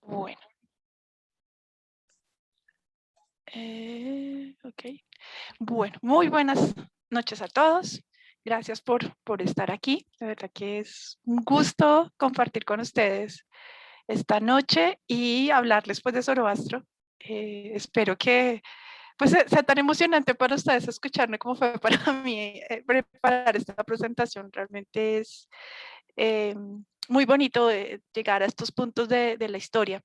Bueno, ok. Bueno, muy buenas noches a todos. Gracias por estar aquí. De verdad que es un gusto compartir con ustedes esta noche y hablarles pues de Zoroastro. Espero que pues sea tan emocionante para ustedes escucharme como fue para mí preparar esta presentación. Realmente es eh, muy bonito llegar a estos puntos de la historia.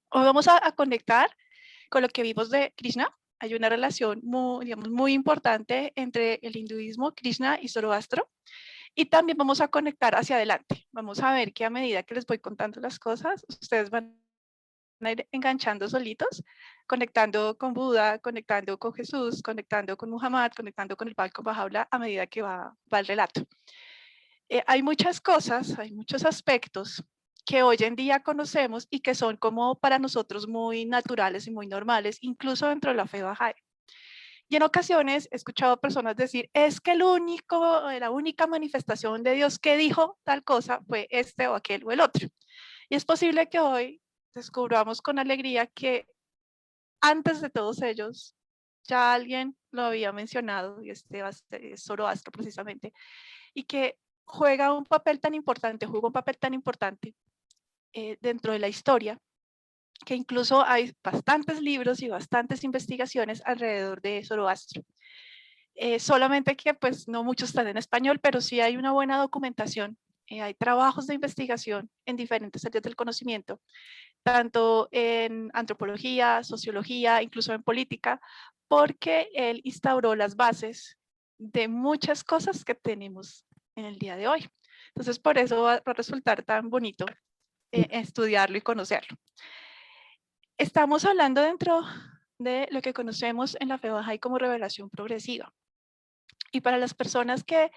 Hoy vamos a conectar con lo que vimos de Krishna. Hay una relación muy, digamos, muy importante entre el hinduismo, Krishna y Zoroastro. Y también vamos a conectar hacia adelante. Vamos a ver que a medida que les voy contando las cosas, ustedes van a ir enganchando solitos, conectando con Buda, conectando con Jesús, conectando con Muhammad, conectando con el Balco Bajaula a medida que va el relato. Hay muchas cosas, hay muchos aspectos que hoy en día conocemos y que son como para nosotros muy naturales y muy normales, incluso dentro de la fe Bahá'í. Y en ocasiones he escuchado a personas decir, es que la única manifestación de Dios que dijo tal cosa fue este o aquel o el otro. Y es posible que hoy descubramos con alegría que antes de todos ellos ya alguien lo había mencionado, y este es Zoroastro precisamente, y que juega un papel tan importante, jugó un papel tan importante dentro de la historia, que incluso hay bastantes libros y bastantes investigaciones alrededor de Zoroastro. Solamente que pues no muchos están en español, pero sí hay una buena documentación. Hay trabajos de investigación en diferentes áreas del conocimiento, tanto en antropología, sociología, incluso en política, porque él instauró las bases de muchas cosas que tenemos en el día de hoy. Entonces, por eso va a resultar tan bonito estudiarlo y conocerlo. Estamos hablando dentro de lo que conocemos en la fe Bahá'í como revelación progresiva. Y para las personas que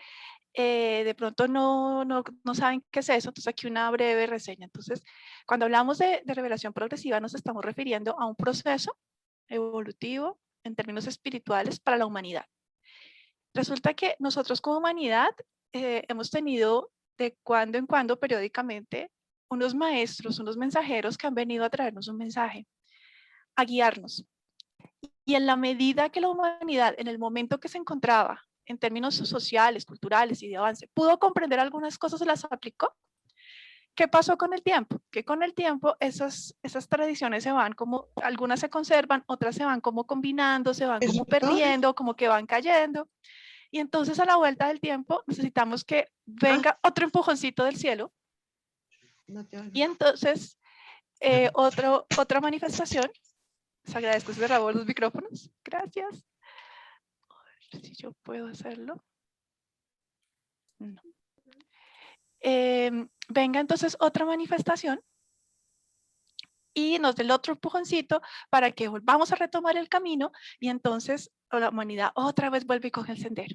de pronto no saben qué es eso, entonces aquí una breve reseña. Entonces, cuando hablamos de revelación progresiva, nos estamos refiriendo a un proceso evolutivo en términos espirituales para la humanidad. Resulta que nosotros como humanidad hemos tenido de cuando en cuando, periódicamente, unos maestros, unos mensajeros que han venido a traernos un mensaje, a guiarnos. Y en la medida que la humanidad, en el momento que se encontraba, en términos sociales, culturales y de avance, pudo comprender algunas cosas, se las aplicó. ¿Qué pasó con el tiempo? Que con el tiempo esas tradiciones se van como, algunas se conservan, otras se van como combinando, se van como perdiendo, como que van cayendo. Y entonces a la vuelta del tiempo necesitamos que venga otro empujoncito del cielo. Y entonces otra manifestación. Les agradezco ese rabor los micrófonos. Gracias. A ver si yo puedo hacerlo. No. Venga entonces otra manifestación y nos dé el otro empujoncito para que volvamos a retomar el camino y entonces la humanidad otra vez vuelve y coge el sendero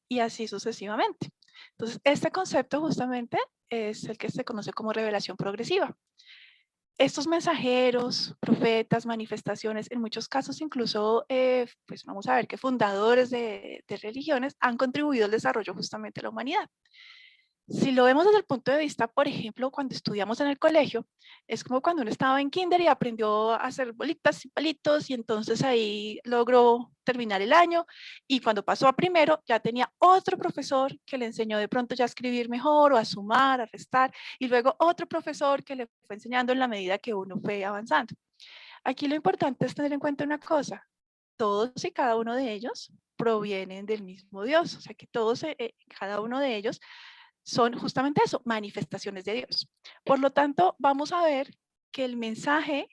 y así sucesivamente. Entonces, este concepto justamente es el que se conoce como revelación progresiva. Estos mensajeros, profetas, manifestaciones, en muchos casos incluso, pues vamos a ver que fundadores de religiones han contribuido al desarrollo justamente de la humanidad. Si lo vemos desde el punto de vista, por ejemplo, cuando estudiamos en el colegio, es como cuando uno estaba en kinder y aprendió a hacer bolitas y palitos y entonces ahí logró terminar el año y cuando pasó a primero ya tenía otro profesor que le enseñó de pronto ya a escribir mejor o a sumar, a restar y luego otro profesor que le fue enseñando en la medida que uno fue avanzando. Aquí lo importante es tener en cuenta una cosa, todos y cada uno de ellos provienen del mismo Dios, o sea que todos, cada uno de ellos son justamente eso, manifestaciones de Dios. Por lo tanto, vamos a ver que el mensaje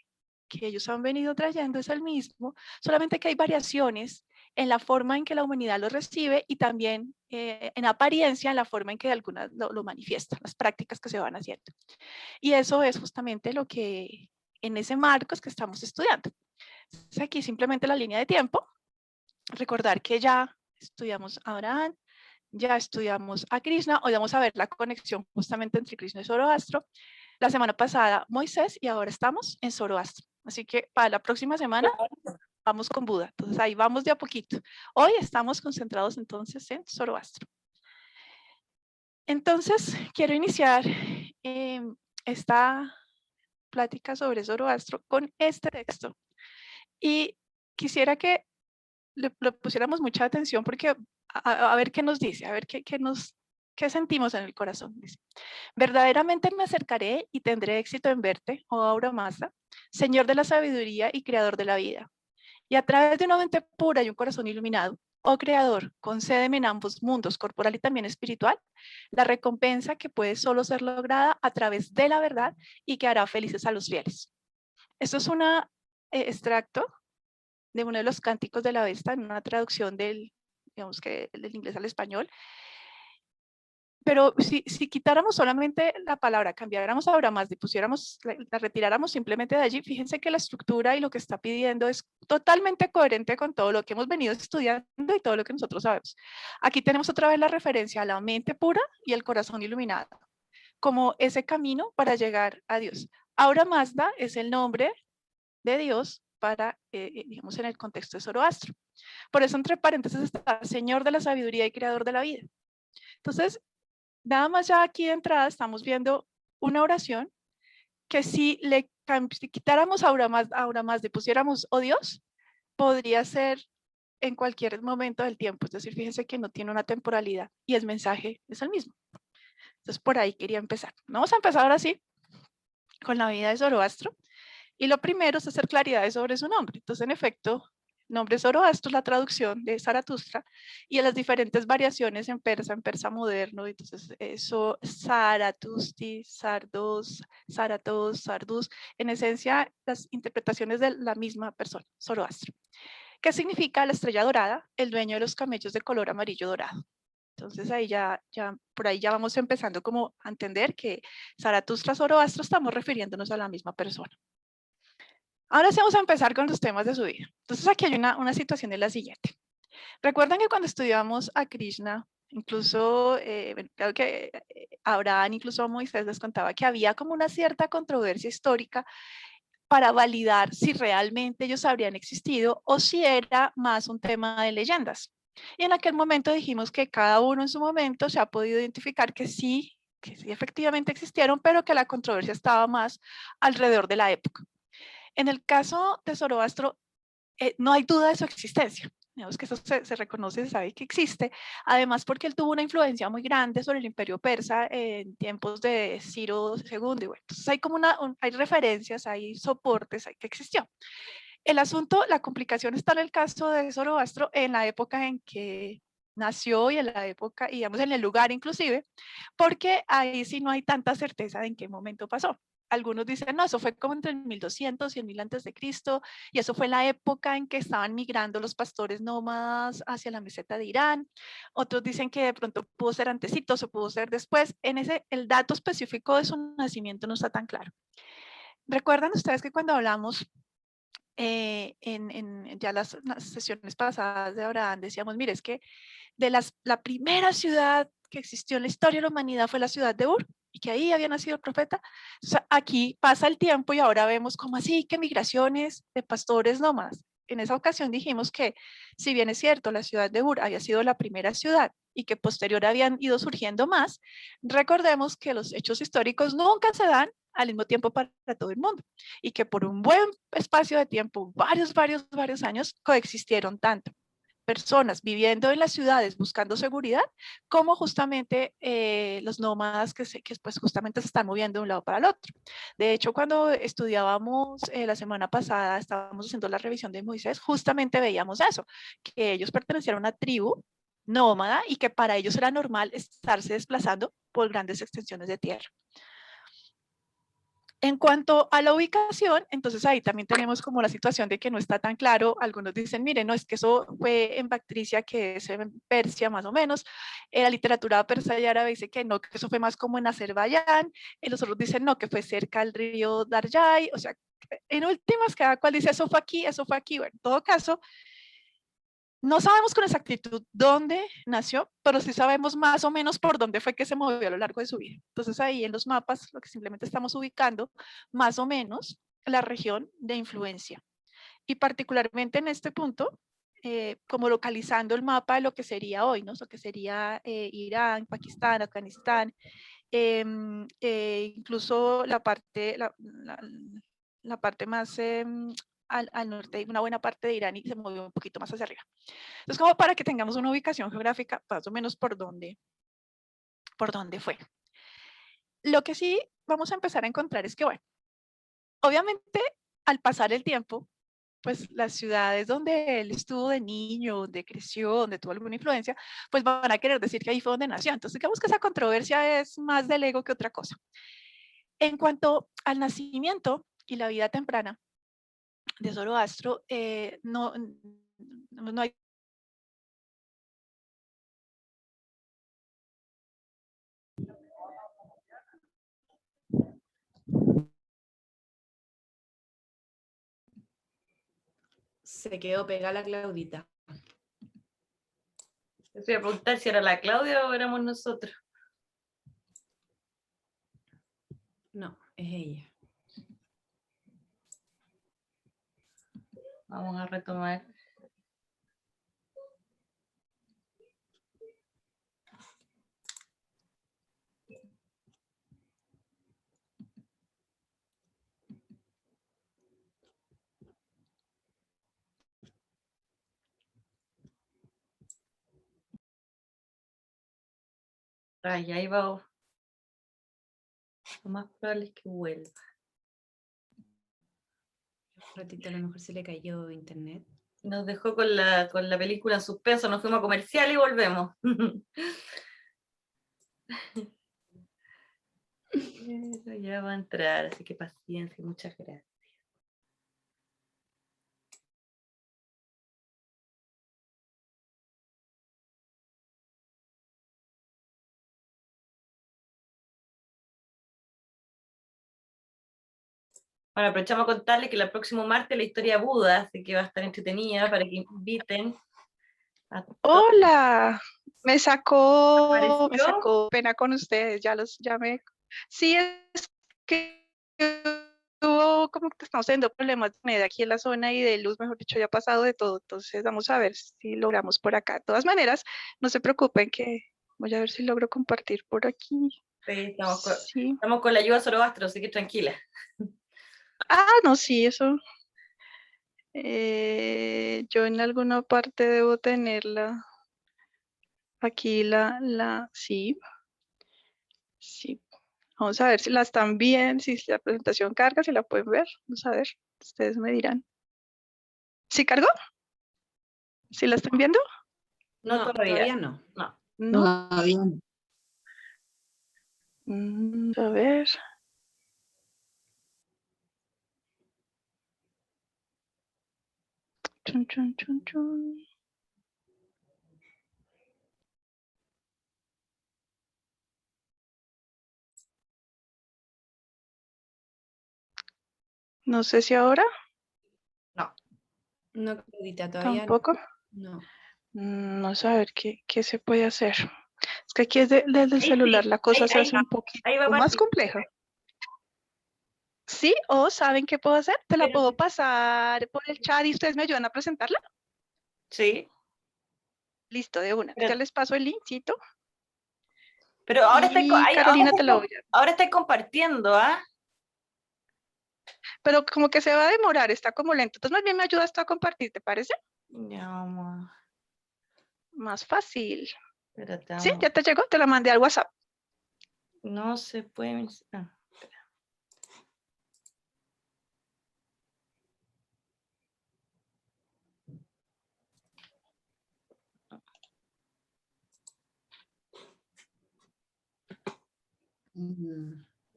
que ellos han venido trayendo es el mismo, solamente que hay variaciones en la forma en que la humanidad lo recibe y también en apariencia en la forma en que algunas lo manifiestan, las prácticas que se van haciendo. Y eso es justamente lo que en ese marco es que estamos estudiando. Entonces aquí simplemente la línea de tiempo, recordar que ya estudiamos a Abraham, ya estudiamos a Krishna, hoy vamos a ver la conexión justamente entre Krishna y Zoroastro. La semana pasada Moisés y ahora estamos en Zoroastro. Así que para la próxima semana vamos con Buda. Entonces ahí vamos de a poquito. Hoy estamos concentrados entonces en Zoroastro. Entonces quiero iniciar esta plática sobre Zoroastro con este texto. Y quisiera que le pusiéramos mucha atención porque a ver qué nos dice, a ver qué sentimos en el corazón. Dice, verdaderamente me acercaré y tendré éxito en verte, oh Ahura Mazda, Señor de la sabiduría y Creador de la vida. Y a través de una mente pura y un corazón iluminado, oh Creador, concédeme en ambos mundos, corporal y también espiritual, la recompensa que puede solo ser lograda a través de la verdad y que hará felices a los fieles. Esto es un extracto de uno de los cánticos de la Vesta, en una traducción digamos que del inglés al español. Pero si quitáramos solamente la palabra, cambiáramos ahora más y pusiéramos, la retiráramos simplemente de allí, fíjense que la estructura y lo que está pidiendo es totalmente coherente con todo lo que hemos venido estudiando y todo lo que nosotros sabemos. Aquí tenemos otra vez la referencia a la mente pura y el corazón iluminado, como ese camino para llegar a Dios. Ahora Mazda es el nombre de Dios para, digamos, en el contexto de Zoroastro. Por eso entre paréntesis está Señor de la sabiduría y Creador de la vida. Entonces, nada más ya aquí de entrada estamos viendo una oración que si quitáramos ahora más, le pusiéramos oh Dios, podría ser en cualquier momento del tiempo. Es decir, fíjense que no tiene una temporalidad y el mensaje es el mismo. Entonces, por ahí quería empezar. Vamos a empezar ahora sí con la vida de Zoroastro. Y lo primero es hacer claridad sobre su nombre. Entonces, en efecto, nombre Zoroastro es la traducción de Zaratustra y en las diferentes variaciones en persa moderno. Entonces, eso, Zaratusti, Sardos, Zaratos, Sardus, en esencia, las interpretaciones de la misma persona, Zoroastro. ¿Qué significa la estrella dorada? El dueño de los camellos de color amarillo dorado. Entonces ahí por ahí ya vamos empezando como a entender que Zaratustra, Zoroastro, estamos refiriéndonos a la misma persona. Ahora sí vamos a empezar con los temas de su vida. Entonces aquí hay una situación de la siguiente. Recuerdan que cuando estudiamos a Krishna, incluso, claro que Abraham, incluso a Moisés les contaba que había como una cierta controversia histórica para validar si realmente ellos habrían existido o si era más un tema de leyendas. Y en aquel momento dijimos que cada uno en su momento se ha podido identificar que sí efectivamente existieron, pero que la controversia estaba más alrededor de la época. En el caso de Zoroastro, no hay duda de su existencia. Digamos que eso se reconoce, se sabe que existe. Además, porque él tuvo una influencia muy grande sobre el imperio persa en tiempos de Ciro II. Y bueno, entonces hay como hay referencias, hay soportes, hay que existió. El asunto, la complicación está en el caso de Zoroastro en la época en que nació y en la época, digamos, en el lugar inclusive, porque ahí sí no hay tanta certeza de en qué momento pasó. Algunos dicen, no, eso fue como entre el 1200 y el 1000 antes de Cristo, y eso fue la época en que estaban migrando los pastores nómadas hacia la meseta de Irán. Otros dicen que de pronto pudo ser antecitos o pudo ser después. El dato específico de su nacimiento no está tan claro. ¿Recuerdan ustedes que cuando hablamos en ya las sesiones pasadas de Abraham decíamos, mire, es que la primera ciudad que existió en la historia de la humanidad fue la ciudad de Ur, y que ahí había nacido el profeta? O sea, aquí pasa el tiempo y ahora vemos como así que migraciones de pastores nómadas. En esa ocasión dijimos que, si bien es cierto, la ciudad de Ur había sido la primera ciudad y que posterior habían ido surgiendo más, recordemos que los hechos históricos nunca se dan al mismo tiempo para todo el mundo y que por un buen espacio de tiempo, varios años, coexistieron tanto personas viviendo en las ciudades buscando seguridad, como justamente los nómadas que pues justamente se están moviendo de un lado para el otro. De hecho, cuando estudiábamos la semana pasada, estábamos haciendo la revisión de Moisés, justamente veíamos eso, que ellos pertenecían a una tribu nómada y que para ellos era normal estarse desplazando por grandes extensiones de tierra. En cuanto a la ubicación, entonces ahí también tenemos como la situación de que no está tan claro. Algunos dicen, miren, no, es que eso fue en Bactricia, que es en Persia más o menos. La literatura persa y árabe dice que no, que eso fue más como en Azerbaiyán. Los otros dicen, no, que fue cerca del río Darjai. O sea, en últimas, cada cual dice, eso fue aquí, eso fue aquí. Bueno, en todo caso, no sabemos con exactitud dónde nació, pero sí sabemos más o menos por dónde fue que se movió a lo largo de su vida. Entonces ahí en los mapas lo que simplemente estamos ubicando más o menos la región de influencia. Y particularmente en este punto, como localizando el mapa de lo que sería hoy, ¿no? Lo que sería Irán, Pakistán, Afganistán, Incluso la parte, la parte más al norte, hay una buena parte de Irán y se movió un poquito más hacia arriba. Entonces, como para que tengamos una ubicación geográfica, más o menos por dónde fue. Lo que sí vamos a empezar a encontrar es que, bueno, obviamente al pasar el tiempo, pues las ciudades donde él estuvo de niño, donde creció, donde tuvo alguna influencia, pues van a querer decir que ahí fue donde nació. Entonces, digamos que esa controversia es más del ego que otra cosa. En cuanto al nacimiento y la vida temprana de Zoroastro, no hay. Se quedó pegada la Claudita. Te voy a preguntar si era la Claudia o éramos nosotros. No, es ella. Vamos a retomar. Ay, ahí va. Lo más probable es que vuelva. Un ratito a lo mejor se le cayó internet. Nos dejó con la película en suspenso, nos fuimos a comercial y volvemos. Ya va a entrar, así que paciencia, muchas gracias. Bueno, aprovechamos a contarles que el próximo martes la historia Buda, así que va a estar entretenida para que inviten a todos. Hola, me ¿Apareció? sacó pena con ustedes, ya los llamé. Sí, es que hubo como que estamos teniendo problemas de aquí en la zona y de luz, mejor dicho, ya ha pasado de todo. Entonces vamos a ver si logramos por acá. De todas maneras, no se preocupen que voy a ver si logro compartir por aquí. Sí, Sí. estamos con la ayuda de Zoroastro, así que tranquila. Ah, no, sí, eso. Yo en alguna parte debo tenerla. Aquí sí, sí. Vamos a ver si la están bien, si la presentación carga, si la pueden ver. Vamos a ver, ustedes me dirán. ¿Sí cargó? ¿Sí la están viendo? No, todavía no. no. No. Todavía no. A ver. Chun, chun, chun, chun. No sé si ahora. No, Claudita, todavía Tampoco. no. Vamos a ver qué se puede hacer. Es que aquí desde el celular Sí, la cosa se ahí hace un poquito va a más partir. compleja. ¿Sí? ¿O saben qué puedo hacer? Te la Pero- puedo pasar por el chat y ustedes me ayudan a presentarla. Sí, Listo, de una. pero, Ya les paso el linkcito. pero ahora Y Carolina te la voy a... ahora estáis compartiendo, ¿ah? Pero como que se va a demorar, está como lento. Entonces, más bien me ayudas tú a compartir, ¿te parece? Ya vamos. Más fácil. Espérate, ¿Sí? vamos. ¿Ya te llegó? Te la mandé al WhatsApp. No se puede.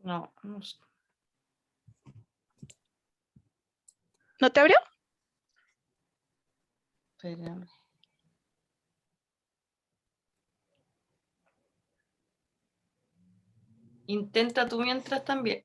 No, no sé. ¿No te abrió? Espérame. Intenta tú mientras también.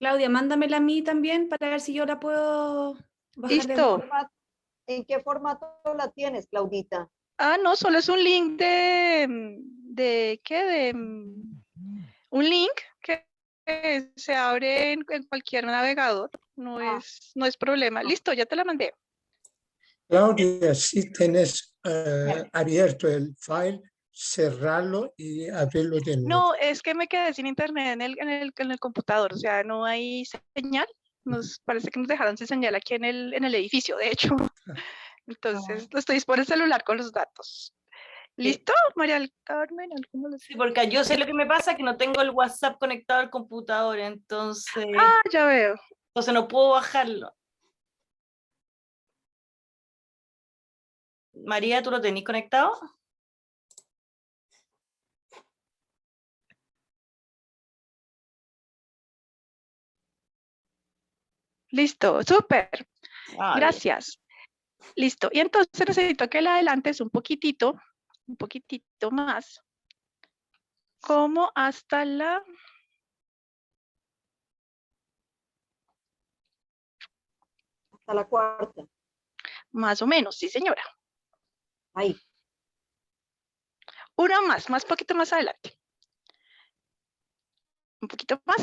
Claudia, mándamela a mí también para ver si yo la puedo bajar de Listo. ¿En qué formato la tienes, Claudita? Ah, no, solo es un link ¿de qué? Un link que se abre en cualquier navegador. No es problema. Listo, ya te la mandé. Claudia, si tenés abierto el file, cerrarlo y abrirlo de nuevo. No, es que me quedé sin internet en el computador, o sea, no hay señal. Nos parece que nos dejaron sin señal aquí en el edificio, de hecho. Entonces, lo estoy por el celular con los datos. ¿Listo, María del Carmen? ¿Cómo lo Sí, porque yo sé lo que me pasa, que no tengo el WhatsApp conectado al computador, entonces ya veo. no puedo bajarlo. María, ¿tú lo tenés conectado? Listo, súper. Ah, Gracias. Listo. Y entonces necesito que la adelantes un poquitito más, como hasta la... Hasta la cuarta. Más o menos, sí, señora. Ahí. Una más poquito más adelante. Un poquito más.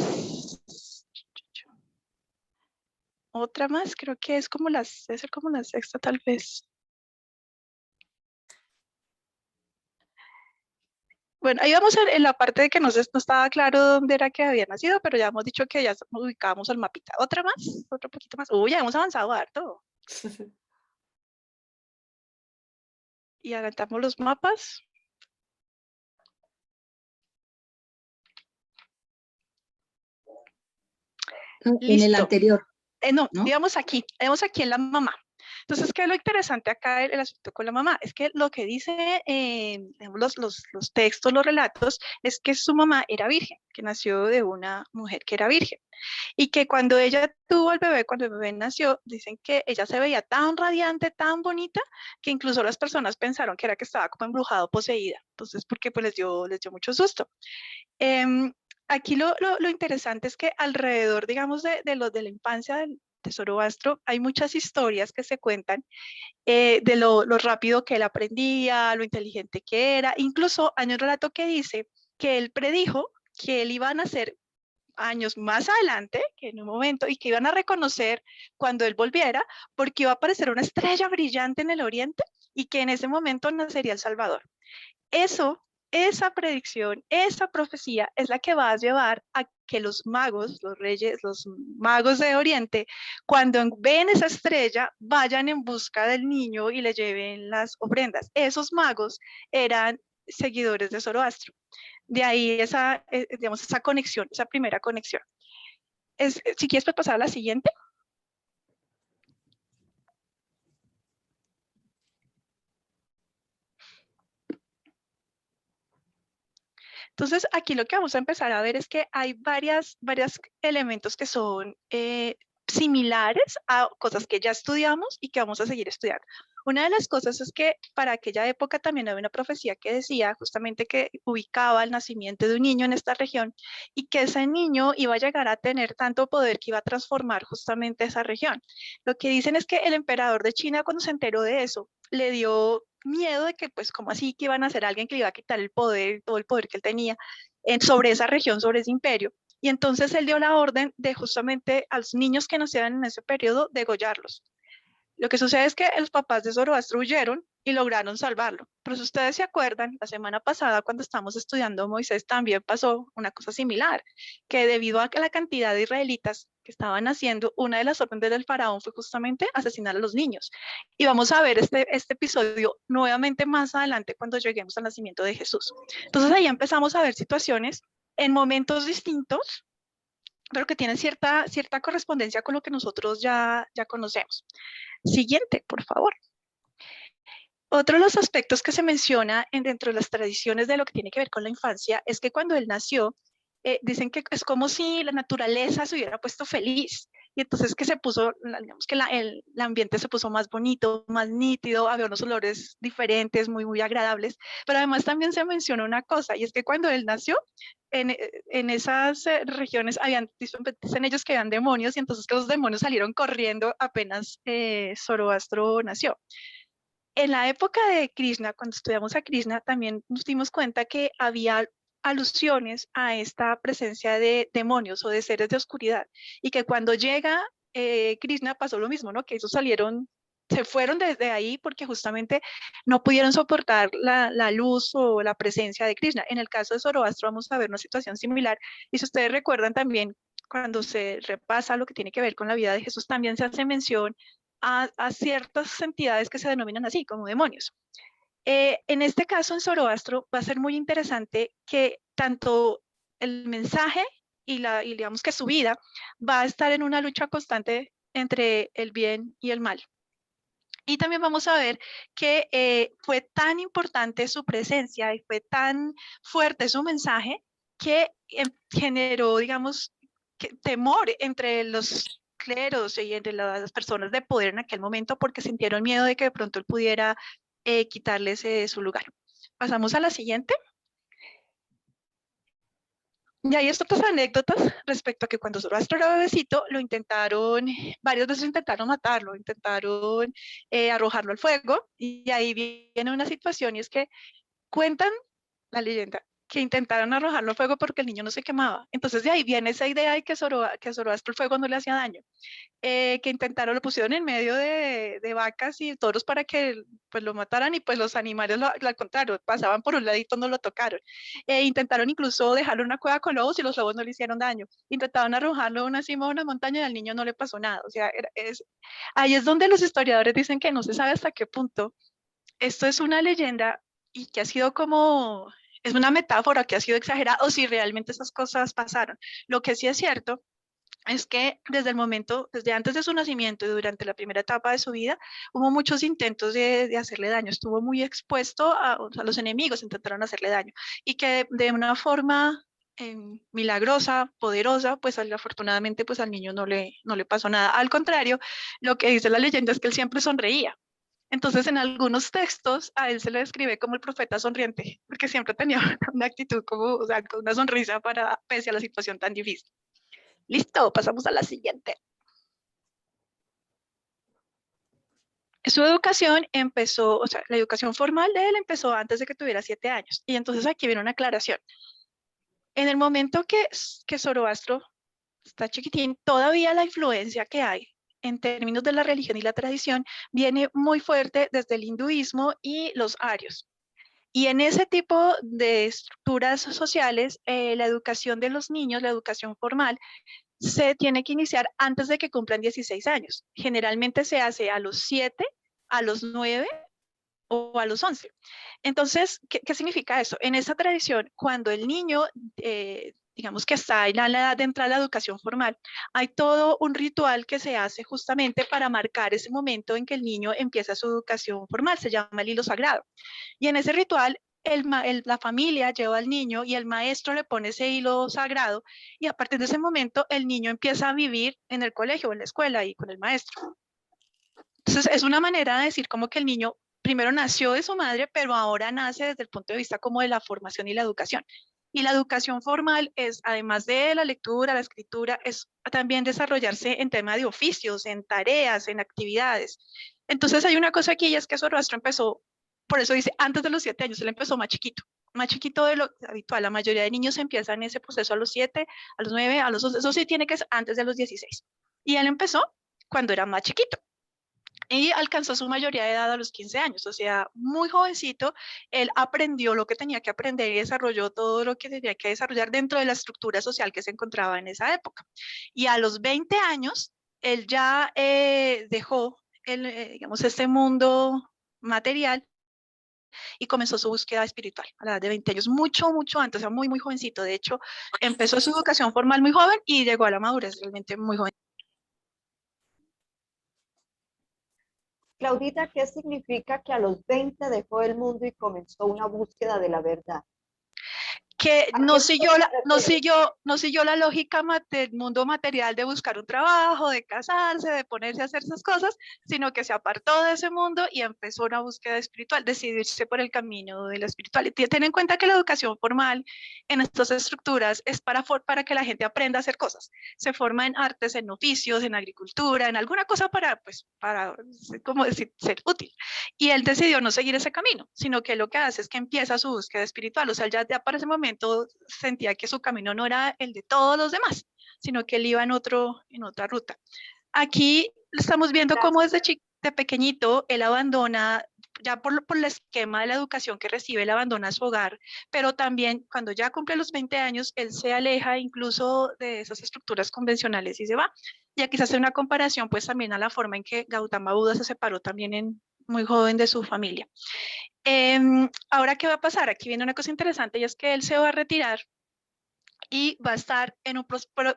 Otra más, creo que es como debe ser como la sexta tal vez. Bueno, ahí vamos en la parte de que no estaba claro dónde era que había nacido, pero ya hemos dicho que ya ubicábamos el mapita. Otra más, otro poquito más. Uy, ya hemos avanzado harto. Y adelantamos los mapas. En el anterior. No, ¿no? digamos aquí en la mamá. Entonces, ¿qué es lo interesante acá el asunto con la mamá? Es que lo que dice los textos, los relatos, es que su mamá era virgen, que nació de una mujer que era virgen. Y que cuando ella tuvo al bebé, cuando el bebé nació, dicen que ella se veía tan radiante, tan bonita, que incluso las personas pensaron que era que estaba como embrujada o poseída. Entonces, porque pues les dio mucho susto. Aquí lo interesante es que alrededor, digamos, de la infancia de Zoroastro, hay muchas historias que se cuentan de lo rápido que él aprendía, lo inteligente que era. Incluso hay un relato que dice que él predijo que él iba a nacer años más adelante, que en un momento, y que iban a reconocer cuando él volviera, porque iba a aparecer una estrella brillante en el oriente y que en ese momento nacería el Salvador. Esa predicción, esa profecía es la que va a llevar a que los magos, los reyes, los magos de Oriente, cuando ven esa estrella, vayan en busca del niño y le lleven las ofrendas. Esos magos eran seguidores de Zoroastro. De ahí digamos, esa conexión, esa primera conexión. Si quieres pasar a la siguiente. Entonces, aquí lo que vamos a empezar a ver es que hay varios elementos que son similares a cosas que ya estudiamos y que vamos a seguir estudiando. Una de las cosas es que para aquella época también había una profecía que decía justamente que ubicaba el nacimiento de un niño en esta región y que ese niño iba a llegar a tener tanto poder que iba a transformar justamente esa región. Lo que dicen es que el emperador de China, cuando se enteró de eso, le dio miedo de que, pues, como así que iban a ser alguien que le iba a quitar el poder, todo el poder que él tenía sobre esa región, sobre ese imperio. Y entonces él dio la orden de justamente a los niños que nacieran en ese periodo, degollarlos. Lo que sucede es que los papás de Zoroastro huyeron y lograron salvarlo. Pero si ustedes se acuerdan, la semana pasada cuando estábamos estudiando Moisés también pasó una cosa similar, que debido a la cantidad de israelitas que estaban haciendo, una de las órdenes del faraón fue justamente asesinar a los niños. Y vamos a ver este episodio nuevamente más adelante cuando lleguemos al nacimiento de Jesús. Entonces ahí empezamos a ver situaciones en momentos distintos, pero que tienen cierta correspondencia con lo que nosotros ya conocemos. Siguiente, por favor. Otro de los aspectos que se menciona dentro de las tradiciones de lo que tiene que ver con la infancia es que cuando él nació, dicen que es como si la naturaleza se hubiera puesto feliz, y entonces que se puso, digamos que el ambiente se puso más bonito, más nítido, había unos olores diferentes, muy, muy agradables, pero además también se menciona una cosa, y es que cuando él nació, en esas regiones dicen ellos que habían demonios, y entonces que los demonios salieron corriendo apenas Zoroastro nació. En la época de Krishna, cuando estudiamos a Krishna, también nos dimos cuenta que había alusiones a esta presencia de demonios o de seres de oscuridad, y que cuando llega Krishna pasó lo mismo, ¿no? Que ellos se fueron desde ahí porque justamente no pudieron soportar la luz o la presencia de Krishna. En el caso de Zoroastro vamos a ver una situación similar, y si ustedes recuerdan también, cuando se repasa lo que tiene que ver con la vida de Jesús, también se hace mención a ciertas entidades que se denominan así, como demonios. En este caso, en Zoroastro, va a ser muy interesante que tanto el mensaje y digamos que su vida va a estar en una lucha constante entre el bien y el mal. Y también vamos a ver que fue tan importante su presencia y fue tan fuerte su mensaje que generó, digamos, temor entre los cleros y entre las personas de poder en aquel momento, porque sintieron miedo de que de pronto él pudiera quitarles su lugar. Pasamos a la siguiente. Y hay otras anécdotas respecto a que cuando Zoroastro era bebecito, varias veces intentaron matarlo, intentaron arrojarlo al fuego, y ahí viene una situación, y es que cuentan la leyenda que intentaron arrojarlo al fuego porque el niño no se quemaba. Entonces de ahí viene esa idea de que Zoroastro el fuego no le hacía daño. Que intentaron, lo pusieron en medio de vacas y toros para que pues lo mataran, y pues los animales al contrario, pasaban por un ladito, no lo tocaron. Intentaron incluso dejarlo en una cueva con lobos y los lobos no le hicieron daño. Intentaron arrojarlo de una cima de una montaña y al niño no le pasó nada. O sea, ahí es donde los historiadores dicen que no se sabe hasta qué punto esto es una leyenda y que ha sido como, es una metáfora que ha sido exagerada, o si realmente esas cosas pasaron. Lo que sí es cierto es que desde antes de su nacimiento y durante la primera etapa de su vida, hubo muchos intentos de hacerle daño. Estuvo muy expuesto a los enemigos, intentaron hacerle daño. Y que de una forma milagrosa, poderosa, pues afortunadamente pues al niño no le pasó nada. Al contrario, lo que dice la leyenda es que él siempre sonreía. Entonces, en algunos textos a él se le describe como el profeta sonriente, porque siempre tenía una actitud como, o sea, con una sonrisa pese a la situación tan difícil. Listo, pasamos a la siguiente. Su educación empezó, o sea, la educación formal de él empezó antes de que tuviera 7 años. Y entonces aquí viene una aclaración. En el momento que Zoroastro está chiquitín, todavía la influencia que hay en términos de la religión y la tradición viene muy fuerte desde el hinduismo y los arios. Y en ese tipo de estructuras sociales, la educación de los niños, la educación formal, se tiene que iniciar antes de que cumplan 16 años. Generalmente se hace a los 7, a los 9 o a los 11. Entonces, ¿qué significa eso? En esa tradición, cuando el niño, digamos que está en la edad de entrar a la educación formal, hay todo un ritual que se hace justamente para marcar ese momento en que el niño empieza su educación formal, se llama el hilo sagrado. Y en ese ritual, la familia lleva al niño y el maestro le pone ese hilo sagrado, y a partir de ese momento el niño empieza a vivir en el colegio o en la escuela y con el maestro. Entonces es una manera de decir como que el niño primero nació de su madre, pero ahora nace desde el punto de vista como de la formación y la educación. Y la educación formal es, además de la lectura, la escritura, es también desarrollarse en tema de oficios, en tareas, en actividades. Entonces hay una cosa aquí, y es que Zoroastro empezó, por eso dice, antes de los 7 años, él empezó más chiquito de lo habitual. La mayoría de niños empiezan ese proceso a los 7, a los 9, a los 11, eso sí tiene que ser antes de los 16. Y él empezó cuando era más chiquito. Y alcanzó su mayoría de edad a los 15 años, o sea, muy jovencito, él aprendió lo que tenía que aprender y desarrolló todo lo que tenía que desarrollar dentro de la estructura social que se encontraba en esa época. Y a los 20 años, él ya dejó, digamos, este mundo material y comenzó su búsqueda espiritual a la edad de 20 años, mucho, mucho antes, o sea, muy, muy jovencito. De hecho, empezó su educación formal muy joven y llegó a la madurez realmente muy joven. Claudita, ¿qué significa que a los 20 dejó el mundo y comenzó una búsqueda de la verdad? que ¿A no qué siguió la, escuela no refieres? siguió, no siguió la lógica del mundo material de buscar un trabajo, de casarse, de ponerse a hacer esas cosas, sino que se apartó de ese mundo y empezó una búsqueda espiritual, decidirse por el camino de la espiritualidad. Ten en cuenta que la educación formal en estas estructuras es para que la gente aprenda a hacer cosas. Se forma en artes, en oficios, en agricultura, en alguna cosa pues, para, como decir, ser útil. Y él decidió no seguir ese camino, sino que lo que hace es que empieza su búsqueda espiritual. O sea, ya para ese momento sentía que su camino no era el de todos los demás, sino que él iba en otra ruta. Aquí estamos viendo cómo desde de pequeñito él abandona, ya por el esquema de la educación que recibe, él abandona su hogar, pero también cuando ya cumple los 20 años, él se aleja incluso de esas estructuras convencionales y se va. Y aquí se hace una comparación pues también a la forma en que Gautama Buda se separó también muy joven de su familia. Ahora, ¿qué va a pasar? Aquí viene una cosa interesante y es que él se va a retirar y va a estar en un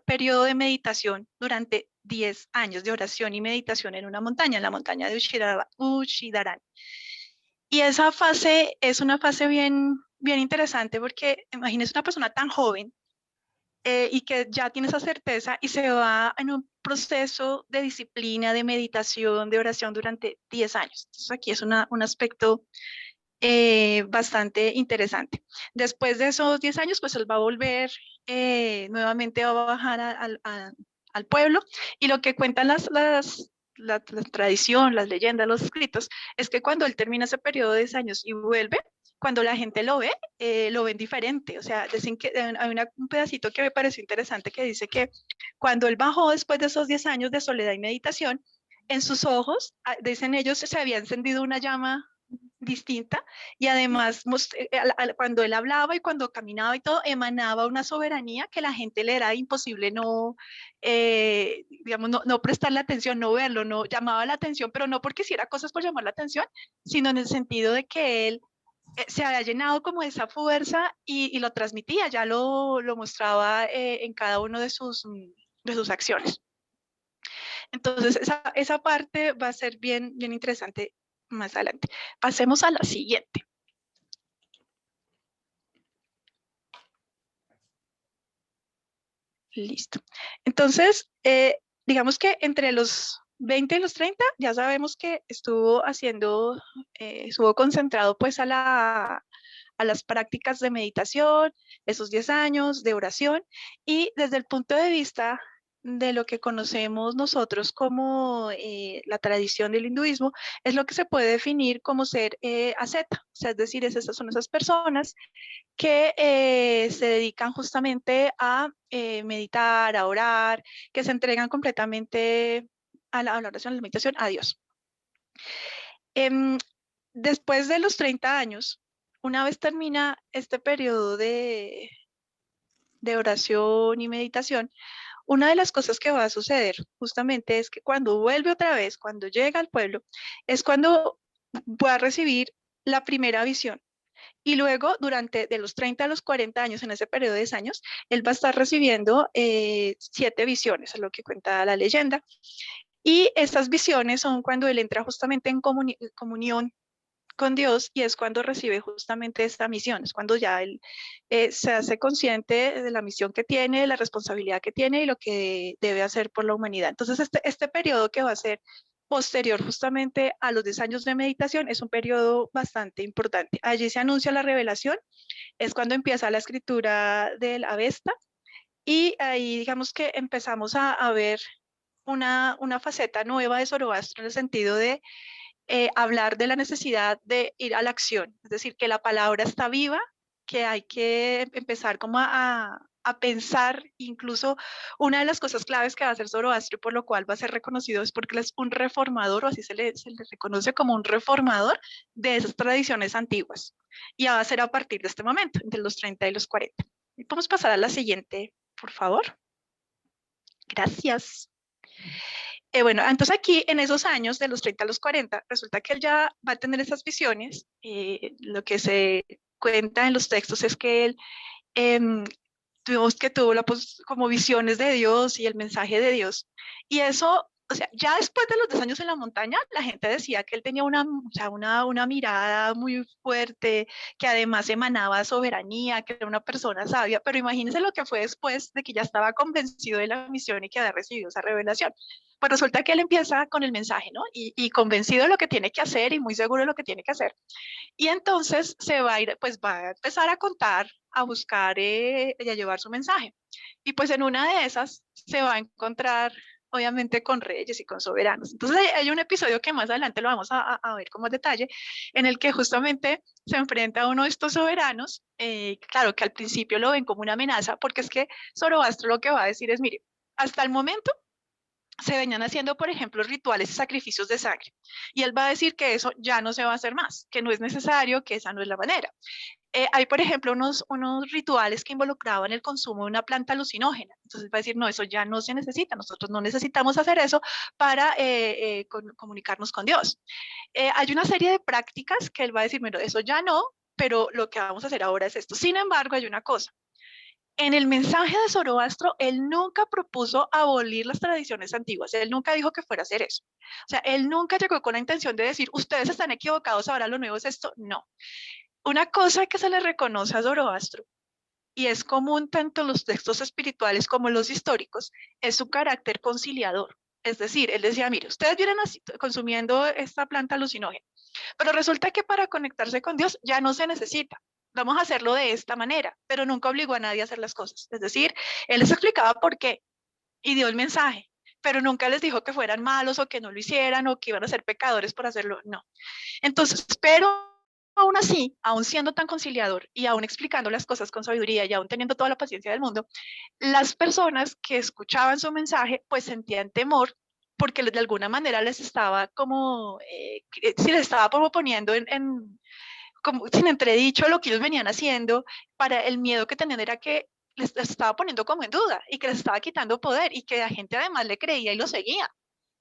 periodo de meditación durante 10 años de oración y meditación en una montaña, en la montaña de Ushidaran. Y esa fase es una fase bien interesante porque imagínese una persona tan joven y que ya tiene esa certeza y se va en un proceso de disciplina, de meditación, de oración durante 10 años. Entonces aquí es un aspecto bastante interesante. Después de esos 10 años, pues él va a volver, nuevamente va a bajar al pueblo y lo que cuentan la tradición, las leyendas, los escritos, es que cuando él termina ese periodo de 10 años y vuelve, cuando la gente lo ven diferente. O sea, dicen que hay un pedacito que me pareció interesante que dice que cuando él bajó después de esos 10 años de soledad y meditación, en sus ojos, dicen ellos, se había encendido una llama distinta y además cuando él hablaba y cuando caminaba y todo emanaba una soberanía que la gente le era imposible digamos, no prestarle atención, no verlo, no llamaba la atención, pero no porque hiciera cosas por llamar la atención, sino en el sentido de que él se había llenado como de esa fuerza y lo transmitía, ya lo mostraba en cada uno de sus acciones. Entonces, esa parte va a ser bien interesante más adelante. Pasemos a la siguiente. Listo. Entonces, digamos que entre los 20 y los 30 ya sabemos que estuvo concentrado pues a las prácticas de meditación, esos 10 años de oración, y desde el punto de vista de lo que conocemos nosotros como la tradición del hinduismo, es lo que se puede definir como ser asceta, o sea, es decir, son esas personas que se dedican justamente a meditar, a orar, que se entregan completamente a la oración, a la meditación, a Dios. Después de los 30 años, una vez termina este periodo de oración y meditación, una de las cosas que va a suceder justamente es que cuando vuelve otra vez, cuando llega al pueblo, es cuando va a recibir la primera visión. Y luego, de los 30 a los 40 años, en ese periodo de 10 años, él va a estar recibiendo 7 visiones, es lo que cuenta la leyenda. Y estas visiones son cuando él entra justamente en comunión con Dios y es cuando recibe justamente esta misión, es cuando ya él se hace consciente de la misión que tiene, de la responsabilidad que tiene y lo que debe hacer por la humanidad. Entonces este periodo que va a ser posterior justamente a los 10 años de meditación es un periodo bastante importante. Allí se anuncia la revelación, es cuando empieza la escritura del Avesta y ahí digamos que empezamos a ver una faceta nueva de Zoroastro en el sentido de hablar de la necesidad de ir a la acción, es decir, que la palabra está viva, que hay que empezar como a pensar, incluso una de las cosas claves que va a hacer Zoroastro y por lo cual va a ser reconocido es porque él es un reformador, o así se le reconoce como un reformador de esas tradiciones antiguas. Y va a ser a partir de este momento, entre los 30 y los 40. Y podemos pasar a la siguiente, por favor. Gracias. Bueno, entonces aquí en esos años, de los 30 a los 40, resulta que él ya va a tener esas visiones. Lo que se cuenta en los textos es que él tuvo como visiones de Dios y el mensaje de Dios. Y eso o sea, ya después de los 2 años en la montaña, la gente decía que él tenía o sea, una mirada muy fuerte, que además emanaba soberanía, que era una persona sabia, pero imagínense lo que fue después de que ya estaba convencido de la misión y que había recibido esa revelación. Pues resulta que él empieza con el mensaje, ¿no? Y convencido de lo que tiene que hacer y muy seguro de lo que tiene que hacer. Y entonces se va a ir, pues va a empezar a contar, a buscar y a llevar su mensaje. Y pues en una de esas se va a encontrar obviamente con reyes y con soberanos. Entonces hay un episodio que más adelante lo vamos a ver con más detalle, en el que justamente se enfrenta a uno de estos soberanos, claro que al principio lo ven como una amenaza, porque es que Zoroastro lo que va a decir es, mire, hasta el momento se venían haciendo, por ejemplo, rituales y sacrificios de sangre. Y él va a decir que eso ya no se va a hacer más, que no es necesario, que esa no es la manera. Hay, por ejemplo, unos rituales que involucraban el consumo de una planta alucinógena. Entonces va a decir, no, eso ya no se necesita, nosotros no necesitamos hacer eso para comunicarnos con Dios. Hay una serie de prácticas que él va a decir, bueno, eso ya no, pero lo que vamos a hacer ahora es esto. Sin embargo, hay una cosa. En el mensaje de Zoroastro, él nunca propuso abolir las tradiciones antiguas, él nunca dijo que fuera a hacer eso. O sea, él nunca llegó con la intención de decir, ustedes están equivocados, ahora lo nuevo es esto. No. Una cosa que se le reconoce a Zoroastro, y es común tanto en los textos espirituales como en los históricos, es su carácter conciliador. Es decir, él decía, mire, ustedes vienen consumiendo esta planta alucinógena, pero resulta que para conectarse con Dios ya no se necesita. Vamos a hacerlo de esta manera, pero nunca obligó a nadie a hacer las cosas. Es decir, él les explicaba por qué y dio el mensaje, pero nunca les dijo que fueran malos o que no lo hicieran o que iban a ser pecadores por hacerlo. No. Entonces, pero aún así, aún siendo tan conciliador y aún explicando las cosas con sabiduría y aún teniendo toda la paciencia del mundo, las personas que escuchaban su mensaje pues sentían temor porque de alguna manera les estaba como, si les estaba como poniendo como sin entredicho lo que ellos venían haciendo, para el miedo que tenían era que les estaba poniendo como en duda y que les estaba quitando poder y que la gente además le creía y lo seguía.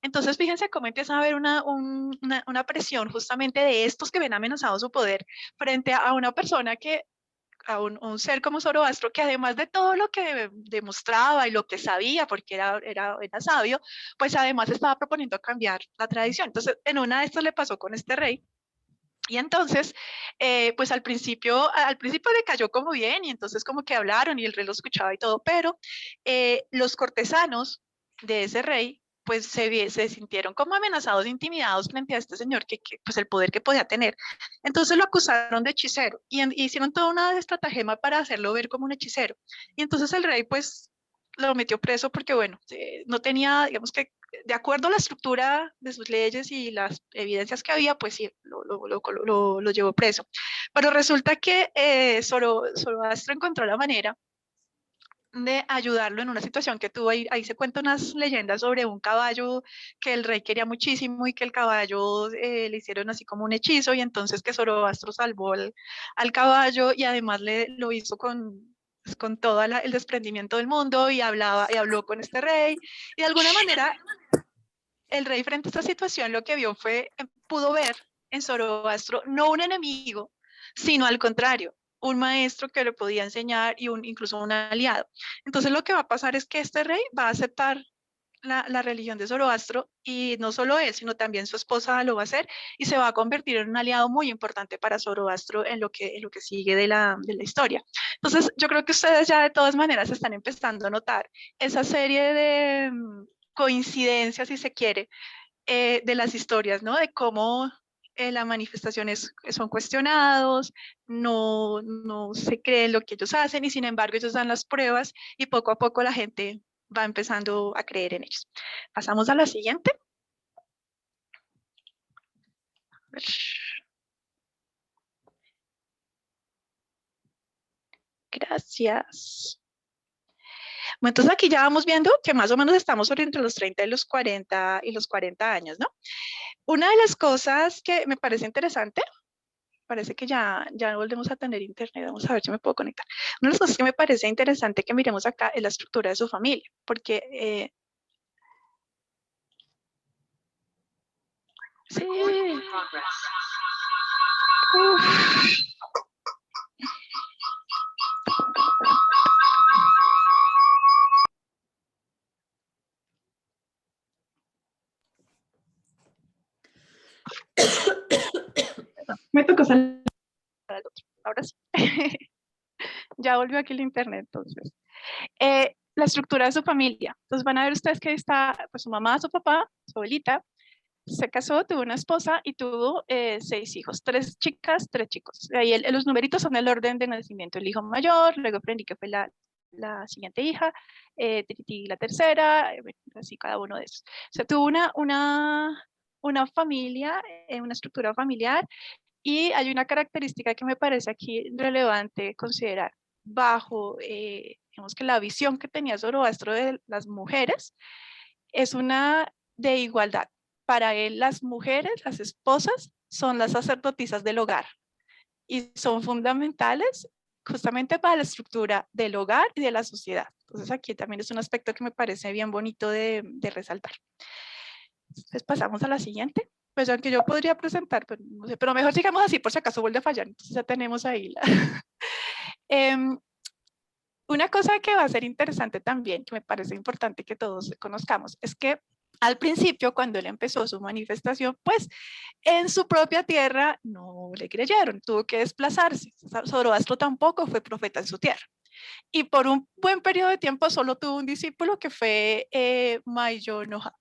Entonces, fíjense cómo empieza a haber una presión justamente de estos que ven amenazado su poder frente a una persona que, a un ser como Zoroastro, que además de todo lo que demostraba y lo que sabía, porque era sabio, pues además estaba proponiendo cambiar la tradición. Entonces, en una de estas le pasó con este rey. Y entonces, pues al principio le cayó como bien y entonces como que hablaron y el rey lo escuchaba y todo, pero los cortesanos de ese rey pues se sintieron como amenazados, intimidados frente a este señor, pues el poder que podía tener. Entonces lo acusaron de hechicero y hicieron toda una estratagema para hacerlo ver como un hechicero. Y entonces el rey pues lo metió preso porque bueno, no tenía, digamos que de acuerdo a la estructura de sus leyes y las evidencias que había, pues sí, lo llevó preso. Pero resulta que Zoroastro encontró la manera de ayudarlo en una situación que tuvo. Ahí se cuentan unas leyendas sobre un caballo que el rey quería muchísimo y que el caballo le hicieron así como un hechizo y entonces que Zoroastro salvó al caballo y además lo hizo con todo el desprendimiento del mundo y habló con este rey y de alguna manera el rey frente a esta situación lo que vio fue, pudo ver en Zoroastro no un enemigo, sino al contrario, un maestro que le podía enseñar y incluso un aliado. Entonces lo que va a pasar es que este rey va a aceptar la religión de Zoroastro y no solo él, sino también su esposa lo va a hacer y se va a convertir en un aliado muy importante para Zoroastro en lo que sigue de la historia. Entonces yo creo que ustedes ya de todas maneras están empezando a notar esa serie de coincidencias, si se quiere, de las historias, ¿no? De cómo las manifestaciones son cuestionados, no se cree lo que ellos hacen y sin embargo ellos dan las pruebas y poco a poco la gente va empezando a creer en ellos. Pasamos a la siguiente. Gracias. Bueno, entonces aquí ya vamos viendo que más o menos estamos sobre entre los 30 y los 40 años, ¿no? Una de las cosas que me parece interesante, parece que ya volvemos a tener internet, vamos a ver si me puedo conectar. Una de las cosas que me parece interesante que miremos acá es la estructura de su familia, porque sí. Uf. Me tocó salir para el otro. Ahora sí. Ya volvió aquí el internet, entonces. La estructura de su familia. Entonces van a ver ustedes que ahí está pues, su mamá, su papá, su abuelita. Se casó, tuvo una esposa y tuvo 6 hijos, 3 chicas, 3 chicos. Ahí los numeritos son el orden de nacimiento. El hijo mayor, luego aprendí que fue la siguiente hija, Titi la tercera, bueno, así cada uno de esos. O sea, tuvo una familia, una estructura familiar, y hay una característica que me parece aquí relevante considerar. Bajo, digamos que la visión que tenía Zoroastro de las mujeres es una de igualdad. Para él, las mujeres, las esposas, son las sacerdotisas del hogar y son fundamentales justamente para la estructura del hogar y de la sociedad. Entonces aquí también es un aspecto que me parece bien bonito de resaltar. Entonces pasamos a la siguiente. Pues aunque yo podría presentar, pero, no sé, pero mejor sigamos así por si acaso vuelve a fallar. Entonces ya tenemos ahí la... Una cosa que va a ser interesante también, que me parece importante que todos conozcamos, es que al principio, cuando él empezó su manifestación, pues en su propia tierra no le creyeron, tuvo que desplazarse. Zoroastro tampoco fue profeta en su tierra. Y por un buen periodo de tiempo solo tuvo un discípulo que fue Mainoyoja.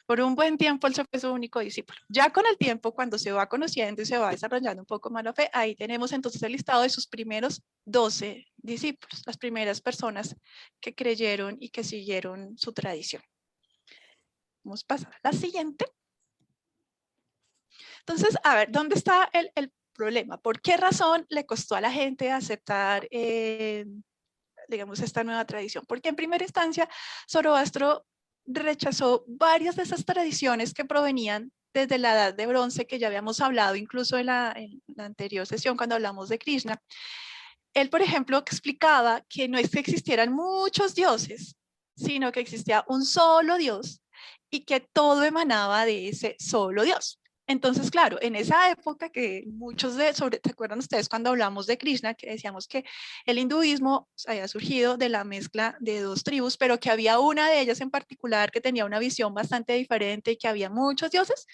Por un buen tiempo él se fue su único discípulo. Ya con el tiempo, cuando se va conociendo y se va desarrollando un poco más la fe, ahí tenemos entonces el listado de sus primeros 12 discípulos, las primeras personas que creyeron y que siguieron su tradición. Vamos a pasar a la siguiente. Entonces, a ver, ¿dónde está el problema? ¿Por qué razón le costó a la gente aceptar, digamos, esta nueva tradición? Porque en primera instancia, Zoroastro rechazó varias de esas tradiciones que provenían desde la edad de bronce, que ya habíamos hablado incluso en la anterior sesión cuando hablamos de Krishna. Él, por ejemplo, explicaba que no es que existieran muchos dioses, sino que existía un solo Dios y que todo emanaba de ese solo Dios. Entonces, claro, en esa época que muchos ¿se acuerdan ustedes cuando hablamos de Krishna, que decíamos que el hinduismo había surgido de la mezcla de 2 tribus, pero que había una de ellas en particular que tenía una visión bastante diferente y que había muchos dioses?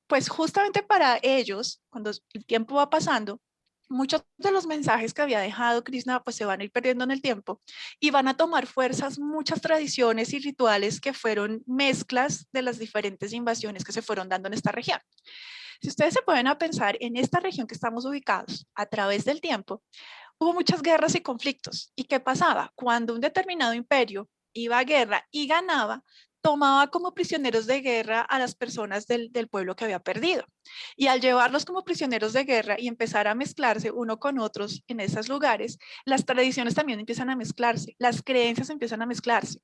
Pues justamente para ellos, cuando el tiempo va pasando, muchos de los mensajes que había dejado Krishna pues se van a ir perdiendo en el tiempo y van a tomar fuerzas muchas tradiciones y rituales que fueron mezclas de las diferentes invasiones que se fueron dando en esta región. Si ustedes se pueden a pensar en esta región que estamos ubicados a través del tiempo, hubo muchas guerras y conflictos. ¿Y qué pasaba? Cuando un determinado imperio iba a guerra y ganaba, tomaba como prisioneros de guerra a las personas del pueblo que había perdido. Y al llevarlos como prisioneros de guerra y empezar a mezclarse uno con otros en esos lugares, las tradiciones también empiezan a mezclarse, las creencias empiezan a mezclarse.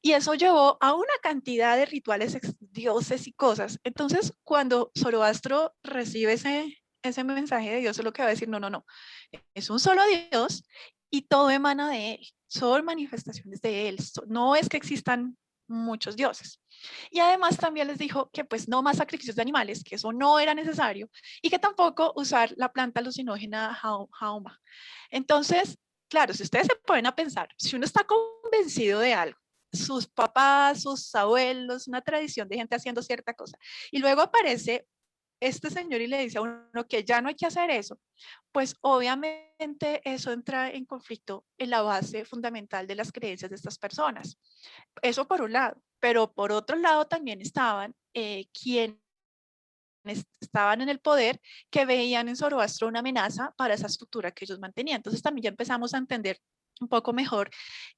Y eso llevó a una cantidad de rituales, dioses y cosas. Entonces, cuando Zoroastro recibe ese mensaje de Dios, es lo que va a decir, no, no, no, es un solo Dios y todo emana de él, son manifestaciones de él, no es que existan muchos dioses. Y además también les dijo que pues no más sacrificios de animales, que eso no era necesario, y que tampoco usar la planta alucinógena jauma. Entonces, claro, si ustedes se ponen a pensar, si uno está convencido de algo, sus papás, sus abuelos, una tradición de gente haciendo cierta cosa, y luego aparece este señor y le dice a uno que ya no hay que hacer eso, pues obviamente eso entra en conflicto en la base fundamental de las creencias de estas personas. Eso por un lado, pero por otro lado también estaban quienes estaban en el poder que veían en Zoroastro una amenaza para esa estructura que ellos mantenían. Entonces también ya empezamos a entender un poco mejor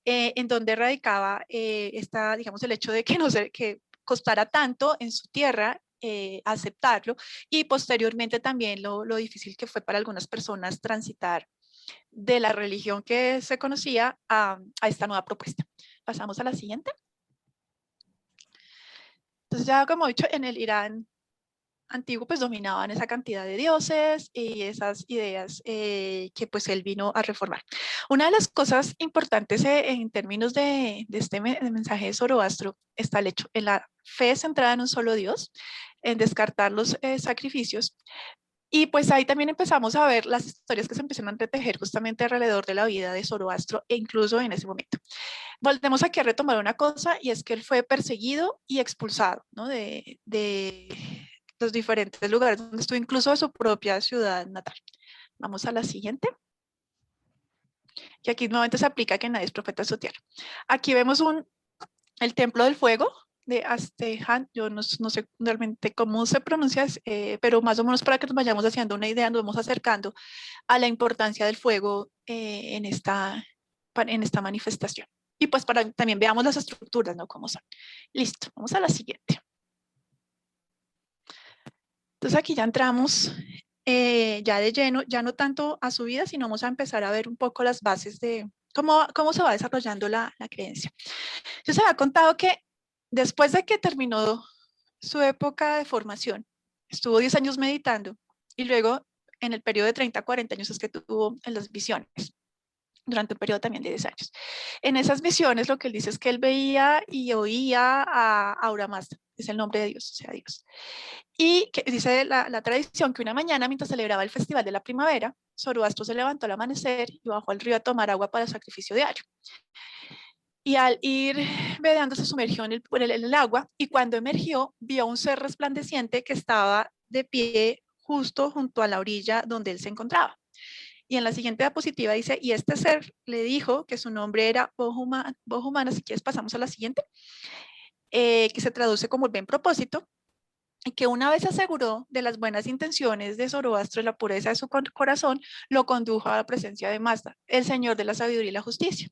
en dónde radicaba digamos, el hecho de que, no sé, que costara tanto en su tierra aceptarlo y posteriormente también lo difícil que fue para algunas personas transitar de la religión que se conocía a esta nueva propuesta. Pasamos a la siguiente. Entonces ya como he dicho, en el Irán antiguo pues dominaban esa cantidad de dioses y esas ideas que pues él vino a reformar. Una de las cosas importantes en términos de este mensaje de Zoroastro está el hecho en la fe centrada en un solo Dios, en descartar los sacrificios. Y pues ahí también empezamos a ver las historias que se empiezan a entretejer justamente alrededor de la vida de Zoroastro e incluso en ese momento. Volvemos aquí a retomar una cosa y es que él fue perseguido y expulsado, ¿no? los diferentes lugares donde estuvo, incluso de su propia ciudad natal. Vamos a la siguiente. Y aquí nuevamente se aplica que nadie es profeta de su tierra. Aquí vemos el templo del fuego de Astehan. Yo no sé realmente cómo se pronuncia, pero más o menos para que nos vayamos haciendo una idea, nos vamos acercando a la importancia del fuego en esta manifestación. Y pues para también veamos las estructuras, ¿no? Cómo son. Listo, vamos a la siguiente. Entonces aquí ya entramos ya de lleno, ya no tanto a su vida, sino vamos a empezar a ver un poco las bases de cómo se va desarrollando la creencia. Yo se había contado que después de que terminó su época de formación, estuvo 10 años meditando y luego en el periodo de 30 a 40 años es que tuvo en las visiones, durante un periodo también de 10 años. En esas visiones lo que él dice es que él veía y oía a Ahura Mazda, es el nombre de Dios, o sea, Dios. Y que dice la tradición que una mañana, mientras celebraba el festival de la primavera, Zoroastro se levantó al amanecer y bajó al río a tomar agua para el sacrificio diario. Y al ir vedeando se sumergió en el agua y cuando emergió vio un ser resplandeciente que estaba de pie justo junto a la orilla donde él se encontraba. Y en la siguiente diapositiva dice, y este ser le dijo que su nombre era Bohumana, si quieres pasamos a la siguiente, que se traduce como el buen propósito, y que una vez se aseguró de las buenas intenciones de Zoroastro y la pureza de su corazón, lo condujo a la presencia de Mazda, el Señor de la sabiduría y la justicia,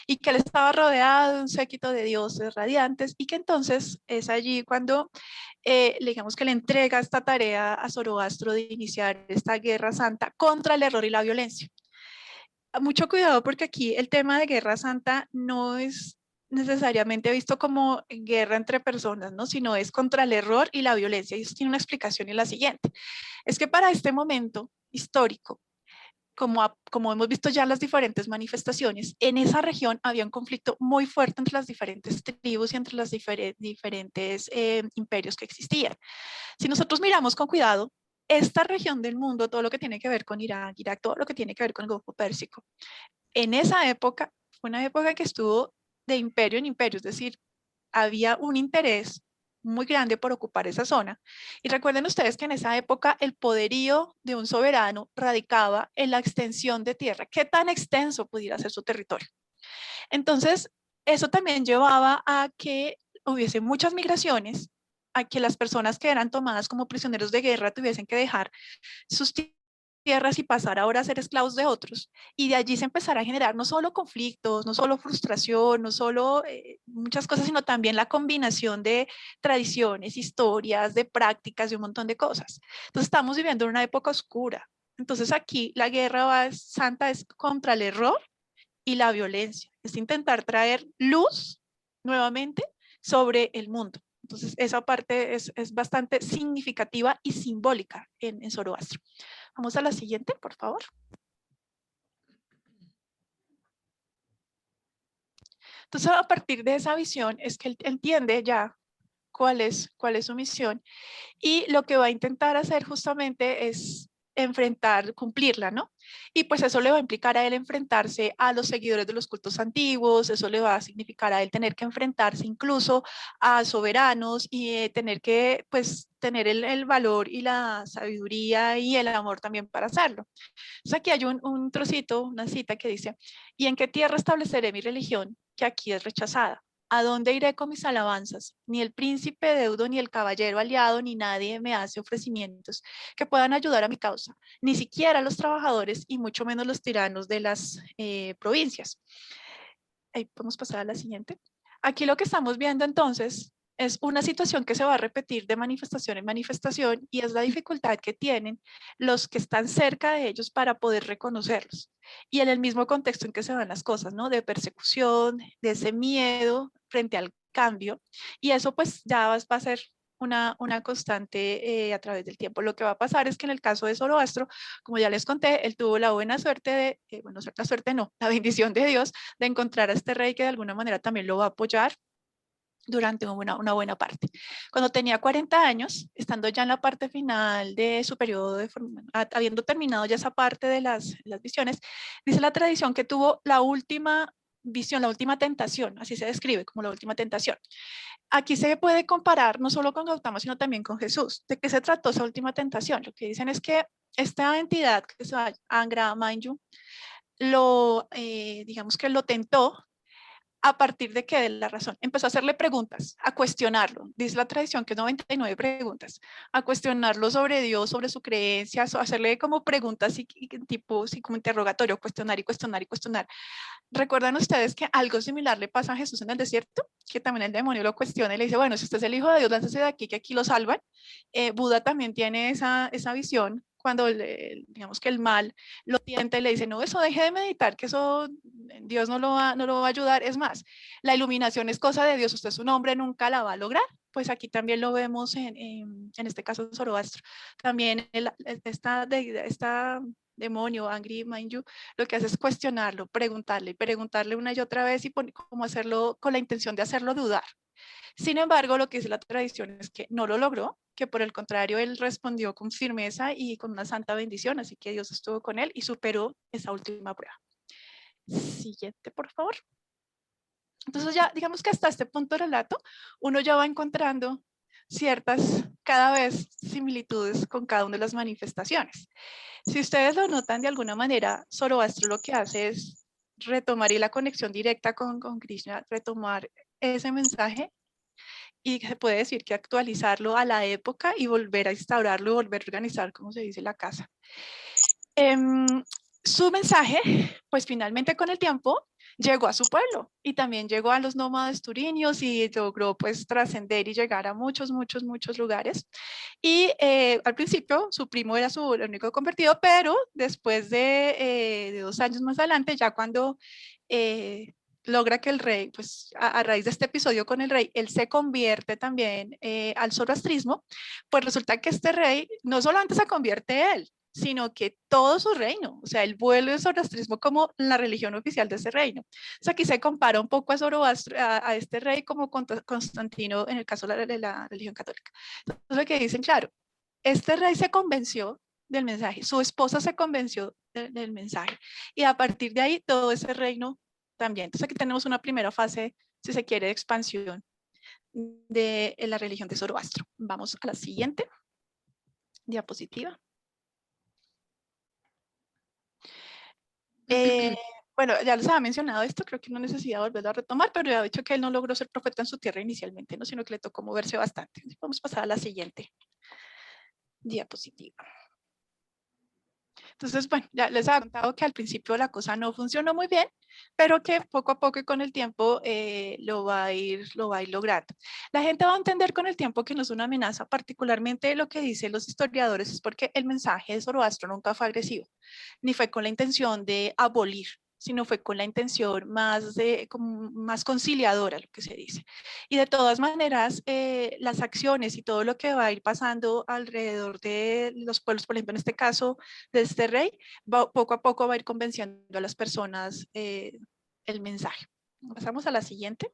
y que él estaba rodeado de un séquito de dioses radiantes, y que entonces es allí cuando digamos que le entrega esta tarea a Zoroastro de iniciar esta guerra santa contra el error y la violencia. Mucho cuidado porque aquí el tema de guerra santa no es necesariamente visto como guerra entre personas, ¿no? Sino es contra el error y la violencia. Y eso tiene una explicación en la siguiente. Es que para este momento histórico, como hemos visto ya en las diferentes manifestaciones, en esa región había un conflicto muy fuerte entre las diferentes tribus y entre los diferentes imperios que existían. Si nosotros miramos con cuidado, esta región del mundo, todo lo que tiene que ver con Irak, todo lo que tiene que ver con el Golfo Pérsico, en esa época, fue una época que estuvo de imperio en imperio, es decir, había un interés muy grande por ocupar esa zona. Y recuerden ustedes que en esa época el poderío de un soberano radicaba en la extensión de tierra. ¿Qué tan extenso pudiera ser su territorio? Entonces, eso también llevaba a que hubiese muchas migraciones, a que las personas que eran tomadas como prisioneros de guerra tuviesen que dejar sus tierras y pasar ahora a ser esclavos de otros. Y de allí se empezará a generar no solo conflictos, no solo frustración, no solo muchas cosas, sino también la combinación de tradiciones, historias, de prácticas, de un montón de cosas. Entonces estamos viviendo una época oscura. Entonces aquí la guerra santa es contra el error y la violencia. Es intentar traer luz nuevamente sobre el mundo. Entonces esa parte es bastante significativa y simbólica en Zoroastro. Vamos a la siguiente, por favor. Entonces, a partir de esa visión es que él entiende ya cuál es su misión y lo que va a intentar hacer justamente es cumplirla, ¿no? Y pues eso le va a implicar a él enfrentarse a los seguidores de los cultos antiguos, eso le va a significar a él tener que enfrentarse incluso a soberanos y tener que, pues, tener el valor y la sabiduría y el amor también para hacerlo. Entonces aquí hay un trocito, una cita que dice, ¿y en qué tierra estableceré mi religión que aquí es rechazada? ¿A dónde iré con mis alabanzas? Ni el príncipe deudo, ni el caballero aliado, ni nadie me hace ofrecimientos que puedan ayudar a mi causa, ni siquiera los trabajadores y mucho menos los tiranos de las provincias. Ahí podemos pasar a la siguiente. Aquí lo que estamos viendo entonces es una situación que se va a repetir de manifestación en manifestación y es la dificultad que tienen los que están cerca de ellos para poder reconocerlos. Y en el mismo contexto en que se van las cosas, ¿no? De persecución, de ese miedo frente al cambio. Y eso pues ya va a ser una constante a través del tiempo. Lo que va a pasar es que en el caso de Zoroastro, como ya les conté, él tuvo la buena suerte de, bueno, la suerte no, la bendición de Dios de encontrar a este rey que de alguna manera también lo va a apoyar durante una buena parte. Cuando tenía 40 años, estando ya en la parte final de su periodo, habiendo terminado ya esa parte de las visiones, dice la tradición que tuvo la última visión, la última tentación, así se describe como la última tentación. Aquí se puede comparar no solo con Gautama, sino también con Jesús. ¿De qué se trató esa última tentación? Lo que dicen es que esta entidad que se llama Angra Mainyu, digamos que lo tentó a partir de que de la razón. Empezó a hacerle preguntas, a cuestionarlo. Dice la tradición que 99 preguntas, a cuestionarlo sobre Dios, sobre su creencia, a hacerle como preguntas y tipo, así como interrogatorio, cuestionar y cuestionar y cuestionar. ¿Recuerdan ustedes que algo similar le pasa a Jesús en el desierto? Que también el demonio lo cuestiona y le dice, bueno, si usted es el hijo de Dios, láncese de aquí, que aquí lo salvan. Buda también tiene esa visión cuando digamos que el mal lo tienta y le dice, no, eso deje de meditar, que eso Dios no lo va a ayudar. Es más, la iluminación es cosa de Dios, usted es un hombre, nunca la va a lograr. Pues aquí también lo vemos en este caso de Zoroastro. También esta demonio, Angry Mind You, lo que hace es cuestionarlo, preguntarle una y otra vez y como hacerlo con la intención de hacerlo dudar. Sin embargo, lo que dice la tradición es que no lo logró, que por el contrario él respondió con firmeza y con una santa bendición, así que Dios estuvo con él y superó esa última prueba. Siguiente, por favor. Entonces ya, digamos que hasta este punto del relato, uno ya va encontrando ciertas, cada vez, similitudes con cada una de las manifestaciones. Si ustedes lo notan de alguna manera, Zoroastro lo que hace es retomar y la conexión directa con Krishna, retomar ese mensaje y se puede decir que actualizarlo a la época y volver a instaurarlo y volver a organizar, como se dice, la casa. Su mensaje, pues finalmente con el tiempo, llegó a su pueblo y también llegó a los nómadas turiños y logró pues trascender y llegar a muchos lugares. Y al principio su primo era el único convertido, pero después de 2 años más adelante, ya cuando logra que el rey, pues a raíz de este episodio con el rey, él se convierte también al zoroastrismo, pues resulta que este rey no solamente se convierte él, sino que todo su reino, o sea, él vuelve el zoroastrismo como la religión oficial de ese reino. O sea, aquí se compara un poco a Zoroastro, a este rey como Constantino en el caso de la religión católica. Entonces, lo que dicen, claro, este rey se convenció del mensaje, su esposa se convenció del mensaje, y a partir de ahí todo ese reino también. Entonces, aquí tenemos una primera fase, si se quiere, de expansión de la religión de Zoroastro. Vamos a la siguiente diapositiva. Bueno, ya les había mencionado esto, creo que no necesita volverlo a retomar, pero ya he dicho que él no logró ser profeta en su tierra inicialmente, ¿no? Sino que le tocó moverse bastante. Vamos a pasar a la siguiente diapositiva. Entonces, bueno, ya les había contado que al principio la cosa no funcionó muy bien, pero que poco a poco y con el tiempo lo va a ir logrando. La gente va a entender con el tiempo que no es una amenaza, particularmente lo que dicen los historiadores es porque el mensaje de Zoroastro nunca fue agresivo, ni fue con la intención de abolir, sino fue con la intención más conciliadora, lo que se dice. Y de todas maneras, las acciones y todo lo que va a ir pasando alrededor de los pueblos, por ejemplo, en este caso de este rey, poco a poco va a ir convenciendo a las personas el mensaje. Pasamos a la siguiente.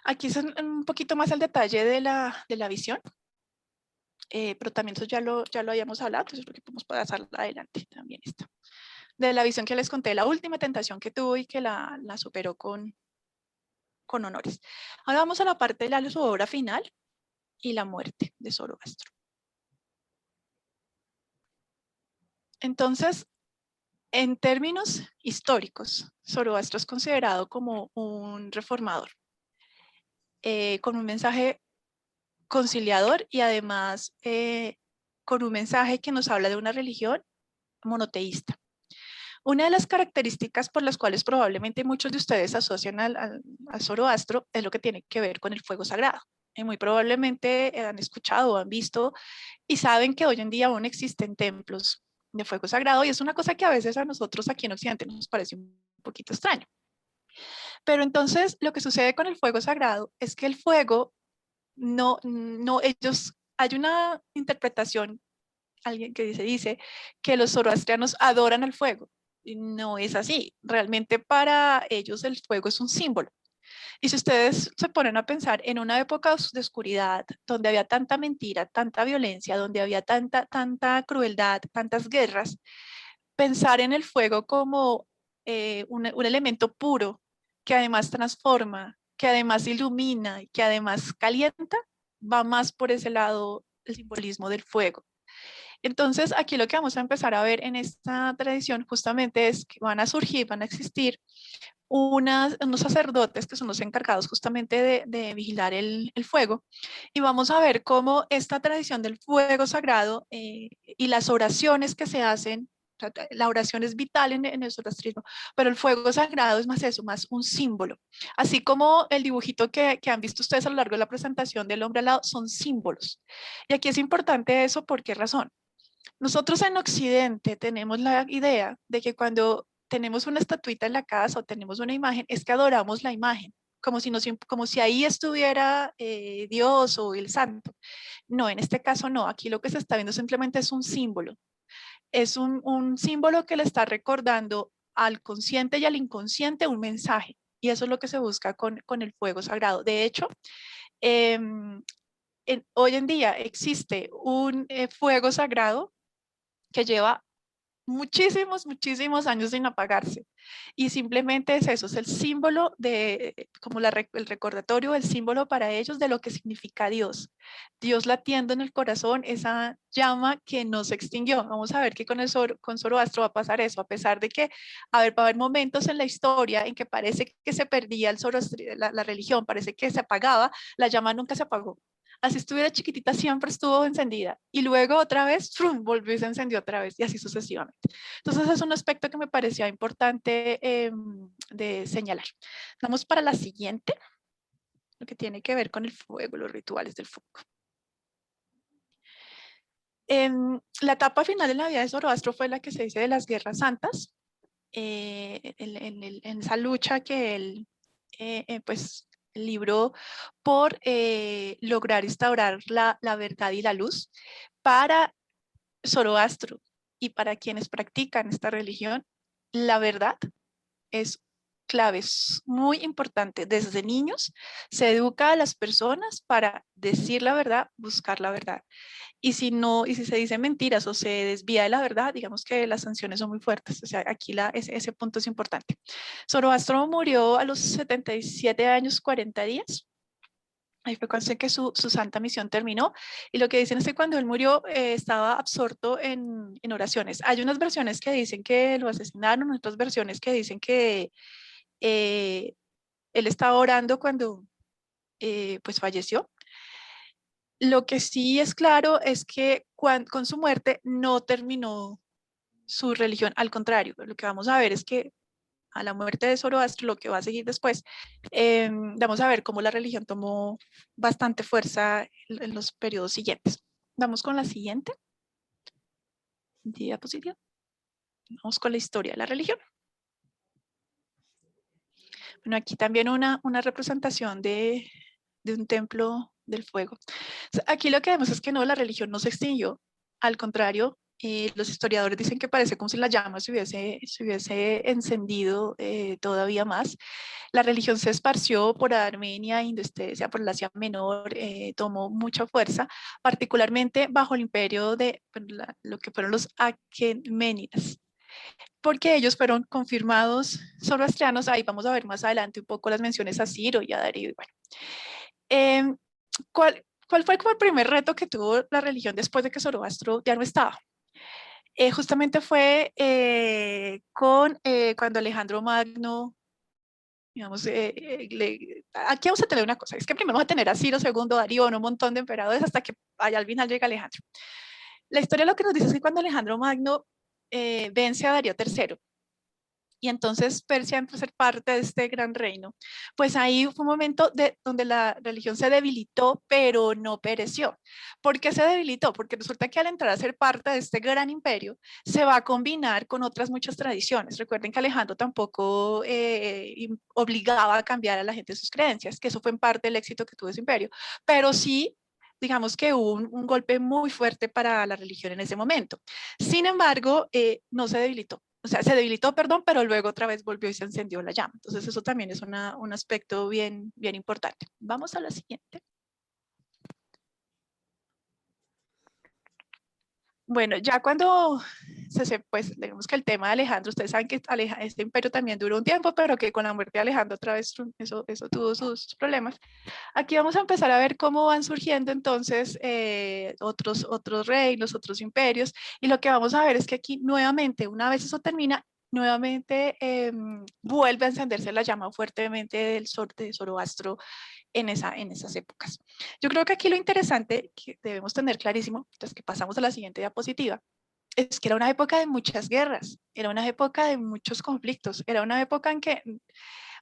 Aquí es un poquito más el detalle de la visión. Pero también eso ya lo habíamos hablado, entonces porque podemos pasar adelante también esto. De la visión que les conté, la última tentación que tuvo y que la superó con honores. Ahora vamos a la parte de su obra final y la muerte de Zoroastro. Entonces, en términos históricos, Zoroastro es considerado como un reformador, con un mensaje conciliador y además con un mensaje que nos habla de una religión monoteísta. Una de las características por las cuales probablemente muchos de ustedes asocian al Zoroastro es lo que tiene que ver con el fuego sagrado. Muy probablemente han escuchado o han visto y saben que hoy en día aún existen templos de fuego sagrado y es una cosa que a veces a nosotros aquí en Occidente nos parece un poquito extraño. Pero entonces lo que sucede con el fuego sagrado es que el fuego hay una interpretación, alguien que dice que los zoroastrianos adoran el fuego. No es así, realmente para ellos el fuego es un símbolo. Y si ustedes se ponen a pensar en una época de oscuridad, donde había tanta mentira, tanta violencia, donde había tanta crueldad, tantas guerras, pensar en el fuego como un elemento puro que además transforma, que además ilumina, que además calienta, va más por ese lado el simbolismo del fuego. Entonces, aquí lo que vamos a empezar a ver en esta tradición justamente es que van a surgir, van a existir unos sacerdotes que son los encargados justamente de vigilar el fuego, y vamos a ver cómo esta tradición del fuego sagrado y las oraciones que se hacen, la oración es vital en el zoroastrismo, pero el fuego sagrado es más eso, más un símbolo. Así como el dibujito que han visto ustedes a lo largo de la presentación del hombre alado, son símbolos. Y aquí es importante eso, ¿por qué razón? Nosotros en Occidente tenemos la idea de que cuando tenemos una estatuita en la casa o tenemos una imagen, es que adoramos la imagen, como si ahí estuviera Dios o el santo. No, en este caso no, aquí lo que se está viendo simplemente es un símbolo. Es un símbolo que le está recordando al consciente y al inconsciente un mensaje, y eso es lo que se busca con el fuego sagrado. De hecho, hoy en día existe un fuego sagrado que lleva muchísimos años sin apagarse. Y simplemente es eso, es el símbolo de, como el recordatorio, el símbolo para ellos de lo que significa Dios. Dios latiendo en el corazón, esa llama que no se extinguió. Vamos a ver que con Zoroastro va a pasar eso, a pesar de que, va a haber momentos en la historia en que parece que se perdía la religión, parece que se apagaba, la llama nunca se apagó. Así estuviera chiquitita, siempre estuvo encendida. Y luego otra vez, ¡frum!, volvió y se encendió otra vez, y así sucesivamente. Entonces es un aspecto que me parecía importante de señalar. Vamos para la siguiente, lo que tiene que ver con el fuego, los rituales del fuego. La etapa final de la vida de Zoroastro fue la que se dice de las guerras santas, en esa lucha que él pues libró por lograr instaurar la verdad y la luz. Para Zoroastro y para quienes practican esta religión, la verdad es clave, es muy importante. Desde niños se educa a las personas para decir la verdad, buscar la verdad. Y si se dice mentiras o se desvía de la verdad, digamos que las sanciones son muy fuertes. O sea, aquí ese punto es importante. Zoroastro murió a los 77 años, 40 días. Ahí fue cuando sé que su santa misión terminó. Y lo que dicen es que cuando él murió estaba absorto en oraciones. Hay unas versiones que dicen que lo asesinaron, otras versiones que dicen que él estaba orando cuando pues falleció. Lo que sí es claro es que con su muerte no terminó su religión. Al contrario, lo que vamos a ver es que a la muerte de Zoroastro, lo que va a seguir después, vamos a ver cómo la religión tomó bastante fuerza en los periodos siguientes. Vamos con la siguiente diapositiva. Vamos con la historia de la religión. Bueno, aquí también una representación de un templo del fuego. Aquí lo que vemos es que no, la religión no se extinguió, al contrario, los historiadores dicen que parece como si la llama se hubiese encendido todavía más. La religión se esparció por Armenia, Indonesia, por el Asia Menor, tomó mucha fuerza, particularmente bajo el imperio de lo que fueron los aqueménidas, porque ellos fueron confirmados zoroastrianos. Ahí vamos a ver más adelante un poco las menciones a Ciro y a Darío. Bueno, ¿cuál fue como el primer reto que tuvo la religión después de que Zoroastro ya no estaba? Justamente fue cuando Alejandro Magno, digamos, aquí vamos a tener una cosa, es que primero vamos a tener a Ciro, segundo Darío, un montón de emperadores hasta que allá al final llega Alejandro. La historia lo que nos dice es que cuando Alejandro Magno vence a Darío III, y entonces Persia entró a ser parte de este gran reino, pues ahí fue un momento donde la religión se debilitó, pero no pereció. ¿Por qué se debilitó? Porque resulta que al entrar a ser parte de este gran imperio, se va a combinar con otras muchas tradiciones. Recuerden que Alejandro tampoco obligaba a cambiar a la gente sus creencias, que eso fue en parte el éxito que tuvo ese imperio, pero sí, digamos que hubo un golpe muy fuerte para la religión en ese momento. Sin embargo, no se debilitó. o sea, se debilitó, perdón, pero luego otra vez volvió y se encendió la llama. Entonces eso también es un aspecto bien importante. Vamos a la siguiente. Bueno, ya cuando pues digamos que el tema de Alejandro, ustedes saben que este imperio también duró un tiempo, pero que con la muerte de Alejandro otra vez eso tuvo sus problemas. Aquí vamos a empezar a ver cómo van surgiendo entonces otros reinos, otros imperios, y lo que vamos a ver es que aquí nuevamente, una vez eso termina, nuevamente vuelve a encenderse la llama fuertemente de Zoroastro en esas épocas. Yo creo que aquí lo interesante que debemos tener clarísimo, entonces que pasamos a la siguiente diapositiva, es que era una época de muchas guerras, era una época de muchos conflictos, era una época en que,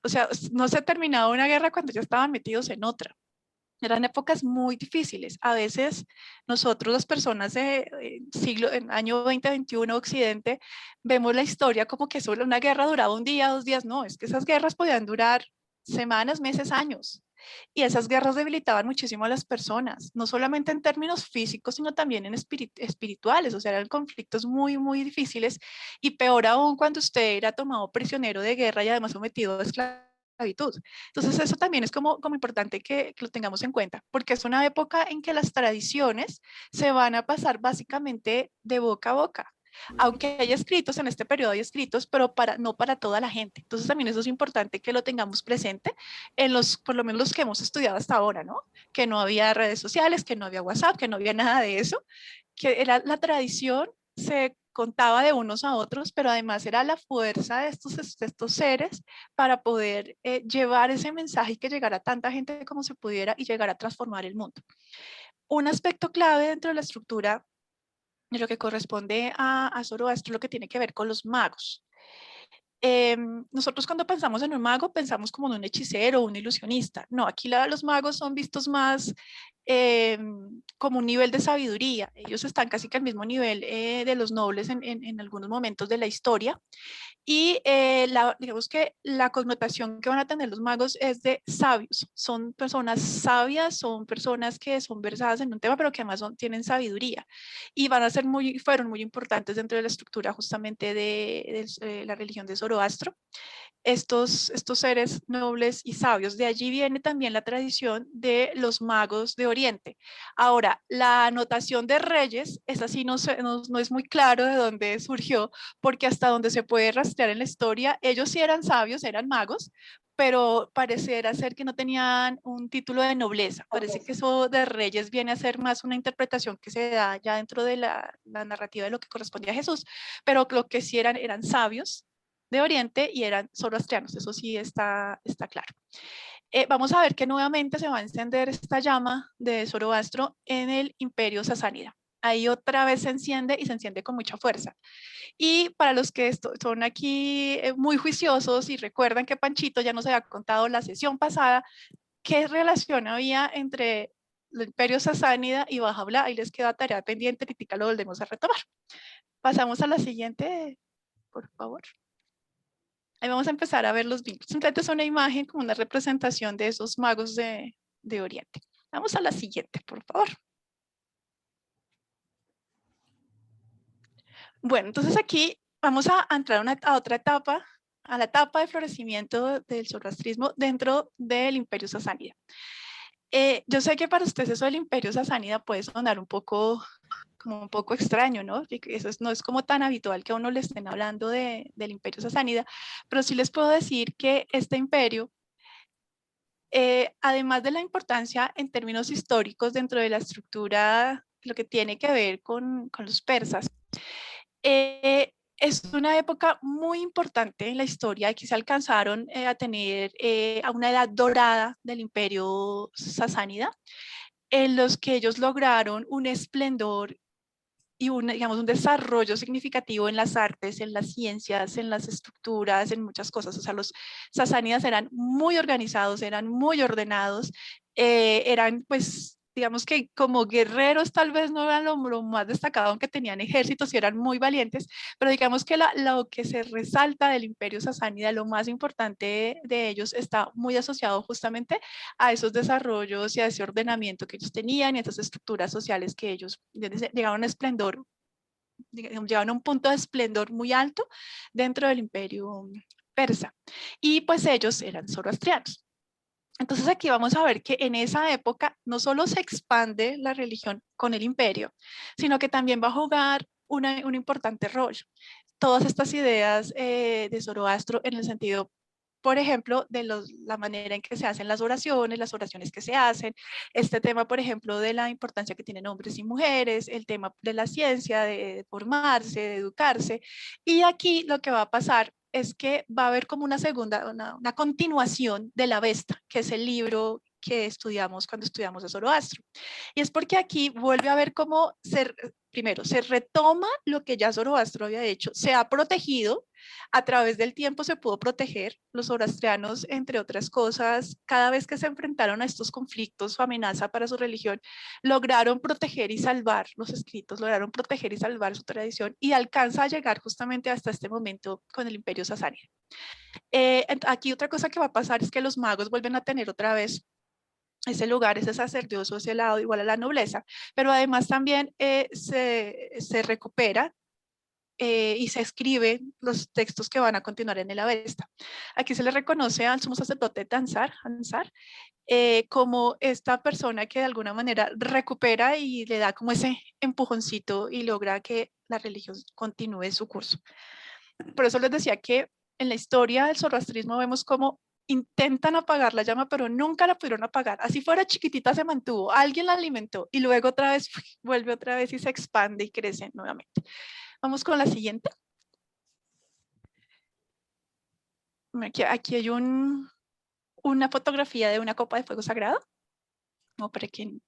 o sea, no se terminaba una guerra cuando ya estaban metidos en otra. Eran épocas muy difíciles. A veces nosotros, las personas en año 2021 Occidente, vemos la historia como que solo una guerra duraba un día, 2 días. No, es que esas guerras podían durar semanas, meses, años. Y esas guerras debilitaban muchísimo a las personas, no solamente en términos físicos, sino también en espirituales. O sea, eran conflictos muy, muy difíciles. Y peor aún cuando usted era tomado prisionero de guerra y además sometido a esclavitud. Entonces eso también es como importante que lo tengamos en cuenta, porque es una época en que las tradiciones se van a pasar básicamente de boca a boca. Aunque haya escritos, en este periodo hay escritos, pero no para toda la gente. Entonces también eso es importante que lo tengamos presente en por lo menos los que hemos estudiado hasta ahora, ¿no? Que no había redes sociales, que no había WhatsApp, que no había nada de eso, que era la tradición, se contaba de unos a otros, pero además era la fuerza de estos seres para poder llevar ese mensaje y que llegara a tanta gente como se pudiera y llegar a transformar el mundo. Un aspecto clave dentro de la estructura de lo que corresponde a Zoroastro, lo que tiene que ver con los magos. Nosotros cuando pensamos en un mago pensamos como en un hechicero o un ilusionista. No, aquí los magos son vistos más como un nivel de sabiduría. Ellos están casi que al mismo nivel de los nobles en algunos momentos de la historia. Y digamos que la connotación que van a tener los magos es de sabios. Son personas sabias, son personas que son versadas en un tema, pero que además tienen sabiduría. Y fueron muy importantes dentro de la estructura justamente de la religión de Zoroastro. Estos seres nobles y sabios. De allí viene también la tradición de los magos de Oriente. Ahora, la anotación de reyes, esa sí no es muy claro de dónde surgió, porque hasta donde se puede rastrear en la historia, ellos sí eran sabios, eran magos, pero pareciera ser que no tenían un título de nobleza. Parece que eso de reyes viene a ser más una interpretación que se da ya dentro de la narrativa de lo que corresponde a Jesús, pero lo que sí eran sabios de Oriente y eran zoroastrianos, eso sí está claro. Vamos a ver que nuevamente se va a encender esta llama de Zoroastro en el Imperio Sasánida. Ahí otra vez se enciende y se enciende con mucha fuerza. Y para los que son aquí muy juiciosos y recuerdan que Panchito ya nos había contado la sesión pasada, ¿qué relación había entre el Imperio Sasánida y Bahá'u'lláh? Ahí les queda tarea pendiente, ahorita lo volvemos a retomar. Pasamos a la siguiente, por favor. Ahí vamos a empezar a ver los vínculos. Simplemente es una imagen como una representación de esos magos de Oriente. Vamos a la siguiente, por favor. Bueno, entonces aquí vamos a entrar a otra etapa, a la etapa de florecimiento del zoroastrismo dentro del Imperio Sasánida. Yo sé que para ustedes eso del Imperio Sasánida puede sonar un poco extraño, ¿no? Eso no es como tan habitual que a uno le estén hablando del Imperio Sasánida, pero sí les puedo decir que este imperio, además de la importancia en términos históricos dentro de la estructura, lo que tiene que ver con los persas, es una época muy importante en la historia que se alcanzaron a tener a una edad dorada del Imperio Sasánida, en los que ellos lograron un esplendor y un desarrollo significativo en las artes, en las ciencias, en las estructuras, en muchas cosas. O sea, los sasánidas eran muy organizados, eran muy ordenados, eran pues digamos que como guerreros tal vez no eran lo más destacado, aunque tenían ejércitos y eran muy valientes, pero digamos que lo que se resalta del Imperio Sasánida, lo más importante de ellos está muy asociado justamente a esos desarrollos y a ese ordenamiento que ellos tenían y a esas estructuras sociales que ellos llegaron a esplendor digamos, llegaban a un punto de esplendor muy alto dentro del imperio persa. Y pues ellos eran zoroastrianos. Entonces aquí vamos a ver que en esa época no solo se expande la religión con el imperio, sino que también va a jugar un importante rol. Todas estas ideas de Zoroastro en el sentido, por ejemplo, de la manera en que se hacen las oraciones que se hacen, este tema, por ejemplo, de la importancia que tienen hombres y mujeres, el tema de la ciencia, de formarse, de educarse. Y aquí lo que va a pasar es que va a haber como una continuación de la Avesta, que es el libro que estudiamos cuando estudiamos de Zoroastro. Y es porque aquí vuelve a ver cómo primero se retoma lo que ya Zoroastro había hecho, se ha protegido, a través del tiempo se pudo proteger. Los zoroastrianos, entre otras cosas, cada vez que se enfrentaron a estos conflictos o amenaza para su religión, lograron proteger y salvar los escritos, lograron proteger y salvar su tradición, y alcanza a llegar justamente hasta este momento con el imperio sasánida. Aquí otra cosa que va a pasar es que los magos vuelven a tener otra vez ese lugar, ese sacerdocio, ese lado igual a la nobleza, pero además también se recupera y se escriben los textos que van a continuar en el Avesta. Aquí se le reconoce al sumo sacerdote Ansar como esta persona que de alguna manera recupera y le da como ese empujoncito y logra que la religión continúe su curso. Por eso les decía que en la historia del zoroastrismo vemos cómo intentan apagar la llama, pero nunca la pudieron apagar. Así fuera chiquitita se mantuvo, alguien la alimentó y luego otra vez vuelve otra vez y se expande y crece nuevamente. Vamos con la siguiente. Aquí hay una fotografía de una copa de fuego sagrado.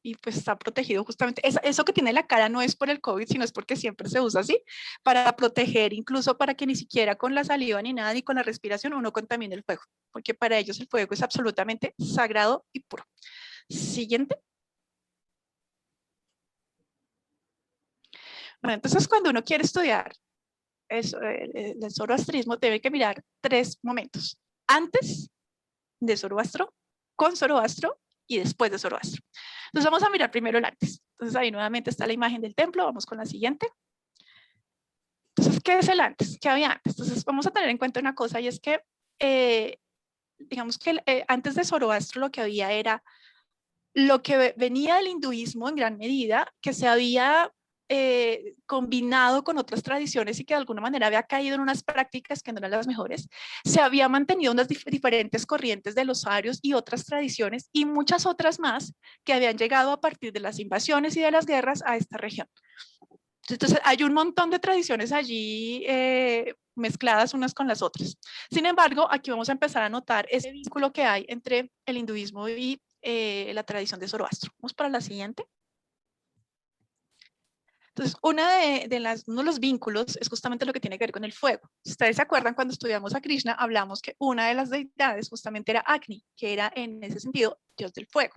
Y pues está protegido justamente. Eso que tiene la cara no es por el COVID, sino es porque siempre se usa así, para proteger, incluso para que ni siquiera con la saliva ni nada, ni con la respiración uno contamine el fuego, porque para ellos el fuego es absolutamente sagrado y puro. Siguiente. Bueno, entonces cuando uno quiere estudiar el zoroastrismo, debe que mirar 3 momentos: antes de Zoroastro, con Zoroastro y después de Zoroastro. Entonces vamos a mirar primero el antes. Entonces ahí nuevamente está la imagen del templo. Vamos con la siguiente. Entonces, ¿qué es el antes? ¿Qué había antes? Entonces vamos a tener en cuenta una cosa, y es que digamos que antes de Zoroastro lo que había era lo que venía del hinduismo en gran medida, que se había combinado con otras tradiciones y que de alguna manera había caído en unas prácticas que no eran las mejores. Se había mantenido unas diferentes corrientes de los arios y otras tradiciones y muchas otras más que habían llegado a partir de las invasiones y de las guerras a esta región. Entonces hay un montón de tradiciones allí mezcladas unas con las otras. Sin embargo, aquí vamos a empezar a notar ese vínculo que hay entre el hinduismo y la tradición de Zoroastro. Vamos para la siguiente. Entonces, uno de los vínculos es justamente lo que tiene que ver con el fuego. Si ustedes se acuerdan, cuando estudiamos a Krishna, hablamos que una de las deidades justamente era Agni, que era en ese sentido dios del fuego.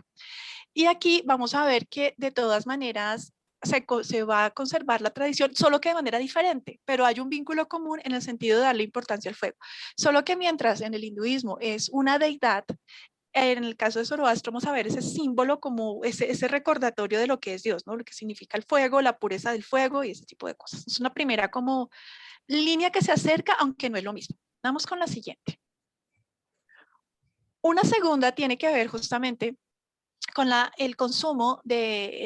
Y aquí vamos a ver que de todas maneras se va a conservar la tradición, solo que de manera diferente, pero hay un vínculo común en el sentido de darle importancia al fuego. Solo que mientras en el hinduismo es una deidad, en el caso de Zoroastro vamos a ver ese símbolo como ese recordatorio de lo que es Dios, ¿no? Lo que significa el fuego, la pureza del fuego y ese tipo de cosas. Es una primera como línea que se acerca, aunque no es lo mismo. Vamos con la siguiente. Una segunda tiene que ver justamente con el consumo de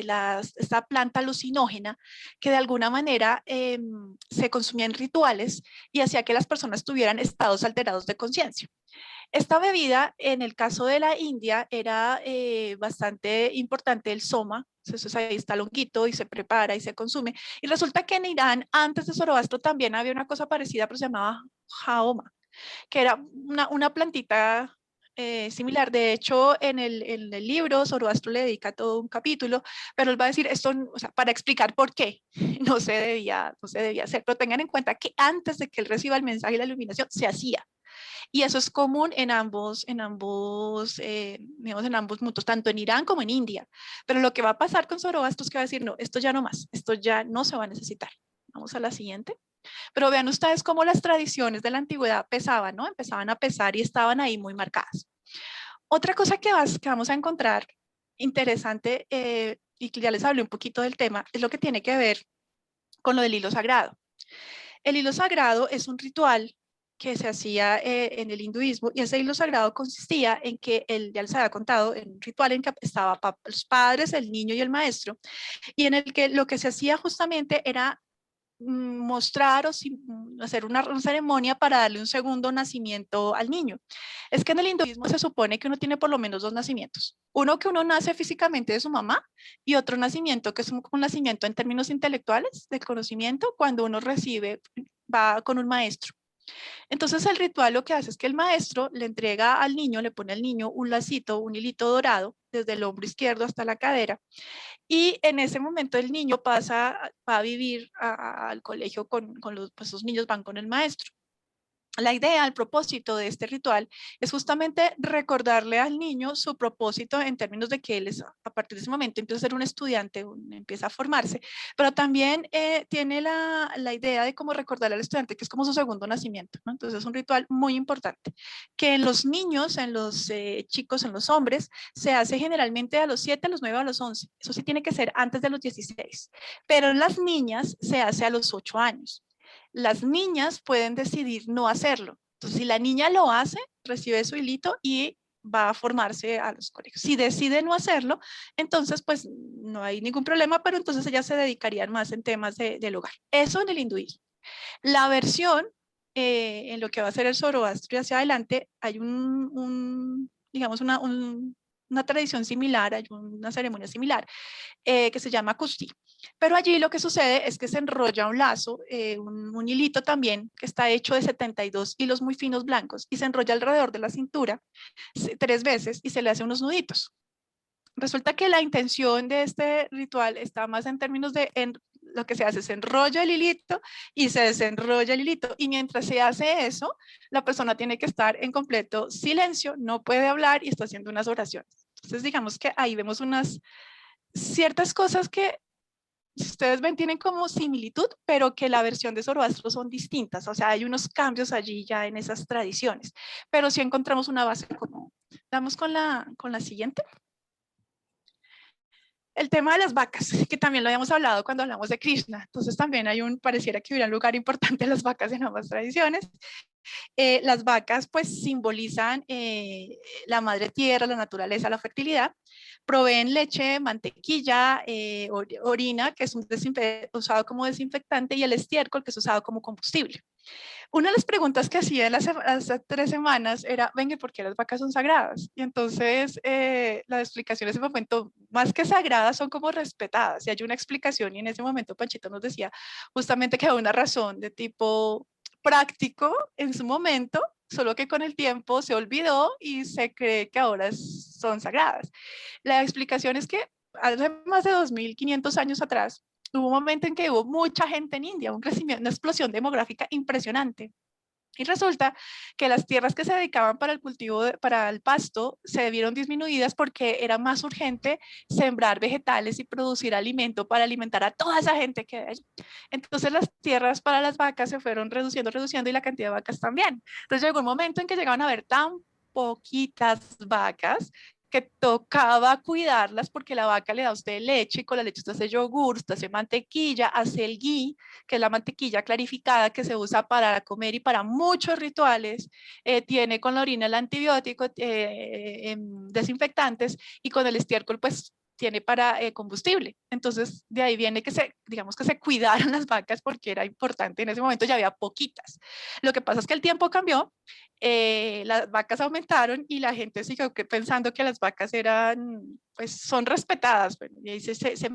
esta planta alucinógena que de alguna manera se consumía en rituales y hacía que las personas tuvieran estados alterados de conciencia. Esta bebida, en el caso de la India, era bastante importante, el soma. Entonces ahí está el honguito y se prepara y se consume. Y resulta que en Irán, antes de Zoroastro, también había una cosa parecida, pero se llamaba jaoma, que era una plantita similar. De hecho, en el libro, Zoroastro le dedica todo un capítulo, pero él va a decir esto, o sea, para explicar por qué no se debía hacer. Pero tengan en cuenta que antes de que él reciba el mensaje y la iluminación, se hacía. Y eso es común en ambos mundos, tanto en Irán como en India. Pero lo que va a pasar con Zoroastro es que va a decir, no, esto ya no más, esto ya no se va a necesitar. Vamos a la siguiente. Pero vean ustedes cómo las tradiciones de la antigüedad pesaban, ¿no? Empezaban a pesar y estaban ahí muy marcadas. Otra cosa que vamos a encontrar interesante y que ya les hablé un poquito del tema, es lo que tiene que ver con lo del hilo sagrado. El hilo sagrado es un ritual que se hacía en el hinduismo, y ese hilo sagrado consistía en que, ya les había contado, en un ritual en que estaban los padres, el niño y el maestro, y en el que lo que se hacía justamente era mostrar o hacer una ceremonia para darle un segundo nacimiento al niño. Es que en el hinduismo se supone que uno tiene por lo menos 2 nacimientos. Uno que uno nace físicamente de su mamá, y otro nacimiento que es un nacimiento en términos intelectuales, de conocimiento, cuando uno va con un maestro. Entonces el ritual lo que hace es que el maestro le entrega al niño, le pone al niño un lacito, un hilito dorado, desde el hombro izquierdo hasta la cadera, y en ese momento el niño va a vivir al colegio pues los niños van con el maestro. La idea, el propósito de este ritual es justamente recordarle al niño su propósito en términos de que él a partir de ese momento empieza a ser un estudiante, empieza a formarse, pero también tiene la idea de cómo recordarle al estudiante que es como su segundo nacimiento, ¿no? Entonces es un ritual muy importante, que en los niños, en los chicos, en los hombres, se hace generalmente a los 7, a los 9, a los 11. Eso sí tiene que ser antes de los 16, pero en las niñas se hace a los 8 años. Las niñas pueden decidir no hacerlo. Entonces, si la niña lo hace, recibe su hilito y va a formarse a los colegios. Si decide no hacerlo, entonces pues no hay ningún problema, pero entonces ellas se dedicarían más en temas del hogar. Eso en el hinduismo. La versión en lo que va a ser el Zoroastro y hacia adelante, hay digamos una tradición similar, hay una ceremonia similar que se llama Kusti. Pero allí lo que sucede es que se enrolla un lazo, un hilito también, que está hecho de 72 hilos muy finos blancos, y se enrolla alrededor de la cintura 3 veces y se le hace unos nuditos. Resulta que la intención de este ritual está más en términos de lo que se hace, se enrolla el hilito y se desenrolla el hilito, y mientras se hace eso, la persona tiene que estar en completo silencio, no puede hablar y está haciendo unas oraciones. Entonces digamos que ahí vemos unas ciertas cosas que, si ustedes ven, tienen como similitud, pero que la versión de Zoroastro son distintas. O sea, hay unos cambios allí ya en esas tradiciones, pero sí encontramos una base común. Vamos con la siguiente. El tema de las vacas, que también lo habíamos hablado cuando hablamos de Krishna. Entonces también pareciera que hubiera un lugar importante en las vacas en ambas tradiciones. Las vacas pues simbolizan la madre tierra, la naturaleza, la fertilidad. Proveen leche, mantequilla, orina, que es usado como desinfectante, y el estiércol, que es usado como combustible. Una de las preguntas que hacía hace 3 semanas era, venga, ¿por qué las vacas son sagradas? Y entonces la explicación en ese momento, más que sagradas, son como respetadas. Y hay una explicación, y en ese momento Panchito nos decía justamente que había una razón de tipo práctico en su momento, solo que con el tiempo se olvidó y se cree que ahora son sagradas. La explicación es que hace más de 2500 años atrás, hubo un momento en que hubo mucha gente en India, un crecimiento, una explosión demográfica impresionante. Y resulta que las tierras que se dedicaban para el cultivo, para el pasto, se vieron disminuidas porque era más urgente sembrar vegetales y producir alimento para alimentar a toda esa gente que hay allí. Entonces las tierras para las vacas se fueron reduciendo y la cantidad de vacas también. Entonces llegó un momento en que llegaban a haber tan poquitas vacas que tocaba cuidarlas, porque la vaca le da a usted leche, y con la leche usted hace yogur, usted hace mantequilla, hace el ghee, que es la mantequilla clarificada que se usa para comer y para muchos rituales, tiene con la orina el antibiótico, desinfectantes, y con el estiércol pues tiene para combustible. Entonces de ahí viene que digamos que se cuidaron las vacas porque era importante. En ese momento ya había poquitas. Lo que pasa es que el tiempo cambió, las vacas aumentaron y la gente siguió pensando que las vacas pues son respetadas, bueno, y ahí se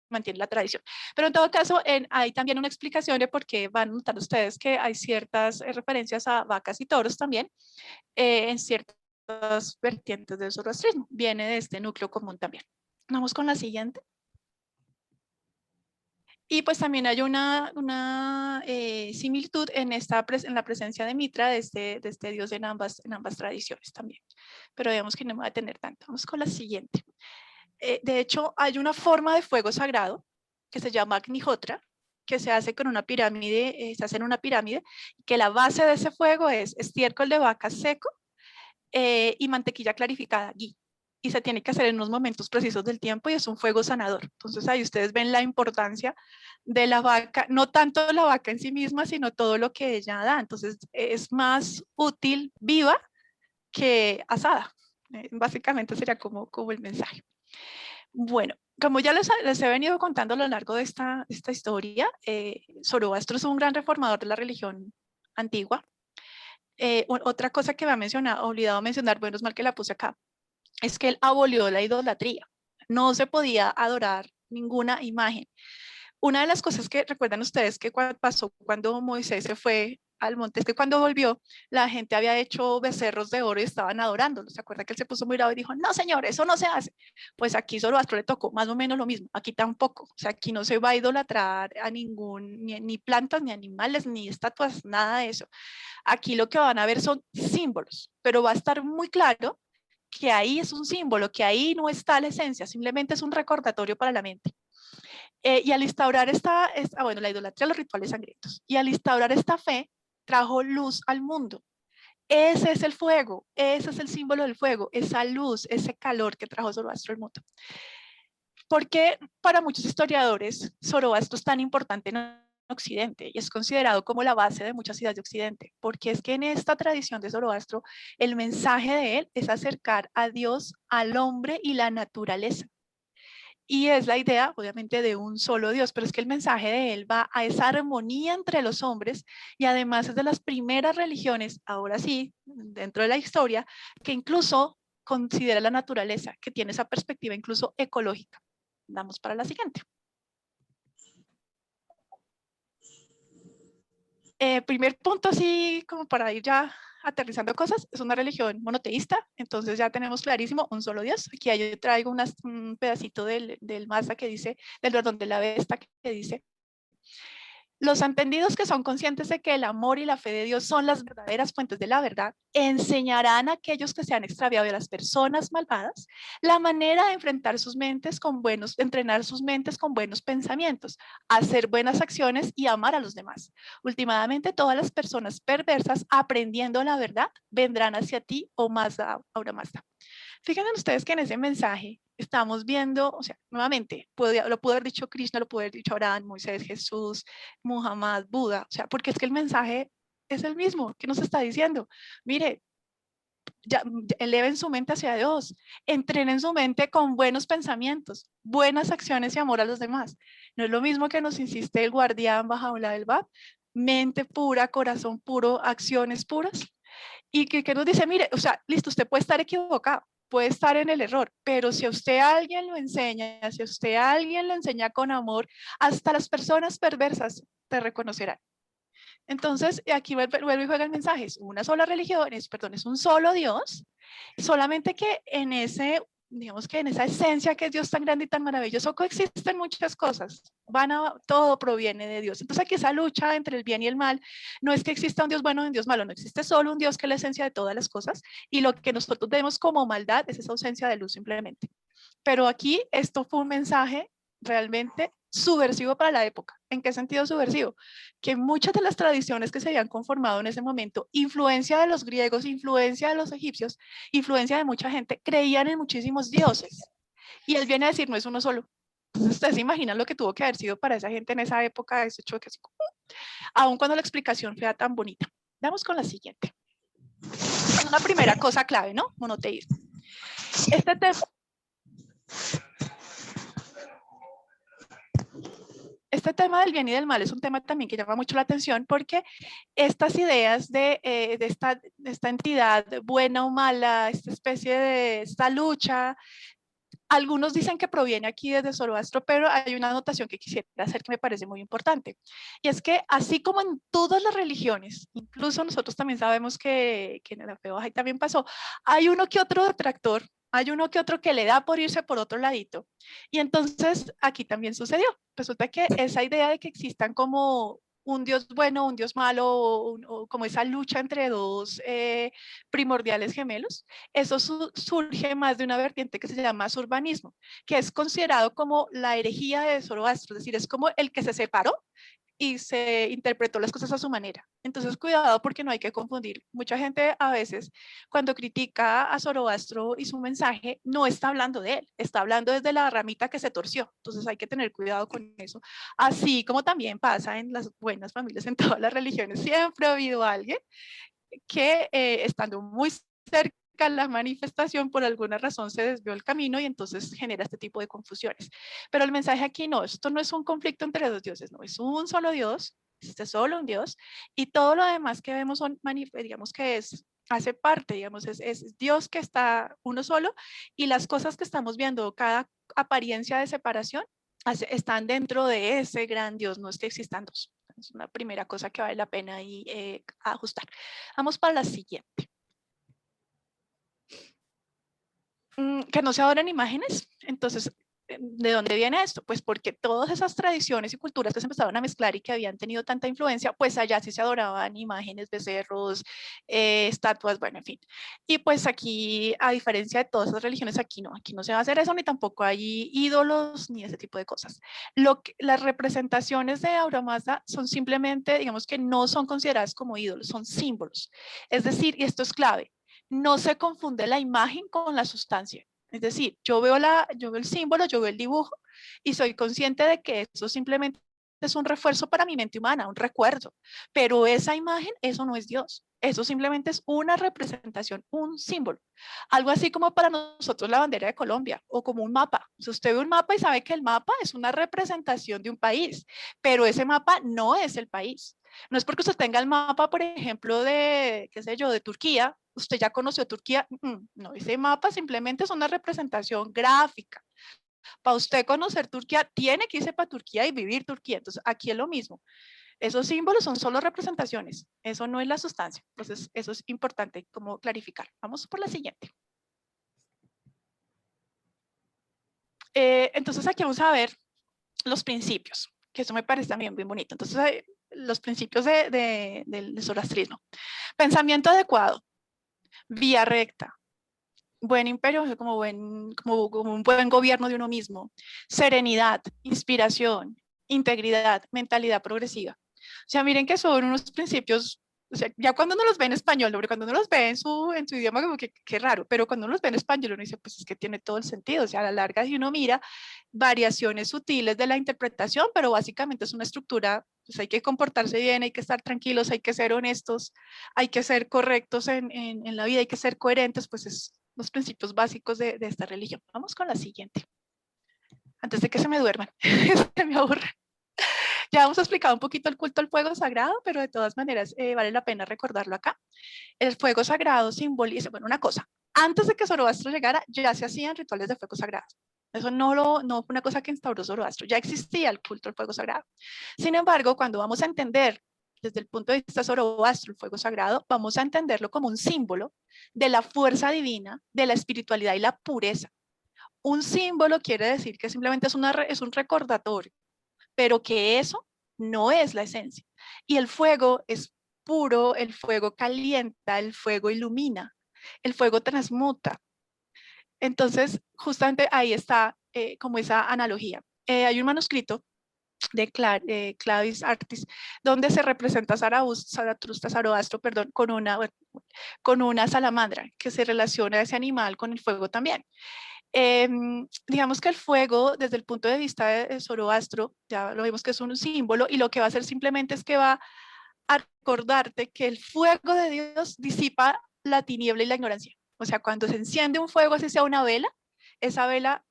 mantiene la tradición. Pero en todo caso, hay también una explicación de por qué van a notar ustedes que hay ciertas referencias a vacas y toros también en ciertas vertientes del zoroastrismo. Viene de este núcleo común también. Vamos con la siguiente. Y pues también hay una similitud en la presencia de Mitra, de este dios en ambas tradiciones también. Pero digamos que no me voy a detener tanto. Vamos con la siguiente. De hecho, hay una forma de fuego sagrado que se llama Agnihotra, que se hace con una pirámide, se hace en una pirámide, que la base de ese fuego es estiércol de vaca seco y mantequilla clarificada, ghee. y se tiene que hacer en unos momentos precisos del tiempo y es un fuego sanador. Entonces ahí ustedes ven la importancia de la vaca, no tanto la vaca en sí misma, sino todo lo que ella da. Entonces es más útil viva que asada. Básicamente sería como el mensaje. Bueno, como ya les he venido contando a lo largo de esta historia, Zoroastro es un gran reformador de la religión antigua. Otra cosa que me ha mencionado, olvidado mencionar, bueno, es mal que la puse acá, es que él abolió la idolatría. No se podía adorar ninguna imagen. Una de las cosas que recuerdan ustedes que pasó cuando Moisés se fue al monte, es que cuando volvió, la gente había hecho becerros de oro y estaban adorándolo. ¿Se acuerda que él se puso muy bravo y dijo, no señor, eso no se hace? Pues aquí Zoroastro le tocó más o menos lo mismo, aquí tampoco. O sea, aquí no se va a idolatrar a ni plantas, ni animales, ni estatuas, nada de eso. Aquí lo que van a ver son símbolos, pero va a estar muy claro que ahí es un símbolo, que ahí no está la esencia, simplemente es un recordatorio para la mente. Y al instaurar la idolatría, los rituales sangrientos, y al instaurar esta fe, trajo luz al mundo. Ese es el fuego, ese es el símbolo del fuego, esa luz, ese calor que trajo Zoroastro al mundo. ¿Por qué para muchos historiadores Zoroastro es tan importante en Occidente y es considerado como la base de muchas ideas de Occidente? Porque es que en esta tradición de Zoroastro, el mensaje de él es acercar a Dios, al hombre y la naturaleza. Y es la idea, obviamente, de un solo Dios, pero es que el mensaje de él va a esa armonía entre los hombres y además es de las primeras religiones, ahora sí, dentro de la historia, que incluso considera la naturaleza, que tiene esa perspectiva incluso ecológica. Vamos para la siguiente. Primer punto, así como para ir ya aterrizando cosas, es una religión monoteísta, entonces ya tenemos clarísimo un solo Dios. Aquí yo traigo un pedacito del Mazda que dice, de la Avesta que dice, los entendidos que son conscientes de que el amor y la fe de Dios son las verdaderas fuentes de la verdad, enseñarán a aquellos que se han extraviado de las personas malvadas la manera de enfrentar sus mentes de entrenar sus mentes con buenos pensamientos, hacer buenas acciones y amar a los demás. Últimamente, todas las personas perversas, aprendiendo la verdad, vendrán hacia ti, oh Mazda, ahora Mazda. Fíjense ustedes que en ese mensaje estamos viendo, o sea, nuevamente, lo pudo haber dicho Krishna, lo pudo haber dicho Abraham, Moisés, Jesús, Muhammad, Buda, o sea, porque es que el mensaje es el mismo, que nos está diciendo, mire, ya, eleven su mente hacia Dios, entrenen su mente con buenos pensamientos, buenas acciones y amor a los demás. No es lo mismo que nos insiste el guardián Bahá'u'lláh del Bab, mente pura, corazón puro, acciones puras, y que nos dice, mire, o sea, listo, usted puede estar equivocado, puede estar en el error, pero si a usted alguien lo enseña, si a usted alguien lo enseña con amor, hasta las personas perversas te reconocerán. Entonces, aquí vuelve y juega el mensaje, es una sola religión, es un solo Dios, solamente que en digamos que en esa esencia que es Dios tan grande y tan maravilloso, coexisten muchas cosas, todo proviene de Dios. Entonces aquí esa lucha entre el bien y el mal, no es que exista un Dios bueno y un Dios malo, no existe solo un Dios que es la esencia de todas las cosas, y lo que nosotros vemos como maldad es esa ausencia de luz simplemente. Pero aquí esto fue un mensaje realmente subversivo para la época. ¿En qué sentido subversivo? Que muchas de las tradiciones que se habían conformado en ese momento, influencia de los griegos, influencia de los egipcios, influencia de mucha gente, creían en muchísimos dioses. Y él viene a decir, no es uno solo. Entonces, ustedes se imaginan lo que tuvo que haber sido para esa gente en esa época, ese choque así, aun cuando la explicación sea tan bonita. Vamos con la siguiente. Es una primera cosa clave, ¿no? Monoteísmo. Este tema del bien y del mal es un tema también que llama mucho la atención porque estas ideas de esta entidad buena o mala, esta lucha, algunos dicen que proviene aquí desde Zoroastro, pero hay una anotación que quisiera hacer que me parece muy importante. Y es que así como en todas las religiones, incluso nosotros también sabemos que en el Fe Bahá'í también pasó, hay uno que otro detractor, hay uno que otro que le da por irse por otro ladito. Y entonces aquí también sucedió. Resulta que esa idea de que existan como un Dios bueno, un Dios malo, o como esa lucha entre dos primordiales gemelos, eso surge más de una vertiente que se llama surbanismo, que es considerado como la herejía de Zoroastro, es decir, es como el que se separó, y se interpretó las cosas a su manera. Entonces, cuidado porque no hay que confundir. Mucha gente a veces cuando critica a Zoroastro y su mensaje, no está hablando de él, está hablando desde la ramita que se torció. Entonces hay que tener cuidado con eso. Así como también pasa en las buenas familias, en todas las religiones, siempre ha habido alguien que estando muy cerca a la manifestación, por alguna razón se desvió el camino y entonces genera este tipo de confusiones. Pero el mensaje aquí no, esto no es un conflicto entre dos dioses, no, es un solo Dios, existe solo un Dios, y todo lo demás que vemos son, digamos que hace parte, digamos, es Dios que está uno solo, y las cosas que estamos viendo, cada apariencia de separación, están dentro de ese gran Dios, no es que existan dos. Es una primera cosa que vale la pena ahí, ajustar. Vamos para la siguiente. Que no se adoren imágenes. Entonces, ¿de dónde viene esto? Pues porque todas esas tradiciones y culturas que se empezaron a mezclar y que habían tenido tanta influencia, pues allá sí se adoraban imágenes, becerros, estatuas, bueno, en fin. Y pues aquí, a diferencia de todas esas religiones, aquí no se va a hacer eso, ni tampoco hay ídolos, ni ese tipo de cosas. Las representaciones de Ahura Mazda son simplemente, digamos que no son consideradas como ídolos, son símbolos. Es decir, y esto es clave, no se confunde la imagen con la sustancia. Es decir, yo veo el símbolo, yo veo el dibujo y soy consciente de que eso simplemente es un refuerzo para mi mente humana, un recuerdo. Pero esa imagen, eso no es Dios. Eso simplemente es una representación, un símbolo. Algo así como para nosotros la bandera de Colombia o como un mapa. Si usted ve un mapa y sabe que el mapa es una representación de un país, pero ese mapa no es el país. No es porque usted tenga el mapa, por ejemplo, de, qué sé yo, de Turquía, usted ya conoció Turquía. No, ese mapa simplemente es una representación gráfica. Para usted conocer Turquía, tiene que irse para Turquía y vivir Turquía. Entonces, aquí es lo mismo. Esos símbolos son solo representaciones. Eso no es la sustancia. Entonces, eso es importante como clarificar. Vamos por la siguiente. Entonces, aquí vamos a ver los principios, que eso me parece también bien bonito. Entonces, los principios del zoroastrismo. Pensamiento adecuado, vía recta, buen imperio, como un buen gobierno de uno mismo, serenidad, inspiración, integridad, mentalidad progresiva. O sea, miren que son unos principios, o sea, ya cuando uno los ve en español, porque cuando uno los ve en su idioma, como que qué raro, pero cuando uno los ve en español, uno dice, pues es que tiene todo el sentido. O sea, a la larga, si uno mira variaciones sutiles de la interpretación, pero básicamente es una estructura, pues hay que comportarse bien, hay que estar tranquilos, hay que ser honestos, hay que ser correctos en la vida, hay que ser coherentes, pues es los principios básicos de esta religión. Vamos con la siguiente. Antes de que se me duerman, se me aburre. Ya hemos explicado un poquito el culto al fuego sagrado, pero de todas maneras vale la pena recordarlo acá. El fuego sagrado simboliza, bueno, una cosa, antes de que Zoroastro llegara, ya se hacían rituales de fuego sagrado. Eso no fue una cosa que instauró Zoroastro, ya existía el culto al fuego sagrado. Sin embargo, cuando vamos a entender desde el punto de vista Zoroastro el fuego sagrado, vamos a entenderlo como un símbolo de la fuerza divina, de la espiritualidad y la pureza. Un símbolo quiere decir que simplemente es un recordatorio, pero que eso no es la esencia. Y el fuego es puro, el fuego calienta, el fuego ilumina, el fuego transmuta. Entonces, justamente ahí está como esa analogía. Hay un manuscrito de Clavis Artis, donde se representa a Zoroastro, perdón, con una salamandra, que se relaciona a ese animal con el fuego también. Digamos que el fuego, desde el punto de vista de Zoroastro, ya lo vimos que es un símbolo, y lo que va a hacer simplemente es que va a recordarte que el fuego de Dios disipa la tiniebla y la ignorancia. O sea, cuando se enciende un fuego, así sea una vela, esa vela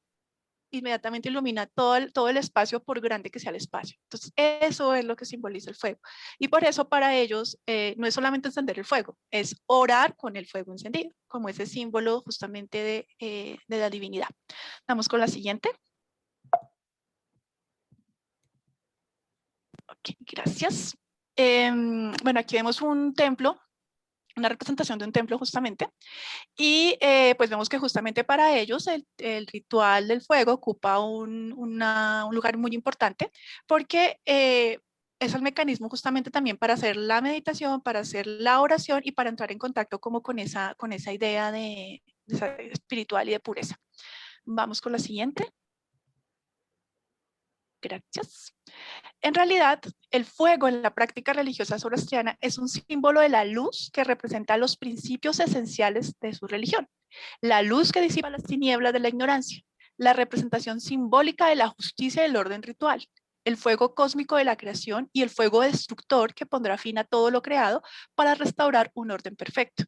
inmediatamente ilumina todo el espacio, por grande que sea el espacio. Entonces, eso es lo que simboliza el fuego. Y por eso para ellos no es solamente encender el fuego, es orar con el fuego encendido, como ese símbolo justamente de la divinidad. Vamos con la siguiente. Ok, gracias. Bueno, aquí vemos un templo, una representación de un templo justamente, y pues vemos que justamente para ellos el ritual del fuego ocupa un lugar muy importante, porque es el mecanismo justamente también para hacer la meditación, para hacer la oración y para entrar en contacto como con esa idea de espiritual y de pureza. Vamos con la siguiente. Gracias. En realidad, el fuego en la práctica religiosa zoroastriana es un símbolo de la luz que representa los principios esenciales de su religión. La luz que disipa las tinieblas de la ignorancia, la representación simbólica de la justicia y el orden ritual, el fuego cósmico de la creación y el fuego destructor que pondrá fin a todo lo creado para restaurar un orden perfecto.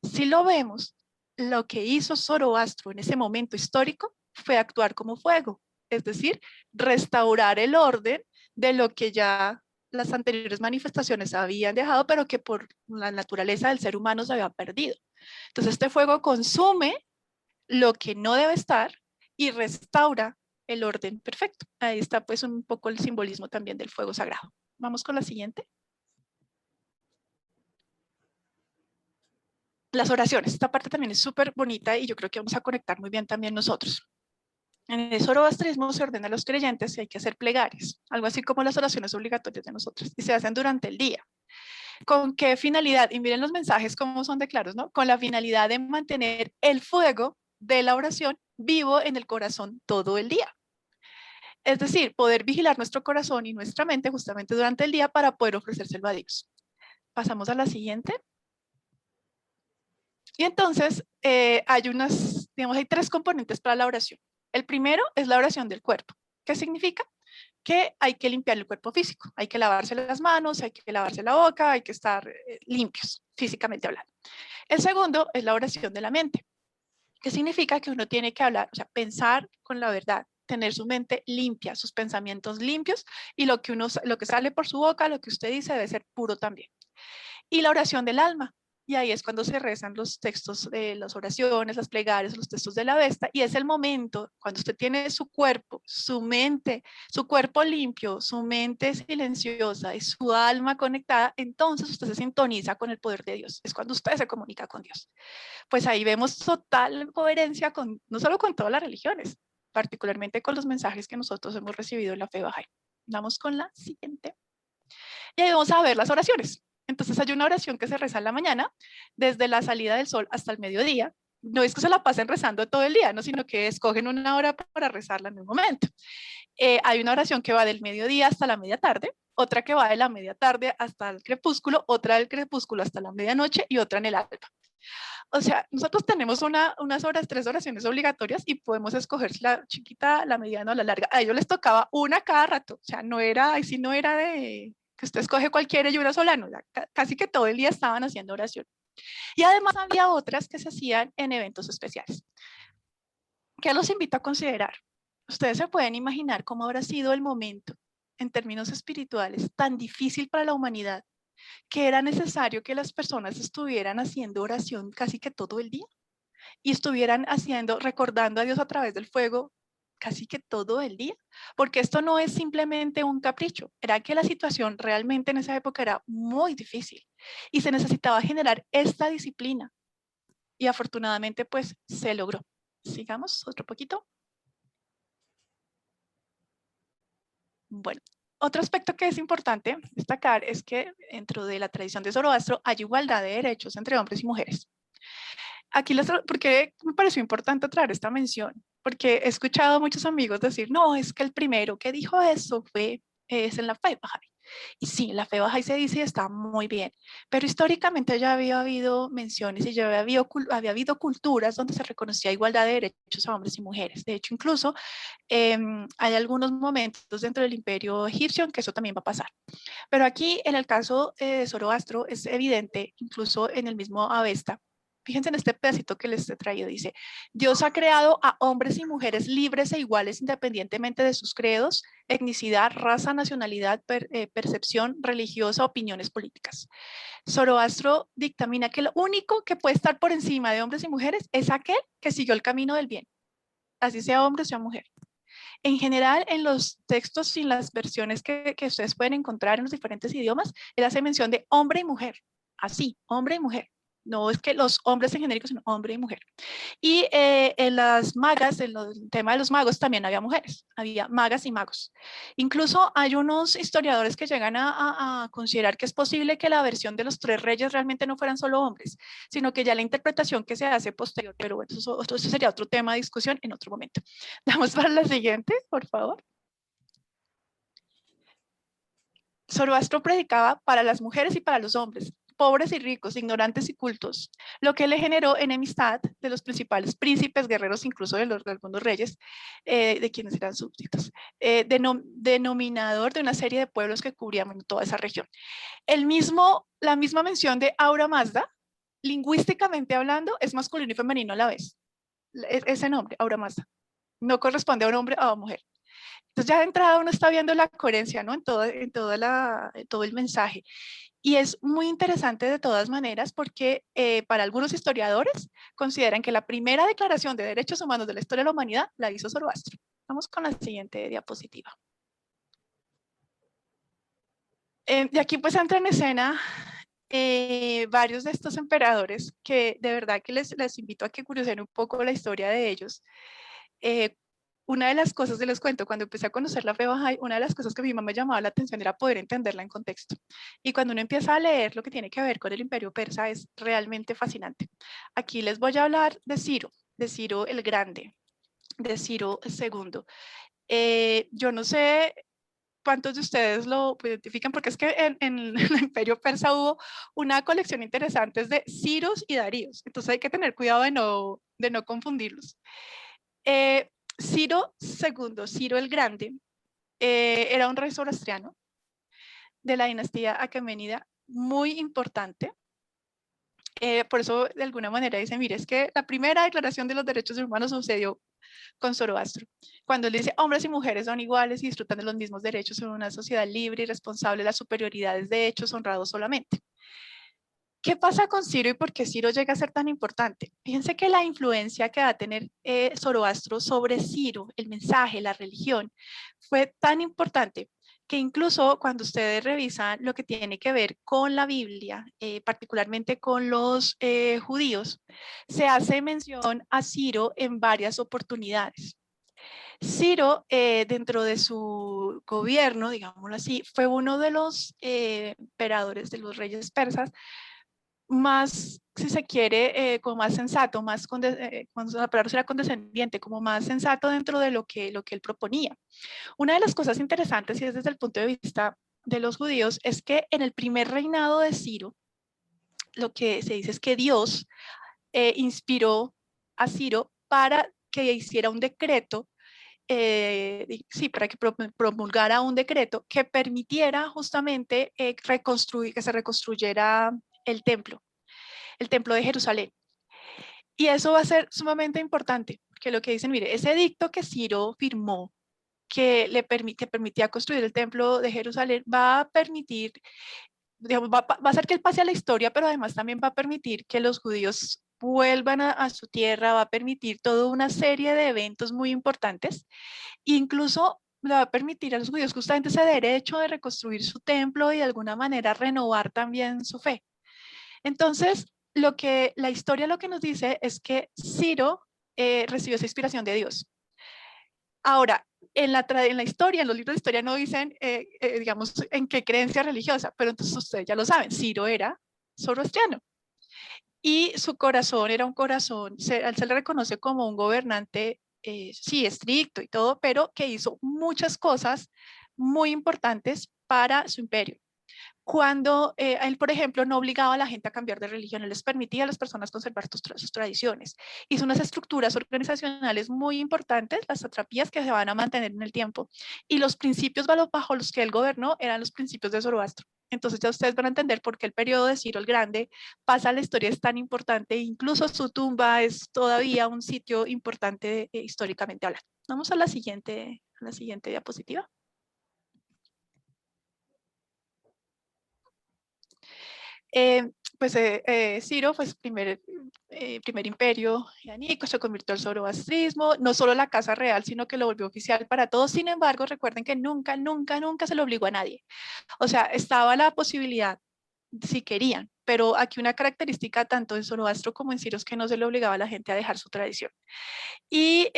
Si lo vemos, lo que hizo Zoroastro en ese momento histórico fue actuar como fuego, es decir, restaurar el orden de lo que ya las anteriores manifestaciones habían dejado, pero que por la naturaleza del ser humano se había perdido. Entonces este fuego consume lo que no debe estar y restaura el orden perfecto. Ahí está pues un poco el simbolismo también del fuego sagrado. Vamos con la siguiente. Las oraciones. Esta parte también es súper bonita y yo creo que vamos a conectar muy bien también nosotros. En el zoroastrismo se ordena a los creyentes que hay que hacer plegarias, algo así como las oraciones obligatorias de nosotros, y se hacen durante el día. ¿Con qué finalidad? Y miren los mensajes cómo son de claros, ¿no? Con la finalidad de mantener el fuego de la oración vivo en el corazón todo el día. Es decir, poder vigilar nuestro corazón y nuestra mente justamente durante el día para poder ofrecérselo a Dios. Pasamos a la siguiente. Y entonces hay tres componentes para la oración. El primero es la oración del cuerpo. ¿Qué significa? Que hay que limpiar el cuerpo físico. Hay que lavarse las manos, hay que lavarse la boca, hay que estar limpios, físicamente hablando. El segundo es la oración de la mente. ¿Qué significa? Que uno tiene que hablar, o sea, pensar con la verdad, tener su mente limpia, sus pensamientos limpios y lo que sale por su boca, lo que usted dice debe ser puro también. Y la oración del alma. Y ahí es cuando se rezan los textos de las oraciones, las plegarias, los textos de la Avesta. Y es el momento cuando usted tiene su cuerpo, su mente, su cuerpo limpio, su mente silenciosa y su alma conectada, entonces usted se sintoniza con el poder de Dios. Es cuando usted se comunica con Dios. Pues ahí vemos total coherencia con, no solo con todas las religiones, particularmente con los mensajes que nosotros hemos recibido en la fe Bahá'í. Vamos con la siguiente. Y ahí vamos a ver las oraciones. Entonces hay una oración que se reza en la mañana, desde la salida del sol hasta el mediodía. No es que se la pasen rezando todo el día, ¿no? Sino que escogen una hora para rezarla en un momento. Hay una oración que va del mediodía hasta la media tarde, otra que va de la media tarde hasta el crepúsculo, otra del crepúsculo hasta la medianoche y otra en el alba. O sea, nosotros tenemos tres oraciones obligatorias y podemos escoger la chiquita, la mediana o la larga. A ellos les tocaba una cada rato, o sea, no era de que usted escoge cualquiera y una sola, no, casi que todo el día estaban haciendo oración. Y además había otras que se hacían en eventos especiales. ¿Qué los invito a considerar? Ustedes se pueden imaginar cómo habrá sido el momento, en términos espirituales, tan difícil para la humanidad, que era necesario que las personas estuvieran haciendo oración casi que todo el día y estuvieran recordando a Dios a través del fuego casi que todo el día, porque esto no es simplemente un capricho, era que la situación realmente en esa época era muy difícil y se necesitaba generar esta disciplina y afortunadamente pues se logró. Sigamos otro poquito. Bueno, otro aspecto que es importante destacar es que dentro de la tradición de Zoroastro hay igualdad de derechos entre hombres y mujeres. Aquí, ¿por qué me pareció importante traer esta mención? Porque he escuchado a muchos amigos decir, no, es que el primero que dijo eso es en la fe Bahá'í. Y sí, en la fe Bahá'í se dice y está muy bien, pero históricamente ya había habido menciones y ya había habido culturas donde se reconocía igualdad de derechos a hombres y mujeres. De hecho, incluso hay algunos momentos dentro del imperio egipcio en que eso también va a pasar. Pero aquí, en el caso de Zoroastro, es evidente, incluso en el mismo Avesta. Fíjense en este pedacito que les he traído, dice, Dios ha creado a hombres y mujeres libres e iguales independientemente de sus credos, etnicidad, raza, nacionalidad, percepción religiosa, opiniones políticas. Zoroastro dictamina que lo único que puede estar por encima de hombres y mujeres es aquel que siguió el camino del bien, así sea hombre o sea mujer. En general, en los textos y las versiones que ustedes pueden encontrar en los diferentes idiomas, él hace mención de hombre y mujer, así, hombre y mujer. No es que los hombres en genérico, sino hombre y mujer. Y en las magas, en el tema de los magos, también había mujeres, había magas y magos. Incluso hay unos historiadores que llegan a considerar que es posible que la versión de los tres reyes realmente no fueran solo hombres, sino que ya la interpretación que se hace posterior, pero bueno, eso sería otro tema de discusión en otro momento. Vamos para la siguiente, por favor. Zoroastro predicaba para las mujeres y para los hombres, pobres y ricos, ignorantes y cultos, lo que le generó enemistad de los principales príncipes, guerreros, incluso de algunos reyes, de quienes eran súbditos, denominador de una serie de pueblos que cubrían toda esa región. La misma mención de Ahura Mazda, lingüísticamente hablando, es masculino y femenino a la vez. Ese nombre, Ahura Mazda, no corresponde a un hombre o a una mujer. Entonces ya de entrada uno está viendo la coherencia, ¿no? en todo el mensaje. Y es muy interesante de todas maneras porque para algunos historiadores consideran que la primera declaración de derechos humanos de la historia de la humanidad la hizo Zoroastro. Vamos con la siguiente diapositiva. Y aquí pues entra en escena varios de estos emperadores que de verdad que les invito a que curiosen un poco la historia de ellos. Una de las cosas, les cuento, cuando empecé a conocer la fe Bahá'í, una de las cosas que a mi mamá me llamaba la atención era poder entenderla en contexto. Y cuando uno empieza a leer lo que tiene que ver con el imperio persa es realmente fascinante. Aquí les voy a hablar de Ciro el Grande, de Ciro II. Yo no sé cuántos de ustedes lo identifican, porque es que en el imperio persa hubo una colección interesante de Ciros y Daríos, entonces hay que tener cuidado de no confundirlos. Ciro II, Ciro el Grande, era un rey zoroastriano de la dinastía aqueménida muy importante. Por eso de alguna manera dice, mire, es que la primera declaración de los derechos humanos sucedió con Zoroastro, cuando él dice hombres y mujeres son iguales y disfrutan de los mismos derechos en una sociedad libre y responsable, las superioridades de hechos honrados solamente. ¿Qué pasa con Ciro y por qué Ciro llega a ser tan importante? Fíjense que la influencia que va a tener Zoroastro sobre Ciro, el mensaje, la religión, fue tan importante que incluso cuando ustedes revisan lo que tiene que ver con la Biblia, particularmente con los judíos, se hace mención a Ciro en varias oportunidades. Ciro, dentro de su gobierno, digámoslo así, fue uno de los emperadores de los reyes persas más, si se quiere, como más sensato, cuando la palabra será condescendiente, como más sensato dentro de lo que él proponía. Una de las cosas interesantes, y es desde el punto de vista de los judíos, es que en el primer reinado de Ciro, lo que se dice es que Dios inspiró a Ciro para que hiciera un decreto, para que promulgara un decreto que permitiera justamente que se reconstruyera el templo de Jerusalén. Y eso va a ser sumamente importante, porque lo que dicen, mire, ese edicto que Ciro firmó, que permitía construir el templo de Jerusalén, va a permitir, digamos, va a hacer que él pase a la historia, pero además también va a permitir que los judíos vuelvan a su tierra, va a permitir toda una serie de eventos muy importantes, incluso le va a permitir a los judíos justamente ese derecho de reconstruir su templo y de alguna manera renovar también su fe. Entonces, la historia lo que nos dice es que Ciro recibió esa inspiración de Dios. Ahora, en la historia, en los libros de historia no dicen, digamos, en qué creencia religiosa, pero entonces ustedes ya lo saben, Ciro era zoroastriano. Y su corazón era un corazón, a él se le reconoce como un gobernante, sí, estricto y todo, pero que hizo muchas cosas muy importantes para su imperio. Cuando él, por ejemplo, no obligaba a la gente a cambiar de religión, él les permitía a las personas conservar sus tradiciones. Hizo unas estructuras organizacionales muy importantes, las satrapías, que se van a mantener en el tiempo. Y los principios bajo los que él gobernó eran los principios de Zoroastro. Entonces ya ustedes van a entender por qué el periodo de Ciro el Grande pasa a la historia, es tan importante, e incluso su tumba es todavía un sitio importante históricamente hablando. Vamos a la siguiente diapositiva. Ciro fue su primer imperio iraníco, se convirtió al zoroastrismo, no solo la casa real, sino que lo volvió oficial para todos. Sin embargo, recuerden que nunca se lo obligó a nadie. O sea, estaba la posibilidad, si querían, pero aquí una característica tanto en Zoroastro como en Ciro es que no se le obligaba a la gente a dejar su tradición. Y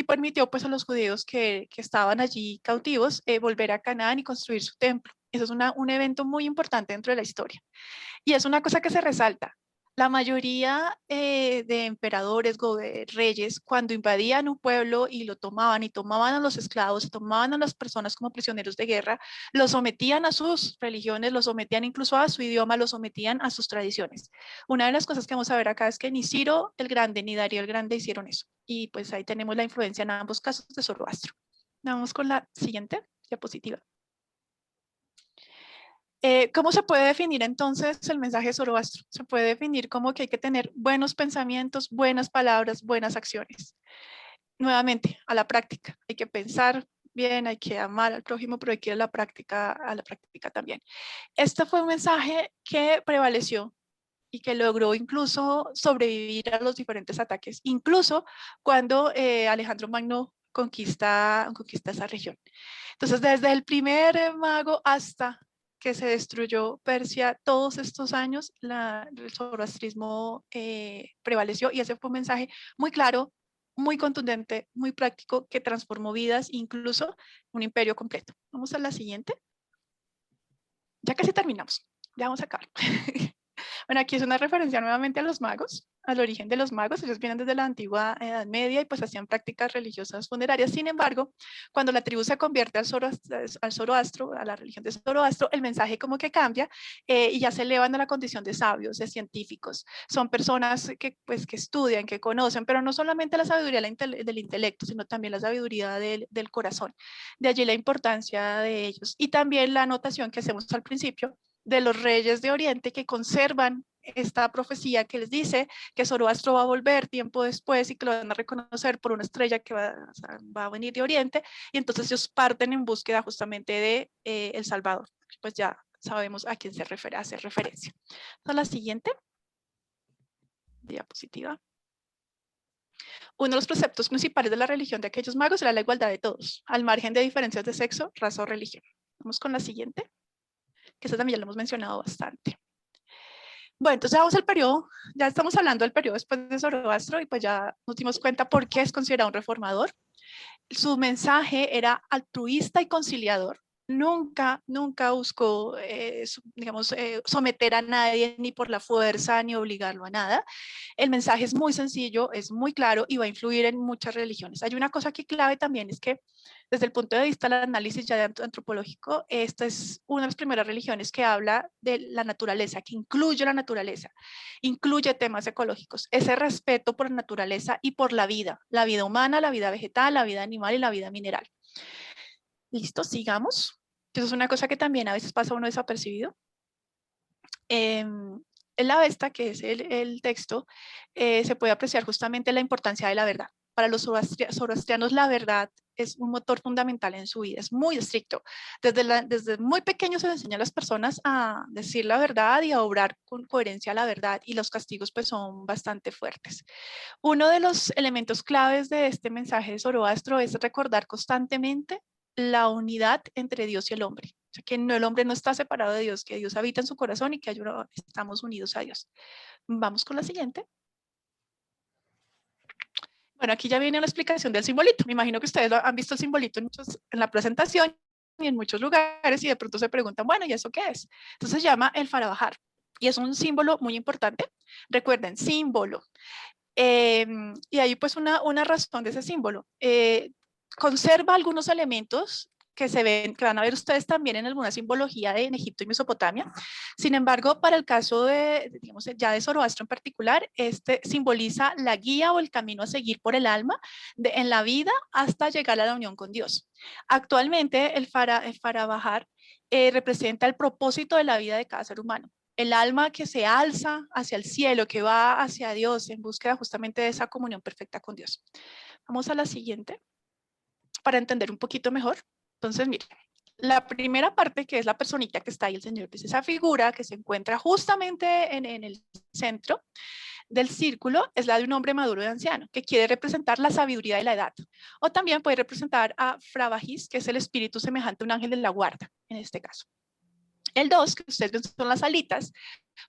permitió pues a los judíos que estaban allí cautivos volver a Canaán y construir su templo. Eso es un evento muy importante dentro de la historia. Y es una cosa que se resalta. La mayoría de emperadores, reyes, cuando invadían un pueblo y lo tomaban y tomaban a los esclavos, tomaban a las personas como prisioneros de guerra, los sometían a sus religiones, los sometían incluso a su idioma, los sometían a sus tradiciones. Una de las cosas que vamos a ver acá es que ni Ciro el Grande ni Darío el Grande hicieron eso. Y pues ahí tenemos la influencia en ambos casos de Zoroastro. Vamos con la siguiente diapositiva. ¿Cómo se puede definir entonces el mensaje de Zoroastro? Se puede definir como que hay que tener buenos pensamientos, buenas palabras, buenas acciones. Nuevamente, a la práctica. Hay que pensar bien, hay que amar al prójimo, pero hay que ir a la práctica también. Este fue un mensaje que prevaleció y que logró incluso sobrevivir a los diferentes ataques, incluso cuando Alejandro Magno conquista esa región. Entonces, desde el primer mago hasta que se destruyó Persia, todos estos años el zoroastrismo prevaleció, y ese fue un mensaje muy claro, muy contundente, muy práctico, que transformó vidas, incluso un imperio completo. Vamos a la siguiente. Ya casi terminamos, ya vamos a acabar. Bueno, aquí es una referencia nuevamente a los magos, al origen de los magos. Ellos vienen desde la antigua Edad Media y pues hacían prácticas religiosas funerarias. Sin embargo, cuando la tribu se convierte al Zoroastro, a la religión de Zoroastro, el mensaje como que cambia y ya se elevan a la condición de sabios, de científicos. Son personas que estudian, que conocen, pero no solamente la sabiduría del intelecto, sino también la sabiduría del corazón. De allí la importancia de ellos. Y también la anotación que hacemos al principio de los reyes de Oriente, que conservan esta profecía que les dice que Zoroastro va a volver tiempo después y que lo van a reconocer por una estrella que va a venir de Oriente, y entonces ellos parten en búsqueda justamente de el Salvador. Pues ya sabemos a quién se hace referencia. Entonces, la siguiente diapositiva. Uno de los preceptos principales de la religión de aquellos magos era la igualdad de todos, al margen de diferencias de sexo, raza o religión. Vamos con la siguiente, que esa también ya lo hemos mencionado bastante. Bueno, entonces vamos al periodo, ya estamos hablando del periodo después de Zoroastro y pues ya nos dimos cuenta por qué es considerado un reformador. Su mensaje era altruista y conciliador. Nunca buscó, someter a nadie ni por la fuerza ni obligarlo a nada. El mensaje es muy sencillo, es muy claro y va a influir en muchas religiones. Hay una cosa aquí clave también, es que desde el punto de vista del análisis ya antropológico, esta es una de las primeras religiones que habla de la naturaleza, que incluye la naturaleza, incluye temas ecológicos, ese respeto por la naturaleza y por la vida humana, la vida vegetal, la vida animal y la vida mineral. Listo, sigamos. Eso es una cosa que también a veces pasa uno desapercibido. En la Avesta, que es el texto, se puede apreciar justamente la importancia de la verdad. Para los zoroastrianos la verdad es un motor fundamental en su vida, es muy estricto. Desde muy pequeños se les enseña a las personas a decir la verdad y a obrar con coherencia a la verdad, y los castigos pues son bastante fuertes. Uno de los elementos claves de este mensaje de Zoroastro es recordar constantemente la unidad entre Dios y el hombre. O sea, que el hombre no está separado de Dios, que Dios habita en su corazón y que estamos unidos a Dios. Vamos con la siguiente. Bueno, aquí ya viene la explicación del simbolito. Me imagino que ustedes han visto el simbolito en la presentación y en muchos lugares, y de pronto se preguntan, bueno, ¿y eso qué es? Entonces se llama el Farabajar y es un símbolo muy importante. Recuerden, símbolo. Y hay pues una razón de ese símbolo. Conserva algunos elementos que que van a ver ustedes también en alguna simbología en Egipto y Mesopotamia. Sin embargo, para el caso digamos, ya de Zoroastro en particular, este simboliza la guía o el camino a seguir por el alma en la vida hasta llegar a la unión con Dios. Actualmente el Farabajar representa el propósito de la vida de cada ser humano. El alma que se alza hacia el cielo, que va hacia Dios en búsqueda justamente de esa comunión perfecta con Dios. Vamos a la siguiente para entender un poquito mejor. Entonces, miren, la primera parte, que es la personita que está ahí, el Señor, es esa figura que se encuentra justamente en el centro del círculo, es la de un hombre maduro y anciano, que quiere representar la sabiduría de la edad. O también puede representar a Frabajis, que es el espíritu semejante a un ángel de la guarda, en este caso. El 2, que ustedes ven son las alitas,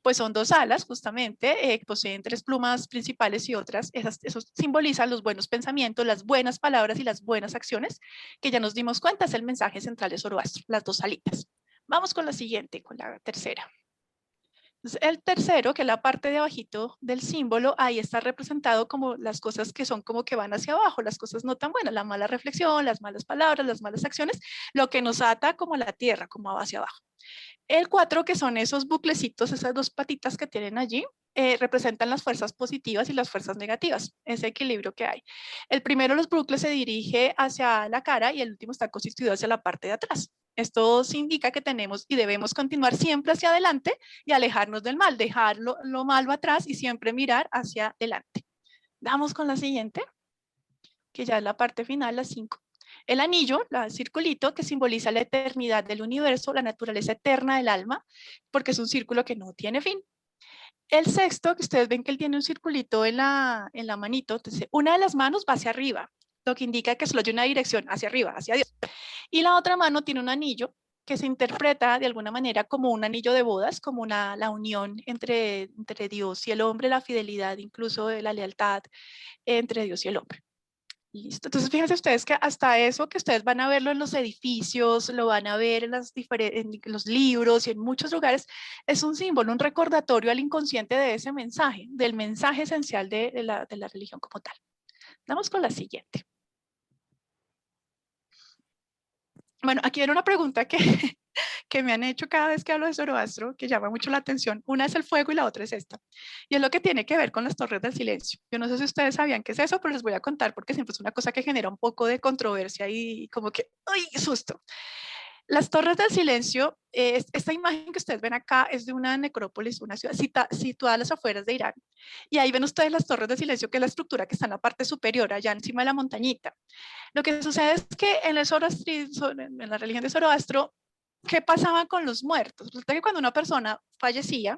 pues son dos alas justamente, poseen 3 plumas principales y otras. Eso simboliza los buenos pensamientos, las buenas palabras y las buenas acciones, que ya nos dimos cuenta es el mensaje central de Zoroastro, las 2 alitas. Vamos con la siguiente, con la tercera. El tercero, que es la parte de abajito del símbolo, ahí está representado como las cosas que son como que van hacia abajo, las cosas no tan buenas, la mala reflexión, las malas palabras, las malas acciones, lo que nos ata como a la tierra, como hacia abajo. El 4, que son esos buclecitos, esas dos patitas que tienen allí, representan las fuerzas positivas y las fuerzas negativas, ese equilibrio que hay. El primero, los bucles, se dirige hacia la cara y el último está constituido hacia la parte de atrás. Esto indica que tenemos y debemos continuar siempre hacia adelante y alejarnos del mal, dejar lo malo atrás y siempre mirar hacia adelante. Vamos con la siguiente, que ya es la parte final, la 5. El anillo, el circulito, que simboliza la eternidad del universo, la naturaleza eterna del alma, porque es un círculo que no tiene fin. El sexto, que ustedes ven que él tiene un circulito en la manito, entonces una de las manos va hacia arriba, lo que indica que solo hay una dirección hacia arriba, hacia Dios. Y la otra mano tiene un anillo que se interpreta de alguna manera como un anillo de bodas, como la unión entre Dios y el hombre, la fidelidad, incluso la lealtad entre Dios y el hombre. Listo. Entonces, fíjense ustedes que hasta eso que ustedes van a verlo en los edificios, lo van a ver en los libros y en muchos lugares, es un símbolo, un recordatorio al inconsciente de ese mensaje, del mensaje esencial de la religión como tal. Vamos con la siguiente. Bueno, aquí era una pregunta que me han hecho cada vez que hablo de Zoroastro, que llama mucho la atención. Una es el fuego y la otra es esta. Y es lo que tiene que ver con las torres del silencio. Yo no sé si ustedes sabían qué es eso, pero les voy a contar porque siempre es una cosa que genera un poco de controversia y como que, ¡ay, qué susto! Las torres del silencio, esta imagen que ustedes ven acá es de una necrópolis, una ciudad situada a las afueras de Irán. Y ahí ven ustedes las torres del silencio, que es la estructura que está en la parte superior, allá encima de la montañita. Lo que sucede es que en la religión de Zoroastro, ¿qué pasaba con los muertos? Resulta que cuando una persona fallecía,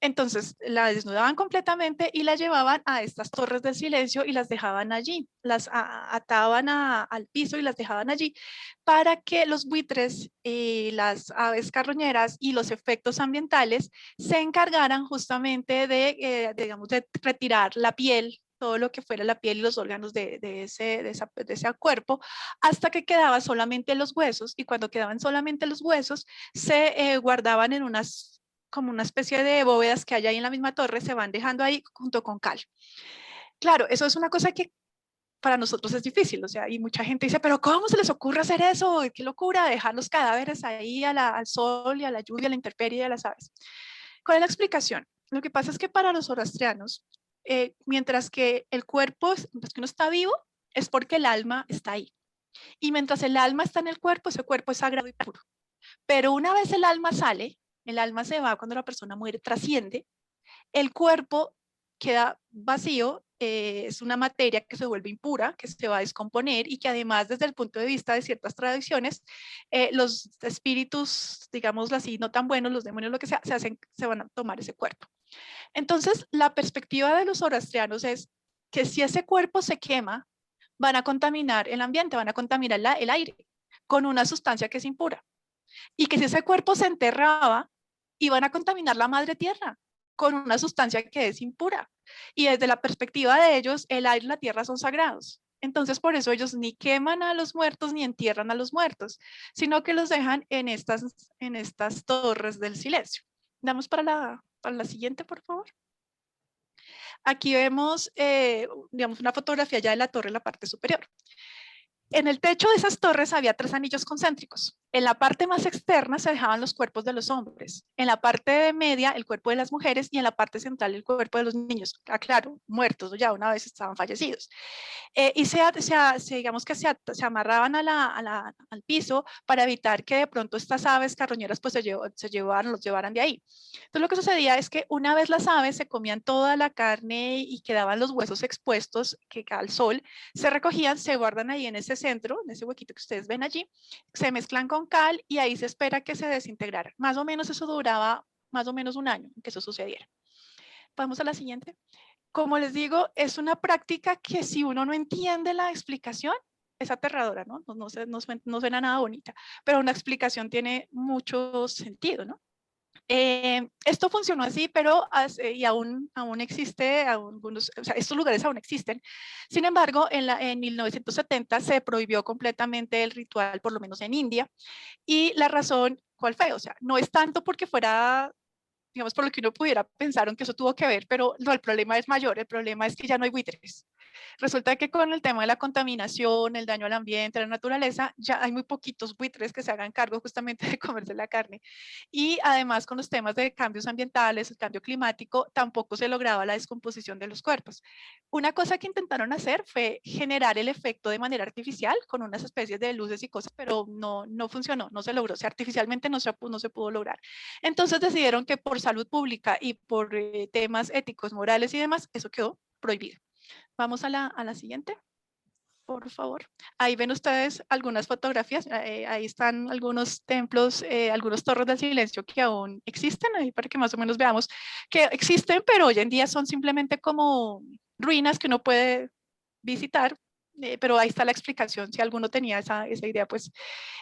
entonces la desnudaban completamente y la llevaban a estas torres del silencio y las dejaban allí, las ataban al piso y las dejaban allí para que los buitres, las aves carroñeras y los efectos ambientales se encargaran justamente digamos, de retirar la piel, todo lo que fuera la piel y los órganos de ese cuerpo, hasta que quedaban solamente los huesos, y cuando quedaban solamente los huesos, se guardaban en como una especie de bóvedas que hay ahí en la misma torre, se van dejando ahí junto con cal. Claro, eso es una cosa que para nosotros es difícil, o sea, y mucha gente dice, pero ¿cómo se les ocurre hacer eso? ¡Qué locura! Dejar los cadáveres ahí al sol y a la lluvia, a la intemperie de las aves. ¿Cuál es la explicación? Lo que pasa es que para los zoroastrianos, mientras que el cuerpo, mientras que uno está vivo, es porque el alma está ahí. Y mientras el alma está en el cuerpo, ese cuerpo es sagrado y puro. Pero una vez el alma sale, el alma se va cuando la persona muere, trasciende, el cuerpo queda vacío, es una materia que se vuelve impura, que se va a descomponer y que además desde el punto de vista de ciertas tradiciones, los espíritus, digámoslo así, no tan buenos, los demonios, lo que sea, se van a tomar ese cuerpo. Entonces, la perspectiva de los zoroastrianos es que si ese cuerpo se quema, van a contaminar el ambiente, van a contaminar el aire con una sustancia que es impura. Y que si ese cuerpo se enterraba, iban a contaminar la madre tierra con una sustancia que es impura. Y desde la perspectiva de ellos, el aire y la tierra son sagrados. Entonces, por eso ellos ni queman a los muertos ni entierran a los muertos, sino que los dejan en estas torres del silencio. Damos para la siguiente, por favor. Aquí vemos, digamos, una fotografía ya de la torre en la parte superior. En el techo de esas torres había 3 anillos concéntricos. En la parte más externa se dejaban los cuerpos de los hombres, en la parte de media el cuerpo de las mujeres y en la parte central el cuerpo de los niños, claro, muertos ya una vez estaban fallecidos. Y digamos que se amarraban al piso para evitar que de pronto estas aves carroñeras pues los llevaran de ahí. Entonces lo que sucedía es que una vez las aves se comían toda la carne y quedaban los huesos expuestos que al sol, se recogían, se guardan ahí en ese centro, en ese huequito que ustedes ven allí, se mezclan con cal y ahí se espera que se desintegraran. Más o menos eso duraba más o menos un año que eso sucediera. Vamos a la siguiente. Como les digo, es una práctica que si uno no entiende la explicación, es aterradora, ¿no? No suena nada bonita, pero una explicación tiene mucho sentido, ¿no? Esto funcionó así, pero y aún existe, algunos, o sea, estos lugares aún existen. Sin embargo, en 1970 se prohibió completamente el ritual, por lo menos en India, y la razón, ¿cuál fue? O sea, no es tanto porque fuera digamos, por lo que uno pudiera pensar, aunque eso tuvo que ver, pero no, el problema es mayor, el problema es que ya no hay buitres. Resulta que con el tema de la contaminación, el daño al ambiente, a la naturaleza, ya hay muy poquitos buitres que se hagan cargo justamente de comerse la carne. Y además con los temas de cambios ambientales, el cambio climático, tampoco se lograba la descomposición de los cuerpos. Una cosa que intentaron hacer fue generar el efecto de manera artificial con unas especies de luces y cosas, pero no funcionó, no se logró, o sea, artificialmente no se pudo lograr. Entonces decidieron que por salud pública y por temas éticos, morales y demás, eso quedó prohibido. Vamos a la siguiente, por favor. Ahí ven ustedes algunas fotografías, ahí están algunos templos, algunos torres del silencio que aún existen, ahí para que más o menos veamos que existen, pero hoy en día son simplemente como ruinas que uno puede visitar, pero ahí está la explicación. Si alguno tenía esa idea, pues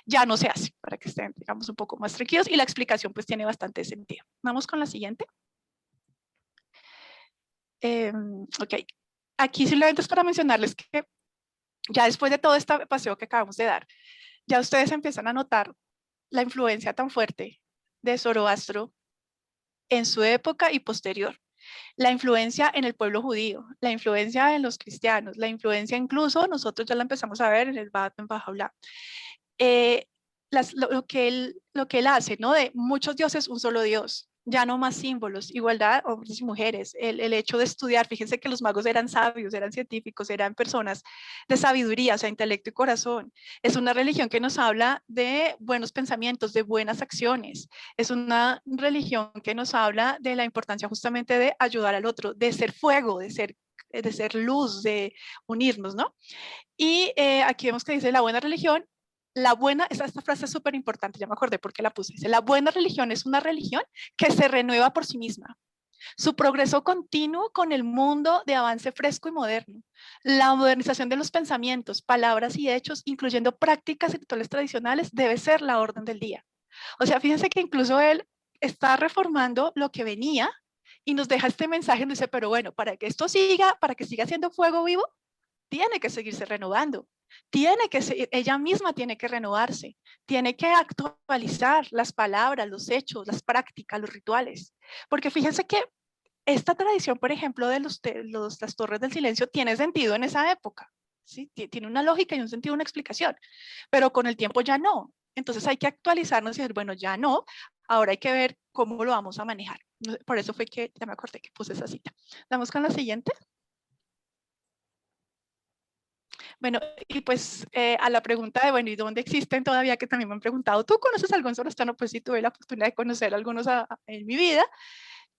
ya no se hace, para que estén, digamos, un poco más tranquilos, y la explicación pues tiene bastante sentido. Vamos con la siguiente. Ok, aquí simplemente es para mencionarles que ya después de todo este paseo que acabamos de dar, ya ustedes empiezan a notar la influencia tan fuerte de Zoroastro en su época y posterior. La influencia en el pueblo judío, la influencia en los cristianos, la influencia incluso, nosotros ya la empezamos a ver en el Bab en Baha'u'lláh. Lo que él hace, ¿no? De muchos dioses, un solo Dios. Ya no más símbolos, igualdad, hombres y mujeres, el hecho de estudiar, fíjense que los magos eran sabios, eran científicos, eran personas de sabiduría, o sea, intelecto y corazón. Es una religión que nos habla de buenos pensamientos, de buenas acciones. Es una religión que nos habla de la importancia justamente de ayudar al otro, de ser fuego, de ser luz, de unirnos, ¿no? Y aquí vemos que dice la buena religión. Esta frase es súper importante, ya me acordé por qué la puse. Dice, la buena religión es una religión que se renueva por sí misma. Su progreso continuo con el mundo de avance fresco y moderno. La modernización de los pensamientos, palabras y hechos, incluyendo prácticas y rituales tradicionales, debe ser la orden del día. O sea, fíjense que incluso él está reformando lo que venía y nos deja este mensaje, nos dice, pero bueno, para que esto siga, para que siga siendo fuego vivo, tiene que seguirse renovando. Ella misma tiene que renovarse, tiene que actualizar las palabras, los hechos, las prácticas, los rituales. Porque fíjense que esta tradición, por ejemplo, de las torres del silencio tiene sentido en esa época, ¿sí? Tiene una lógica y un sentido, una explicación, pero con el tiempo ya no. Entonces hay que actualizarnos y decir, bueno, ya no, ahora hay que ver cómo lo vamos a manejar. Por eso fue que ya me acordé que puse esa cita. Vamos con la siguiente. Bueno, y pues a la pregunta de, bueno, ¿y dónde existen todavía? Que también me han preguntado, ¿tú conoces algún zoroastriano? Pues sí, tuve la oportunidad de conocer algunos en mi vida.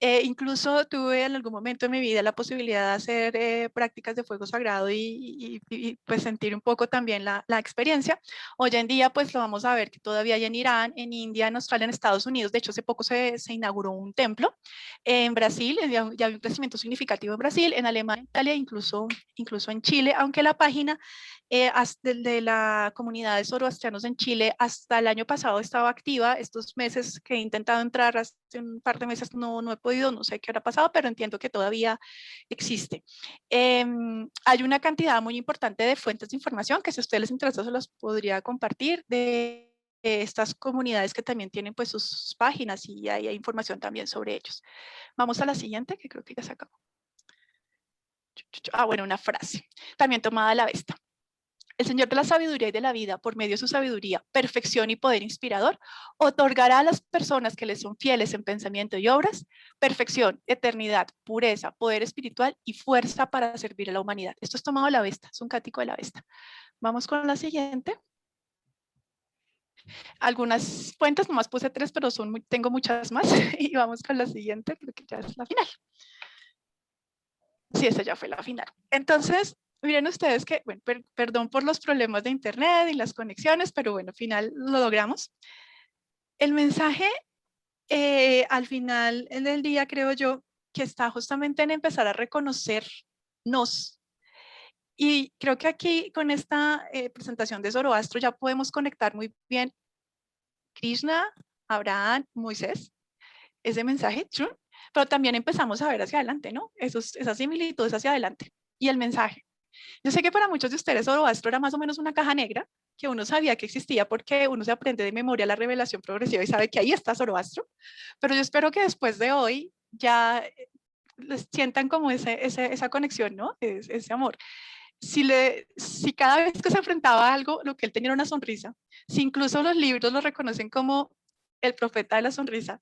Incluso tuve en algún momento en mi vida la posibilidad de hacer prácticas de fuego sagrado y pues sentir un poco también la experiencia. Hoy en día pues lo vamos a ver que todavía hay en Irán, en India, en Australia, en Estados Unidos. De hecho, hace poco se inauguró un templo. En Brasil, ya hay un crecimiento significativo en Brasil, en Alemania, en Italia, incluso en Chile, aunque la página de la comunidad de zoroastrianos en Chile hasta el año pasado estaba activa. Estos meses que he intentado entrar, hace un par de meses no he podido, no sé qué hora ha pasado, pero entiendo que todavía existe. Hay una cantidad muy importante de fuentes de información que si a ustedes les interesa se las podría compartir de estas comunidades que también tienen pues sus páginas y hay información también sobre ellos. Vamos a la siguiente, que creo que ya se acabó. Bueno, una frase, también tomada de la Avesta. El Señor de la sabiduría y de la vida, por medio de su sabiduría, perfección y poder inspirador, otorgará a las personas que les son fieles en pensamiento y obras, perfección, eternidad, pureza, poder espiritual y fuerza para servir a la humanidad. Esto es tomado de la Avesta, es un cático de la Avesta. Vamos con la siguiente. Algunas fuentes, nomás puse 3, pero tengo muchas más. Y vamos con la siguiente, creo que ya es la final. Sí, esa ya fue la final. Entonces, miren ustedes que, bueno, perdón por los problemas de internet y las conexiones, pero bueno, al final lo logramos. El mensaje al final del día, creo yo, que está justamente en empezar a reconocernos. Y creo que aquí con esta presentación de Zoroastro ya podemos conectar muy bien Krishna, Abraham, Moisés, ese mensaje, pero también empezamos a ver hacia adelante, ¿no? Esas similitudes hacia adelante. Y el mensaje. Yo sé que para muchos de ustedes Zoroastro era más o menos una caja negra, que uno sabía que existía porque uno se aprende de memoria la revelación progresiva y sabe que ahí está Zoroastro, pero yo espero que después de hoy ya les sientan como esa conexión, ¿no? Ese amor. Si cada vez que se enfrentaba a algo, lo que él tenía era una sonrisa, si incluso los libros lo reconocen como el profeta de la sonrisa,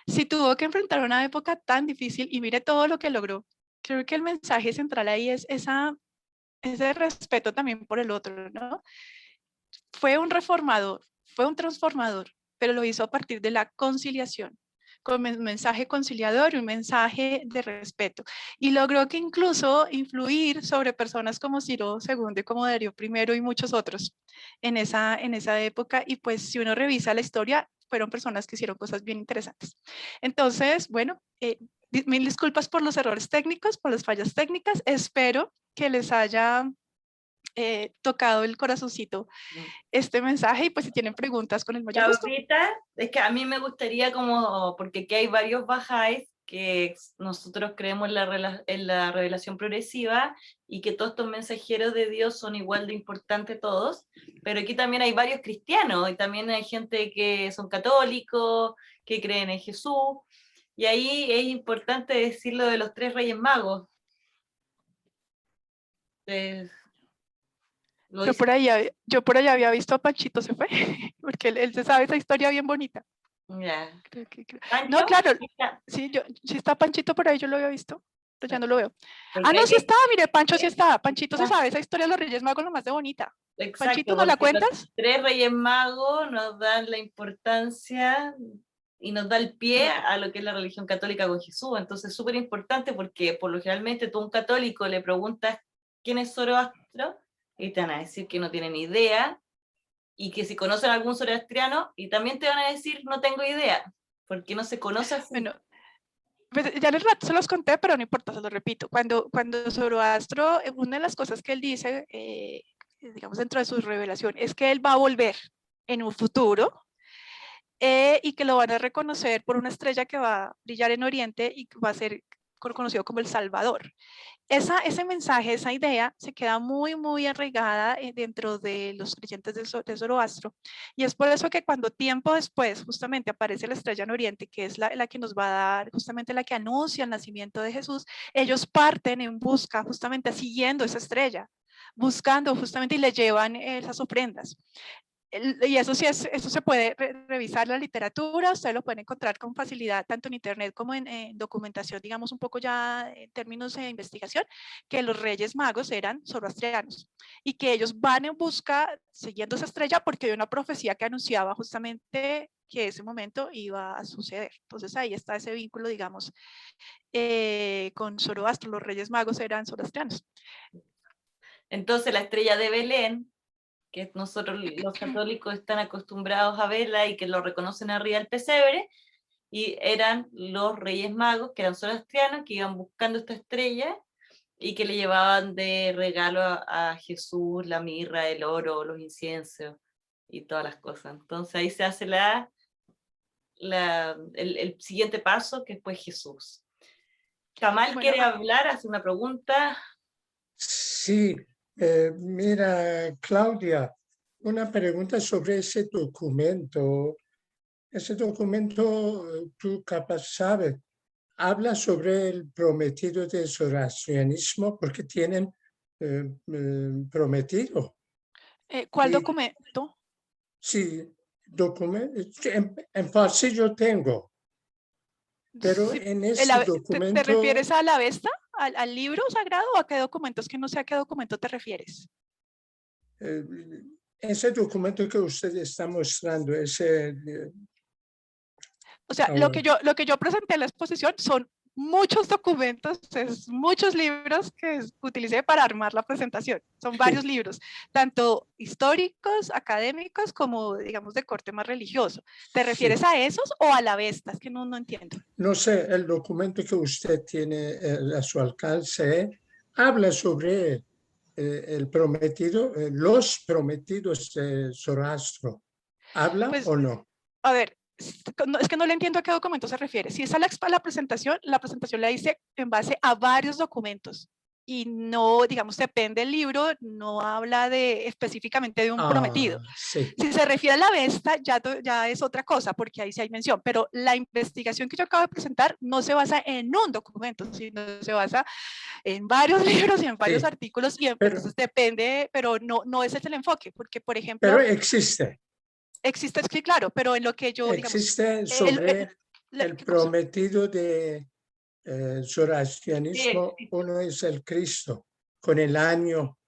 si tuvo que enfrentar una época tan difícil y mire todo lo que logró, creo que el mensaje central ahí es ese respeto también por el otro, ¿no? Fue un reformador, fue un transformador, pero lo hizo a partir de la conciliación, con un mensaje conciliador y un mensaje de respeto. Y logró que incluso influir sobre personas como Ciro II, como Darío I y muchos otros en esa época. Y pues si uno revisa la historia, fueron personas que hicieron cosas bien interesantes. Entonces, bueno, mil disculpas por los errores técnicos, por las fallas técnicas. Espero que les haya tocado el corazoncito este mensaje y pues si tienen preguntas con el mayor gusto. Ahorita, es que a mí me gustaría como, porque aquí hay varios bajáis que nosotros creemos en la revelación progresiva y que todos estos mensajeros de Dios son igual de importantes todos, pero aquí también hay varios cristianos y también hay gente que son católicos, que creen en Jesús, y ahí es importante decir lo de los 3 Reyes Magos. Yo por allá había visto a Panchito se fue, porque él se sabe esa historia bien bonita. Ya. No, claro, sí, sí está Panchito por ahí, yo lo había visto, pero ya no lo veo. Porque No, sí hay- está, mire, Pancho sí está, Panchito se sabe esa historia de los Reyes Magos lo más de bonita. Exacto, Panchito, ¿no la porque cuentas? Los 3 Reyes Magos nos dan la importancia y nos da el pie a lo que es la religión católica con Jesús. Entonces es súper importante porque por lo generalmente tú a un católico le preguntas quién es Zoroastro y te van a decir que no tienen idea y que si conocen a algún zoroastriano y también te van a decir no tengo idea, porque no se conoce así. Bueno, pues ya en el rato se los conté, pero no importa, se los repito. Cuando Zoroastro, una de las cosas que él dice, digamos dentro de su revelación, es que él va a volver en un futuro y que lo van a reconocer por una estrella que va a brillar en Oriente y que va a ser conocido como el Salvador. Ese mensaje, esa idea se queda muy, muy arraigada dentro de los creyentes de Zoroastro. Y es por eso que cuando tiempo después justamente aparece la estrella en Oriente, que es la que nos va a dar, justamente la que anuncia el nacimiento de Jesús, ellos parten en busca, justamente siguiendo esa estrella, buscando justamente y le llevan esas ofrendas. Y eso sí, eso se puede revisar la literatura, ustedes lo pueden encontrar con facilidad tanto en internet como en documentación, digamos un poco ya en términos de investigación, que los Reyes Magos eran zoroastrianos y que ellos van en busca, siguiendo esa estrella, porque hay una profecía que anunciaba justamente que ese momento iba a suceder. Entonces ahí está ese vínculo, digamos, con Zoroastro, los Reyes Magos eran zoroastrianos. Entonces la estrella de Belén, que nosotros los católicos están acostumbrados a verla y que lo reconocen arriba del pesebre, y eran los Reyes Magos, que eran zoroastrianos, que iban buscando esta estrella y que le llevaban de regalo a Jesús la mirra, el oro, los inciensos y todas las cosas. Entonces ahí se hace el siguiente paso, que fue Jesús. Kamal quiere hablar, hace una pregunta. Sí, mira, Claudia, una pregunta sobre ese documento. Ese documento, tú capaz sabes, habla sobre el prometido del zoroastrianismo porque tienen prometido. ¿Cuál Y- documento? Sí, documento, en farsi yo tengo, pero Sí, en ese documento... ¿Te refieres a la Avesta, al libro sagrado o a qué documentos? Que no sé a qué documento te refieres. Ese documento que usted está mostrando, ese... O sea, lo que yo presenté en la exposición son muchos documentos, muchos libros que utilicé para armar la presentación. Son varios libros, tanto históricos, académicos, como digamos de corte más religioso. ¿Te refieres a esos o a la Avesta? Es que no entiendo. No sé, el documento que usted tiene a su alcance habla sobre el prometido, los prometidos de Zoroastro. ¿Habla Pues, o no? A ver, es que no le entiendo a qué documento se refiere. Si es a la presentación la hice en base a varios documentos. y no, digamos, depende del libro, no habla específicamente de un prometido. Sí. Si se refiere a la Vesta, ya es otra cosa, porque ahí sí hay mención, pero la investigación que yo acabo de presentar no se basa en un documento, sino se basa en varios libros y en varios Sí, artículos, y entonces depende, pero no ese es el enfoque, porque, por ejemplo, pero existe sí, claro, pero en lo que yo, digamos, sobre la- el prometido de Sí, zoroastrianismo, existe. uno es el Cristo, con el año.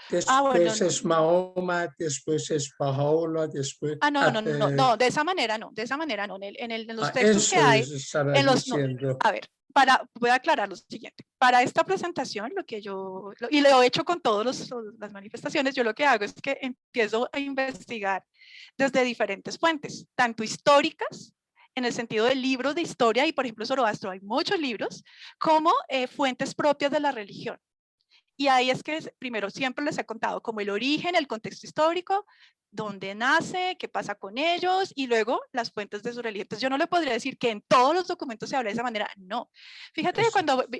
bueno, Después es Mahoma, después es Baha'u'llah, después... no, de esa manera no, en los textos que eso hay, estaba no, diciendo. a ver, voy a aclarar lo siguiente, para esta presentación, y lo he hecho con todas las manifestaciones, yo lo que hago es que empiezo a investigar desde diferentes fuentes, tanto históricas, en el sentido de libros de historia, y por ejemplo Zoroastro hay muchos libros, como fuentes propias de la religión. Y ahí es que primero siempre les he contado como el origen, el contexto histórico, dónde nace, qué pasa con ellos y luego las fuentes de su religión. Entonces yo no le podría decir que en todos los documentos se habla de esa manera, no. Fíjate que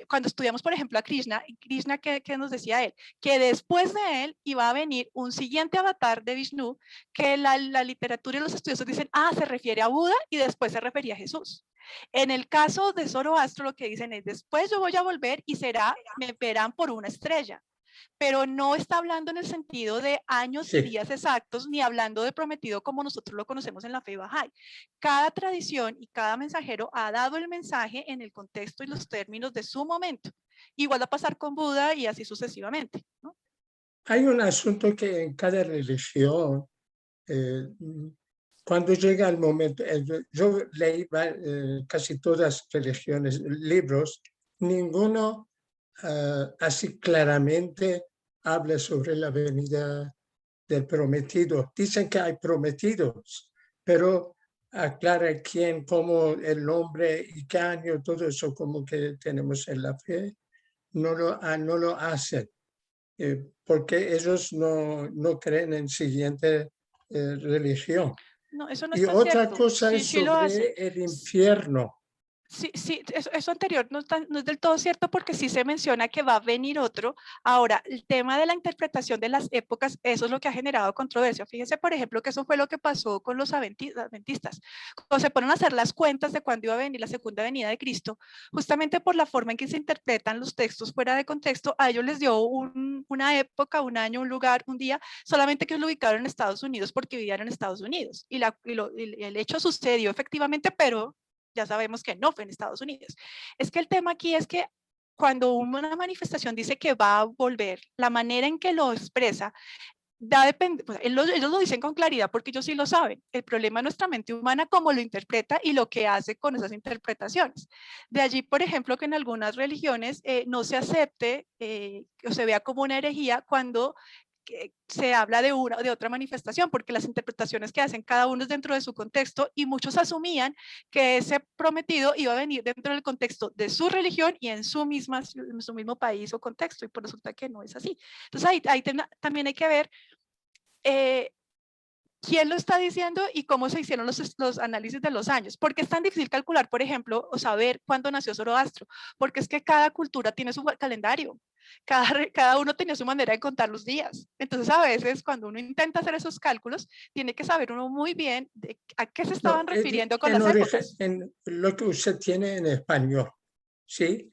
cuando estudiamos, por ejemplo, a Krishna, ¿qué nos decía él? Que después de él iba a venir un siguiente avatar de Vishnu, que la literatura y los estudiosos dicen, se refiere a Buda y después se refería a Jesús. En el caso de Zoroastro, lo que dicen es, después yo voy a volver y me verán por una estrella, pero no está hablando en el sentido de años y días exactos, ni hablando de prometido como nosotros lo conocemos en la fe Bahá'í. Cada tradición y cada mensajero ha dado el mensaje en el contexto y los términos de su momento. Igual va a pasar con Buda y así sucesivamente, ¿no? Hay un asunto que en cada religión, cuando llega el momento, yo leí casi todas las religiones, libros, ninguno así claramente habla sobre la venida del prometido. Dicen que hay prometidos, pero aclara quién, cómo, el nombre y qué año, todo eso como que tenemos en la fe, no lo hacen. Porque ellos no creen en siguiente religión. No, eso no Y está otra cierto. cosa es Sí lo hacen. sobre el infierno. Sí, eso anterior no es del todo cierto porque sí se menciona que va a venir otro. Ahora, el tema de la interpretación de las épocas, eso es lo que ha generado controversia. Fíjese, por ejemplo, que eso fue lo que pasó con los adventistas. Cuando se ponen a hacer las cuentas de cuándo iba a venir la segunda venida de Cristo, justamente por la forma en que se interpretan los textos fuera de contexto, a ellos les dio una época, un año, un lugar, un día, solamente que lo ubicaron en Estados Unidos porque vivían en Estados Unidos. Y el hecho sucedió efectivamente, pero ya sabemos que no fue en Estados Unidos. Es que el tema aquí es que cuando una manifestación dice que va a volver, la manera en que lo expresa, pues ellos lo dicen con claridad porque ellos sí lo saben. El problema es nuestra mente humana, cómo lo interpreta y lo que hace con esas interpretaciones. De allí, por ejemplo, que en algunas religiones no se acepte o se vea como una herejía cuando se habla de otra manifestación, porque las interpretaciones que hacen cada uno es dentro de su contexto y muchos asumían que ese prometido iba a venir dentro del contexto de su religión y en su mismo país o contexto, y por resulta que no es así. Entonces ahí también hay que ver quién lo está diciendo y cómo se hicieron los análisis de los años. ¿Por qué es tan difícil calcular, por ejemplo, o saber cuándo nació Zoroastro? Porque es que cada cultura tiene su calendario. Cada uno tenía su manera de contar los días. Entonces, a veces, cuando uno intenta hacer esos cálculos, tiene que saber uno muy bien a qué se estaban refiriendo con las épocas. En lo que usted tiene en español, ¿sí?